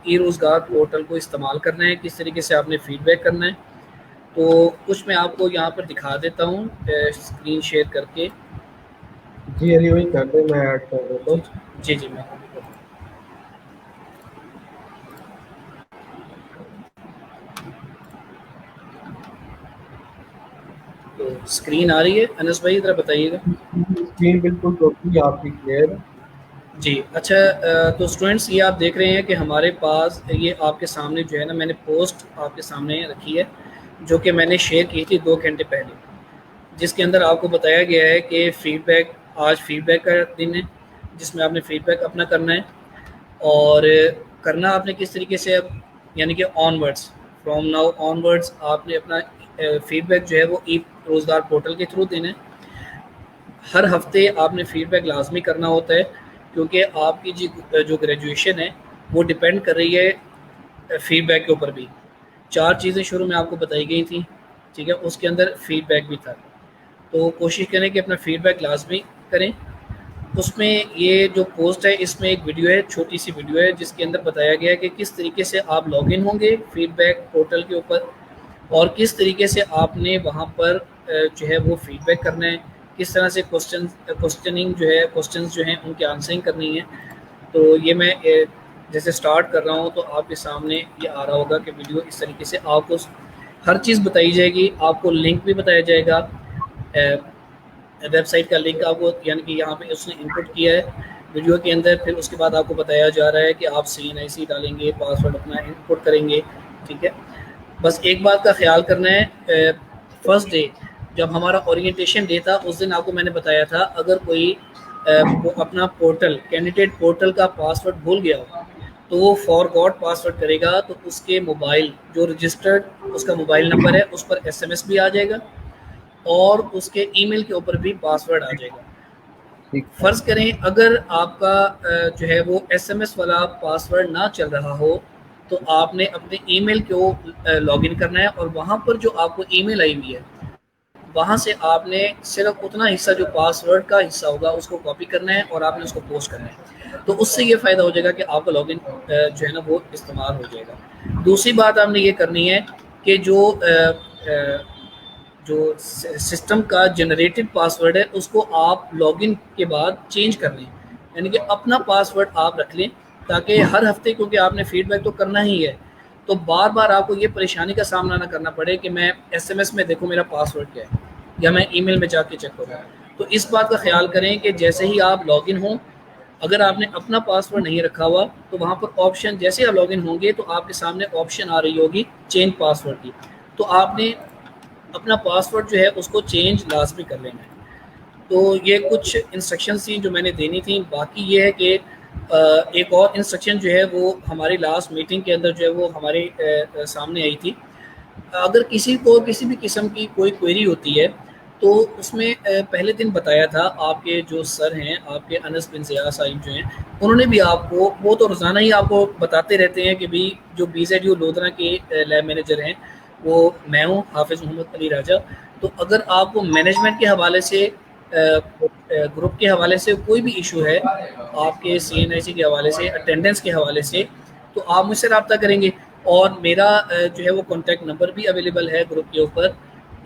ई रोज़गार पोर्टल को इस्तेमाल करना है, किस तरीके से आपने फीडबैक करना है। तो कुछ मैं आपको यहाँ पर दिखा देता हूँ स्क्रीन शेयर करके। जी अली भाई कर दे, मैं ऐड कर देता जी, हूँ। जी, जी, मैं तो स्क्रीन आ रही है? अनस भाई ज़रा बताइएगा। स्क्रीन बिल्कुल टोटली आपकी क्लियर है। जी अच्छा, तो स्टूडेंट्स ये आप देख रहे हैं कि हमारे पास ये आपके सामने जो है ना, मैंने पोस्ट आपके सामने रखी है जो कि मैंने शेयर की थी 2 घंटे पहले, जिसके अंदर आपको बताया गया है कि फीडबैक, आज फीडबैक का दिन है जिसमें आपने फीडबैक अपना करना है। और करना आपने किस तरीके से, अब यानी कि ऑनवर्ड्स, फ्रॉम नाउ ऑनवर्ड्स आपने अपना फीडबैक जो है वो ई रोज़गार पोर्टल के थ्रू देना है। हर हफ्ते आपने फीडबैक लाजमी करना होता है, क्योंकि आपकी जो ग्रेजुएशन है वो डिपेंड कर रही है फीडबैक के ऊपर भी। 4 चीज़ें शुरू में आपको बताई गई थी, ठीक है, उसके अंदर फीडबैक भी था। तो कोशिश करें कि अपना फीडबैक लाजमी करें। उसमें ये जो पोस्ट है इसमें एक वीडियो है, छोटी सी वीडियो है, जिसके अंदर बताया गया है कि किस तरीके से आप लॉगिन होंगे फीडबैक पोर्टल के ऊपर और किस तरीके से आपने वहाँ पर जो है वो फीडबैक करना है, किस तरह से क्वेश्चनिंग जो है, क्वेश्चंस जो हैं उनकी आंसरिंग करनी है। तो ये मैं जैसे स्टार्ट कर रहा हूँ तो आपके सामने ये आ रहा होगा कि वीडियो इस तरीके से आपको हर चीज़ बताई जाएगी, आपको लिंक भी बताया जाएगा, वेबसाइट का लिंक आपको, यानी कि यहाँ पे उसने इनपुट किया है वीडियो के अंदर। फिर उसके बाद आपको बताया जा रहा है कि आप CNIC डालेंगे, पासवर्ड अपना इनपुट करेंगे, ठीक है। बस एक बात का ख्याल करना है, फर्स्ट डे जब हमारा ओरिएंटेशन डे था उस दिन आपको मैंने बताया था, अगर कोई वो अपना पोर्टल, कैंडिडेट पोर्टल का पासवर्ड भूल गया हो तो वो फॉरगॉट पासवर्ड करेगा, तो उसके मोबाइल जो रजिस्टर्ड उसका मोबाइल नंबर है उस पर SMS भी आ जाएगा और उसके ईमेल के ऊपर भी पासवर्ड आ जाएगा। फ़र्ज़ करें अगर आपका जो है वो SMS वाला पासवर्ड ना चल रहा हो तो आपने अपने ईमेल को लॉगिन करना है और वहाँ पर जो आपको ईमेल आई हुई है वहाँ से आपने सिर्फ उतना हिस्सा जो पासवर्ड का हिस्सा होगा उसको कॉपी करना है और आपने उसको पोस्ट करना है। तो उससे ये फ़ायदा हो जाएगा कि आपका लॉगिन जो है ना वो इस्तेमाल हो जाएगा। दूसरी बात आपने ये करनी है कि जो सिस्टम का जनरेटेड पासवर्ड है उसको आप लॉगिन के बाद चेंज कर लें, यानी कि अपना पासवर्ड आप रख लें, ताकि हर हफ्ते, क्योंकि आपने फीडबैक तो करना ही है, तो बार बार आपको ये परेशानी का सामना ना करना पड़े कि मैं SMS में देखूं मेरा पासवर्ड क्या है या मैं ईमेल में जाके चेक करूँ। तो इस बात का ख्याल करें कि जैसे ही आप लॉगिन हों, अगर आपने अपना पासवर्ड नहीं रखा हुआ तो वहाँ पर ऑप्शन, जैसे आप लॉगिन होंगे तो आपके सामने ऑप्शन आ रही होगी चेंज पासवर्ड की, तो आपने अपना पासवर्ड जो है उसको चेंज लाजमी कर लेना है। तो ये कुछ इंस्ट्रक्शंस थी जो मैंने देनी थी। बाकी ये है कि एक और इंस्ट्रक्शन जो है वो हमारी लास्ट मीटिंग के अंदर जो है वो हमारे सामने आई थी। अगर किसी को किसी भी किस्म की कोई क्वेरी होती है तो उसमें पहले दिन बताया था, आपके जो सर हैं, आपके अनस बिन ज़िया साहिब जो हैं, उन्होंने भी आपको, वो तो रोज़ाना ही आपको बताते रहते हैं कि भाई जो BZU लोधरा के लैब मैनेजर हैं वो मैं हूँ, हाफिज़ मोहम्मद अली राजा। तो अगर आपको मैनेजमेंट के हवाले से, ग्रुप के हवाले से कोई भी इशू है, आपके CNIC के हवाले से, अटेंडेंस के हवाले से, तो आप मुझसे रब्ता करेंगे। और मेरा जो है वो कॉन्टैक्ट नंबर भी अवेलेबल है ग्रुप के ऊपर,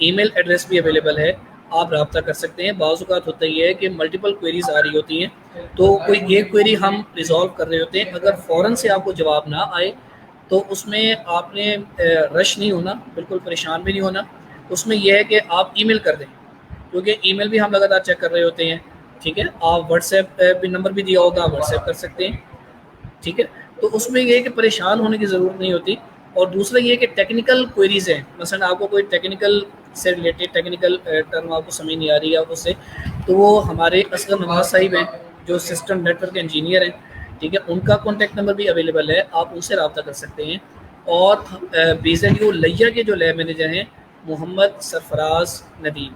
ईमेल एड्रेस भी अवेलेबल है, आप रब्ता कर सकते हैं। बाज़ औक़ात होता ही है कि मल्टीपल क्वेरीज आ रही होती हैं, तो कोई एक क्वेरी हम रिजॉल्व कर रहे होते हैं, अगर फ़ौरन से आपको जवाब ना आए तो उसमें आपने रश नहीं होना, बिल्कुल परेशान भी नहीं होना। उसमें यह है कि आप ईमेल कर दें, क्योंकि ईमेल भी हम लगातार चेक कर रहे होते हैं, ठीक है। आप व्हाट्सएप भी नंबर भी दिया होगा, व्हाट्सएप कर सकते हैं, ठीक है। तो उसमें यह है कि परेशान होने की ज़रूरत नहीं होती। और दूसरा ये कि टेक्निकल क्वेरीज़ हैं, मसलन आपको कोई टेक्निकल से रिलेटेड टेक्निकल टर्म आपको समझ नहीं आ रही है उससे, तो वो हमारे असगर नवाज साहिब हैं जो सिस्टम नेटवर्क इंजीनियर हैं, ठीक है, उनका कॉन्टैक्ट नंबर भी अवेलेबल है, आप उनसे रब्ता कर सकते हैं। और BZU लिया के जो लैब मैनेजर हैं मोहम्मद सरफराज नदीम,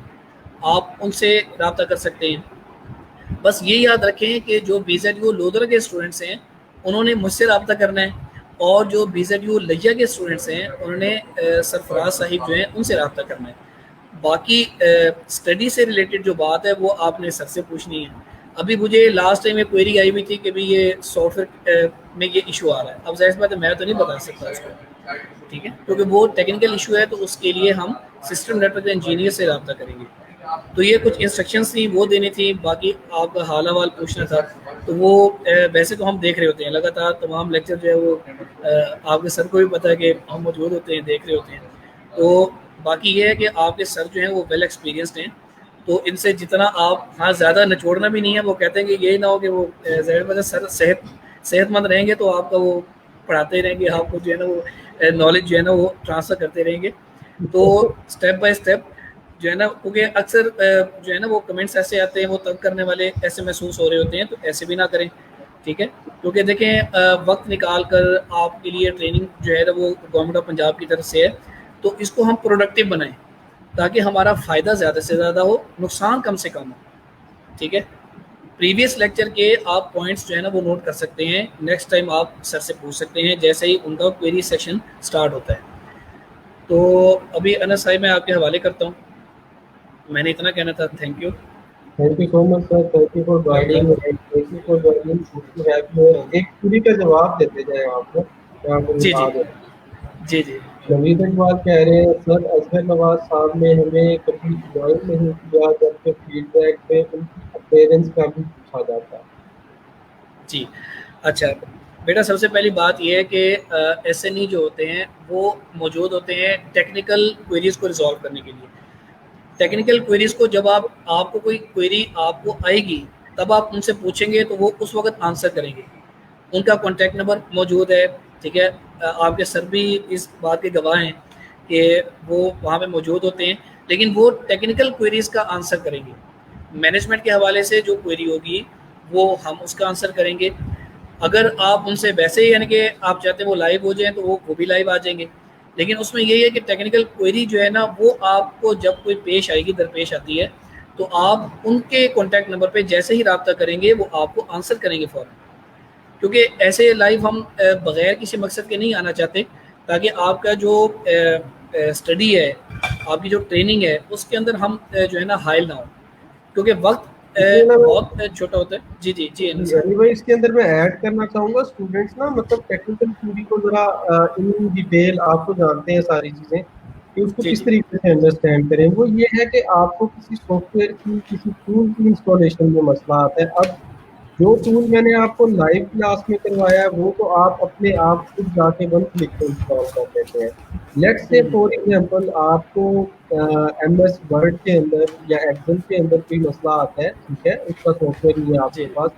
आप उनसे रब्ता कर सकते हैं। बस ये याद रखें कि जो BZU लोधरा के स्टूडेंट्स हैं उन्होंने मुझसे रब्ता करना है, और जो BZU लिया के स्टूडेंट्स हैं उन्होंने सरफराज साहिब जो हैं उनसे रब्ता करना है। बाकी स्टडी से रिलेटेड जो बात है वो आपने सर से पूछनी है। अभी मुझे लास्ट टाइम एक क्वेरी आई हुई थी कि भाई ये सॉफ्टवेयर में ये इशू आ रहा है, अब जाहिर बात है मैं तो नहीं बता सकता उसको, ठीक है, क्योंकि वो टेक्निकल इशू है, तो उसके लिए हम सिस्टम नेटवर्क इंजीनियर से रब्ता करेंगे। तो ये कुछ इंस्ट्रक्शंस थी वो देनी थी। बाकी आपका हाल हवाल पूछना था, तो वो वैसे तो हम देख रहे होते हैं लगातार, तमाम लेक्चर जो है वो आपके सर को भी पता है कि हम मौजूद होते हैं, देख रहे होते हैं। तो बाकी ये है कि आपके सर जो हैं वो वेल एक्सपीरियंसड हैं, तो इनसे जितना आप, हाँ ज़्यादा निचोड़ना भी नहीं है, वो कहते हैं कि यही ना हो कि वो सर सेहतमंद रहेंगे तो आपका वो पढ़ाते ही रहेंगे, आपको जो है ना वो नॉलेज जो है ना वो ट्रांसफ़र करते रहेंगे। तो स्टेप बाय स्टेप जो है ना, क्योंकि अक्सर जो है ना वो कमेंट्स ऐसे आते हैं, वो तंग करने वाले ऐसे महसूस हो रहे होते हैं, तो ऐसे भी ना करें, ठीक है। क्योंकि देखें वक्त निकाल कर आपके लिए ट्रेनिंग जो है ना वो गवर्नमेंट ऑफ पंजाब की तरफ से है, तो इसको हम प्रोडक्टिव बनाएं ताकि हमारा फ़ायदा ज़्यादा से ज़्यादा हो, नुकसान कम से कम हो, ठीक है। प्रीवियस लेक्चर के आप पॉइंट्स जो है ना वो नोट कर सकते हैं, नेक्स्ट टाइम आप सर से पूछ सकते हैं जैसे ही उनका क्वेरी सेक्शन स्टार्ट होता है। तो अभी अनस साहिब मैं आपके हवाले करता हूँ, मैंने इतना कहना था। Thank you so much sir, thank you for guiding, thank you for guiding. एक पूरी का जवाब देते जाए आपको, यहाँ पर जी जी बता दें। जी जी नवीद इकबाल कह रहे हैं सर असगर नवाज साहब ने हमें कभी ज्वाइन नहीं किया, जबकि फीडबैक में उनकी अपेयरेंस का भी पूछा जाता है। जी। अच्छा बेटा, सबसे पहली बात यह है कि SNE जो होते हैं वो मौजूद होते हैं टेक्निकल क्वेरीज़ को रिजॉल्व करने के लिए। टेक्निकल क्वेरीज़ को जब आपको कोई क्वेरी आपको आएगी तब आप उनसे पूछेंगे तो वो उस वक्त आंसर करेंगे। उनका कॉन्टैक्ट नंबर मौजूद है, ठीक है। आपके सर भी इस बात के गवाह हैं कि वो वहाँ पे मौजूद होते हैं, लेकिन वो टेक्निकल क्वेरीज़ का आंसर करेंगे। मैनेजमेंट के हवाले से जो क्वेरी होगी वो हम उसका आंसर करेंगे। अगर आप उनसे वैसे ही यानी कि आप चाहते हैं वो लाइव हो जाएँ तो वो भी लाइव आ जाएंगे, लेकिन उसमें यही है कि टेक्निकल क्वेरी जो है ना वो आपको जब कोई पेश आएगी, दरपेश आती है, तो आप उनके कॉन्टैक्ट नंबर पे जैसे ही रब्ता करेंगे वो आपको आंसर करेंगे फ़ौरन। क्योंकि ऐसे लाइव हम बग़ैर किसी मकसद के नहीं आना चाहते, ताकि आपका जो स्टडी है, आपकी जो ट्रेनिंग है, उसके अंदर हम जो है ना हाइल ना हो, क्योंकि वक्त बहुत छोटा होता है। जी जी जी अली भाई, इसके अंदर मैं ऐड करना चाहूँगा, स्टूडेंट्स ना मतलब टेक्निकल थ्योरी को ज़रा इन डिटेल, आप तो जानते हैं सारी चीज़ें कि उसको जी किस जी तरीके से अंडरस्टैंड करें। वो ये है कि आपको किसी सॉफ्टवेयर की, किसी टूल की इंस्टॉलेशन में मसला आता है। अब जो टूल मैंने आपको लाइव क्लास में करवाया है वो तो आप अपने आप खुद जाके वन क्लिक पे इंस्टॉल कर लेते हैं। लेट्स से फॉर एग्जांपल आपको MS वर्ड के अंदर या एक्सेल के अंदर कोई मसला आता है, ठीक है, उसका सॉफ्टवेयर नहीं है आपके जी पास,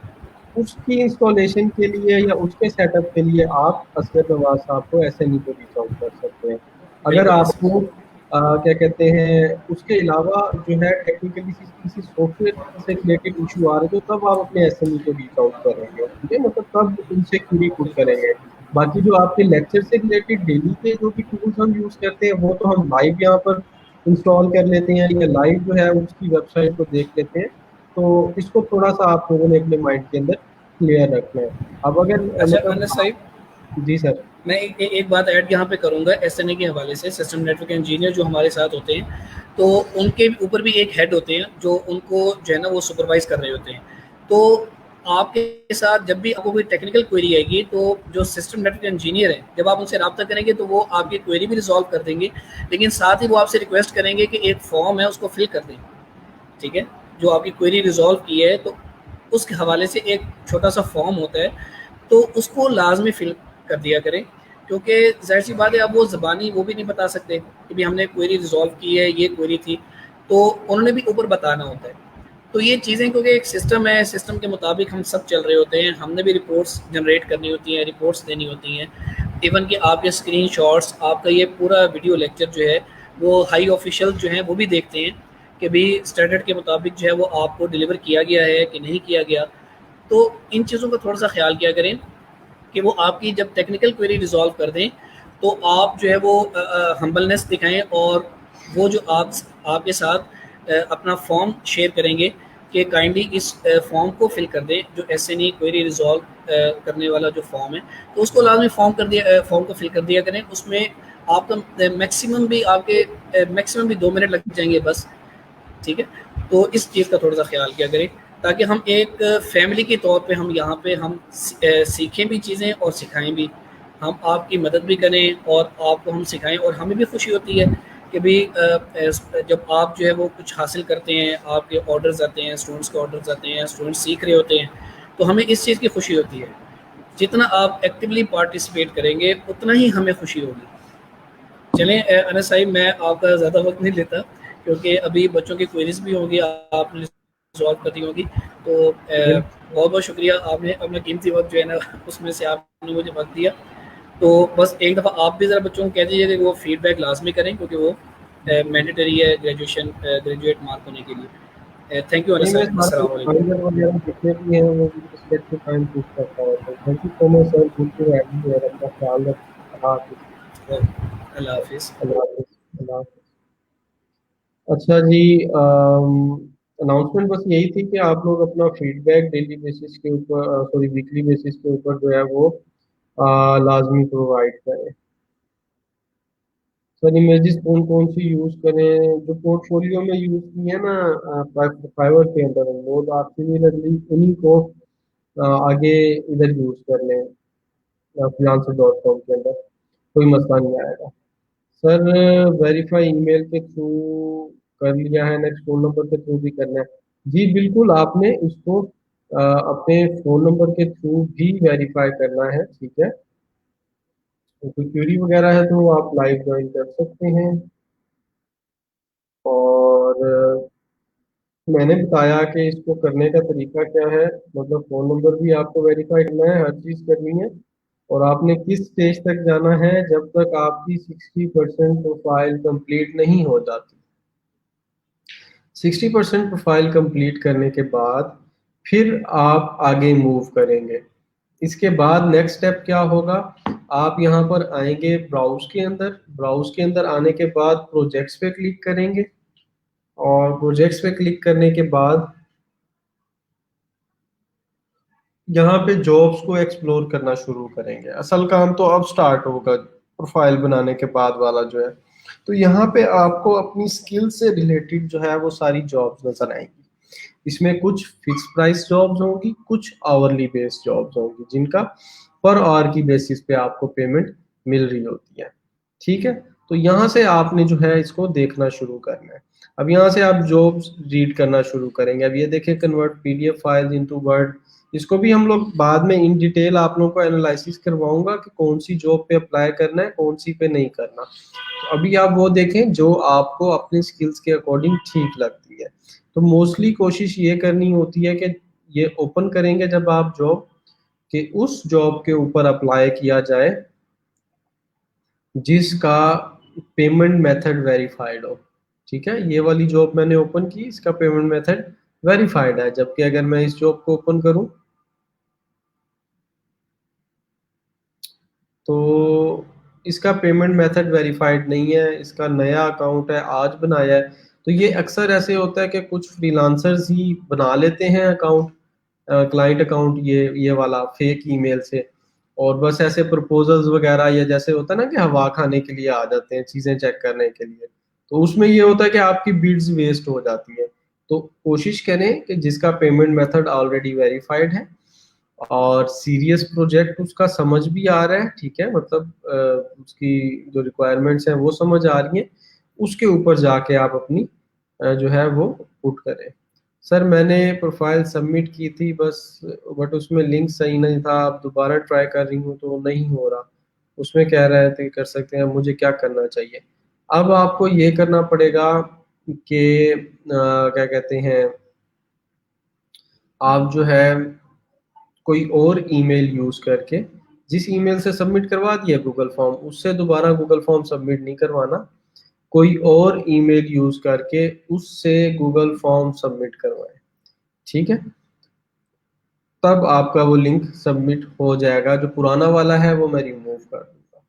उसकी इंस्टॉलेशन के लिए या उसके सेटअप के लिए आप असगर नवाज साहब को SNE को रीच आउट कर सकते हैं। अगर बिल्कुल ऐसे। आपको क्या कहते हैं, उसके अलावा जो है टेक्निकली किसी सॉफ्टवेयर से रिलेटेड इशू आ रहे तो तब आप अपने SME को रीच आउट करेंगे, ठीक है, मतलब तब उनसे क्वेरी पुट करेंगे। बाकी जो आपके लेक्चर से रिलेटेड डेली के जो भी टूल्स हम यूज़ करते हैं वो तो हम लाइव यहाँ पर इंस्टॉल कर लेते हैं या लाइव जो है उसकी वेबसाइट को देख लेते हैं। तो इसको थोड़ा सा आप लोगों ने अपने माइंड के अंदर क्लियर रखना है। अब अगर अच्छा मतलब अनस साहिब, जी सर। मैं एक बात ऐड यहाँ पे करूँगा SNE के हवाले से। सिस्टम नेटवर्क इंजीनियर जो हमारे साथ होते हैं, तो उनके ऊपर भी एक हेड होते हैं जो उनको जो है ना वो सुपरवाइज कर रहे होते हैं। तो आपके साथ जब भी आपको कोई टेक्निकल क्वेरी आएगी तो जो सिस्टम नेटवर्क इंजीनियर है, जब आप उनसे रब्ता करेंगे तो वो आपकी क्वेरी भी रिजॉल्व कर देंगे, लेकिन साथ ही वो आपसे रिक्वेस्ट करेंगे कि एक फॉर्म है उसको फिल कर दें, ठीक है। जो आपकी क्वेरी रिजॉल्व की है तो उसके हवाले से एक छोटा सा फॉर्म होता है, तो उसको लाजमी फिल कर दिया करें, क्योंकि ज़ाहिर सी बात है अब वो ज़बानी वो भी नहीं बता सकते कि भी हमने क्वेरी रिजॉल्व की है, ये क्वेरी थी, तो उन्होंने भी ऊपर बताना होता है। तो ये चीज़ें, क्योंकि एक सिस्टम है, सिस्टम के मुताबिक हम सब चल रहे होते हैं, हमने भी रिपोर्ट्स जनरेट करनी होती हैं, रिपोर्ट्स देनी होती हैं। इवन कि आपके स्क्रीन शॉट्स, आपका ये पूरा वीडियो लेक्चर जो है वो हाई ऑफिशियल जो हैं वो भी देखते हैं कि भी स्टैंडर्ड के मुताबिक जो है वो आपको डिलीवर किया गया है कि नहीं किया गया। तो इन चीज़ों का थोड़ा सा ख्याल किया करें कि वो आपकी जब टेक्निकल क्वेरी रिजॉल्व कर दें तो आप जो है वो हम्बलनेस दिखाएं, और वो जो आपके साथ अपना फॉर्म शेयर करेंगे कि काइंडली इस फॉर्म को फिल कर दें, जो SNE क्वेरी रिजॉल्व करने वाला जो फॉर्म है, तो उसको लाजमी फॉर्म को फिल कर दिया करें। उसमें आपका मैक्सिमम भी 2 मिनट लग जाएंगे बस, ठीक है। तो इस चीज़ का थोड़ा सा ख्याल किया करें, ताकि हम एक फैमिली के तौर पे हम यहाँ पे हम सीखें भी चीज़ें और सिखाएं भी, हम आपकी मदद भी करें और आपको हम सिखाएं, और हमें भी खुशी होती है कि भी जब आप जो है वो कुछ हासिल करते हैं, आपके ऑर्डर्स आते हैं, स्टूडेंट्स के ऑर्डर्स आते हैं, स्टूडेंट्स सीख रहे होते हैं, तो हमें इस चीज़ की खुशी होती है। जितना आप एक्टिवली पार्टिसिपेट करेंगे उतना ही हमें खुशी होगी। चलें अनस साहिब, मैं आपका ज़्यादा वक्त नहीं लेता, क्योंकि अभी बच्चों की क्वेरीज भी होंगी, आपने सॉल्व करनी होगी। तो बहुत बहुत शुक्रिया, आपने अपना कीमती वक्त जो है ना उसमें से आपने मुझे वक्त दिया। तो बस एक दफ़ा आप भी ज़रा बच्चों को कह दीजिए कि वो फीडबैक लाजमी करें, क्योंकि वो मैंडेटरी है ग्रेजुएट मार्क होने के लिए। थैंक यू नहीं, अनस मैं सर, सारे अस्सलाम वालेकुम। रिमाइंडर वगैरह जितने भी हैं वो भी रिस्पेक्टिव टाइम पुश करता रहता हूँ। Thank you so much sir, good to have you और अपना ख्याल रखिए। अल्लाह हाफिज़। अल्लाह हाफिज़। अल्लाह हाफिज़। अल्लाह हाफिज़। अच्छा जी, अनाउंसमेंट बस यही थी कि आप लोग अपना फीडबैक डेली बेसिस के ऊपर, सॉरी वीकली बेसिस के ऊपर जो है वो लाजमी प्रोवाइड करें। सर इमेजेस कौन कौन सी यूज करें? जो पोर्टफोलियो में यूज की है ना फाइवर के अंदर, वो तो आप सिमिलरली उन्हीं को आगे इधर यूज कर लें freelancer.com के अंदर, कोई मसला नहीं आएगा। सर वेरीफाई ईमेल के थ्रू कर लिया है, नेक्स्ट फोन नंबर के थ्रू भी करना है? जी बिल्कुल, आपने इसको अपने फोन नंबर के थ्रू भी वेरीफाई करना है, ठीक है। तो कोई क्वेरी वगैरह है तो आप लाइव ज्वाइन कर सकते हैं। और मैंने बताया कि इसको करने का तरीका क्या है, मतलब फ़ोन नंबर भी आपको वेरीफ़ाई करना है, हर चीज़ करनी है। और आपने किस स्टेज तक जाना है, जब तक आपकी 60% प्रोफ़ाइल कंप्लीट नहीं हो जाती। 60% प्रोफ़ाइल कंप्लीट करने के बाद फिर आप आगे मूव करेंगे। इसके बाद नेक्स्ट स्टेप क्या होगा, आप यहाँ पर आएँगे ब्राउज़ के अंदर आने के बाद प्रोजेक्ट्स पे क्लिक करेंगे। और प्रोजेक्ट्स पे क्लिक करने के बाद यहाँ पे जॉब्स को एक्सप्लोर करना शुरू करेंगे। असल काम तो अब स्टार्ट होगा, प्रोफाइल बनाने के बाद वाला जो है। तो यहाँ पे आपको अपनी स्किल से रिलेटेड जो है वो सारी जॉब्स नजर आएंगी। इसमें कुछ फिक्स प्राइस जॉब्स होंगी, कुछ आवरली बेस्ड जॉब्स होंगी, जिनका पर आवर की बेसिस पे आपको पेमेंट मिल रही होती है, ठीक है। तो यहाँ से आपने जो है इसको देखना शुरू करना है। अब यहाँ से आप जॉब्स रीड करना शुरू करेंगे। अब ये देखिए, convert PDF file into word, इसको भी हम लोग बाद में इन डिटेल आप लोगों को एनालिसिस करवाऊंगा कि कौन सी जॉब पे अप्लाई करना है, कौन सी पे नहीं करना। तो अभी आप वो देखें जो आपको अपनी स्किल्स के अकॉर्डिंग ठीक लगती है। तो मोस्टली कोशिश ये करनी होती है कि ये ओपन करेंगे जब आप जॉब, कि उस जॉब के ऊपर अप्लाई किया जाए जिसका पेमेंट मेथड वेरीफाइड हो, ठीक है। ये वाली जॉब मैंने ओपन की, इसका पेमेंट मेथड वेरीफाइड है। जबकि अगर मैं इस जॉब को ओपन करूं तो इसका पेमेंट मेथड वेरीफाइड नहीं है, इसका नया अकाउंट है, आज बनाया है। तो ये अक्सर ऐसे होता है कि कुछ फ्रीलांसर्स ही बना लेते हैं अकाउंट, क्लाइंट अकाउंट, ये वाला फेक ईमेल से। और बस ऐसे प्रपोजल्स वगैरह, या जैसे होता है ना कि हवा खाने के लिए आ जाते हैं, चीज़ें चेक करने के लिए। तो उसमें ये होता है कि आपकी बिड्स वेस्ट हो जाती है। तो कोशिश करें कि जिसका पेमेंट मेथड ऑलरेडी वेरीफाइड है और सीरियस प्रोजेक्ट उसका समझ भी आ रहा है, ठीक है, मतलब उसकी जो रिक्वायरमेंट्स हैं वो समझ आ रही हैं, उसके ऊपर जाके आप अपनी जो है वो पुट करें। सर मैंने प्रोफाइल सबमिट की थी बस, बट उसमें लिंक सही नहीं था, अब दोबारा ट्राई कर रही हूँ तो नहीं हो रहा। उसमें कह रहे थे कर सकते हैं, मुझे क्या करना चाहिए? अब आपको ये करना पड़ेगा कि क्या कहते हैं, आप जो है कोई और ईमेल यूज करके, जिस ईमेल से सबमिट करवा दिया गूगल फॉर्म, उससे दोबारा गूगल फॉर्म सबमिट नहीं करवाना। कोई और ईमेल यूज करके उससे गूगल फॉर्म सबमिट करवाएं, ठीक है। तब आपका वो लिंक सबमिट हो जाएगा। जो पुराना वाला है वो मैं रिमूव कर दूंगा।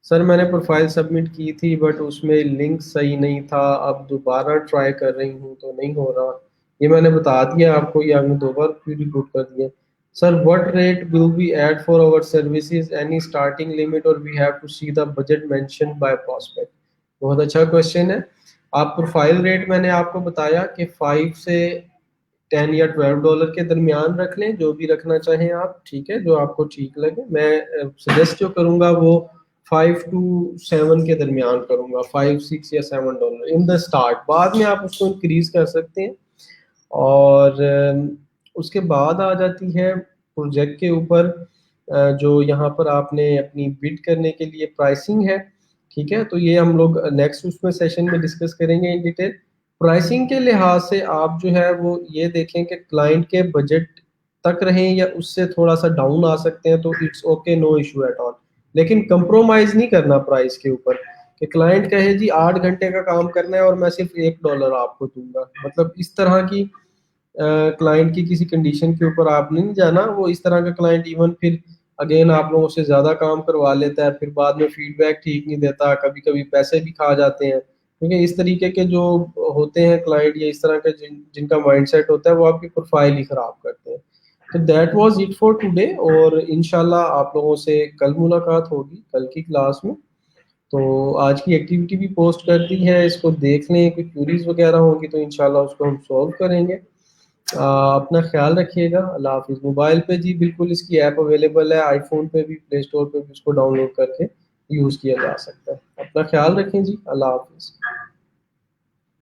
सर मैंने प्रोफाइल सबमिट की थी बट उसमें लिंक सही नहीं था, अब दोबारा ट्राई कर रही हूँ तो नहीं हो रहा। ये मैंने बता दिया आपको, ये आपने दो बार फिर रिपोर्ट कर दिया। Sir what rate will be add for our services, any starting limit or we have to see the budget mention by prospect? बहुत अच्छा क्वेश्चन है। आप प्रोफाइल रेट मैंने आपको बताया कि 5 से 10 या $12 के दरमियान रख लें, जो भी रखना चाहें आप, ठीक है, जो आपको ठीक लगे। मैं सजेस्ट जो करूंगा वो 5 to 7 के दरमियान करूंगा, 5, 6 या $7 इन द स्टार्ट। बाद में आप उसको इंक्रीज कर सकते हैं। और उसके बाद आ जाती है प्रोजेक्ट के ऊपर, जो यहाँ पर आपने अपनी बिड करने के लिए प्राइसिंग है, ठीक है, तो ये हम लोग नेक्स्ट उसमें सेशन में डिस्कस करेंगे इन डिटेल। प्राइसिंग के लिहाज से आप जो है वो ये देखें कि क्लाइंट के बजट तक रहें या उससे थोड़ा सा डाउन आ सकते हैं, तो it's okay, no issue at all. लेकिन कंप्रोमाइज नहीं करना प्राइस के ऊपर कि क्लाइंट कहे जी 8 घंटे का काम करना है और मैं सिर्फ $1 आपको दूंगा, मतलब इस तरह की क्लाइंट की किसी कंडीशन के ऊपर आप नहीं जाना। वो इस तरह का क्लाइंट इवन फिर अगेन आप लोगों से ज़्यादा काम करवा लेता है, फिर बाद में फीडबैक ठीक नहीं देता, कभी कभी पैसे भी खा जाते हैं, क्योंकि इस तरीके के जो होते हैं क्लाइंट या इस तरह के जिनका माइंडसेट होता है वो आपकी प्रोफाइल ही ख़राब करते हैं। तो that was it for today, और इंशाल्लाह आप लोगों से कल मुलाकात होगी कल की क्लास में। तो आज की एक्टिविटी भी पोस्ट कर दी है, इसको देख लें, कोई क्यूरीज वगैरह होंगी तो इंशाल्लाह उसको हम सॉल्व करेंगे। अपना ख्याल रखिएगा, अल्लाह हाफिज़। मोबाइल पे जी बिल्कुल इसकी ऐप अवेलेबल है, आईफोन पे भी, प्ले स्टोर पे भी इसको डाउनलोड करके यूज़ किया जा सकता है। अपना ख्याल रखें जी, अल्लाह हाफिज़।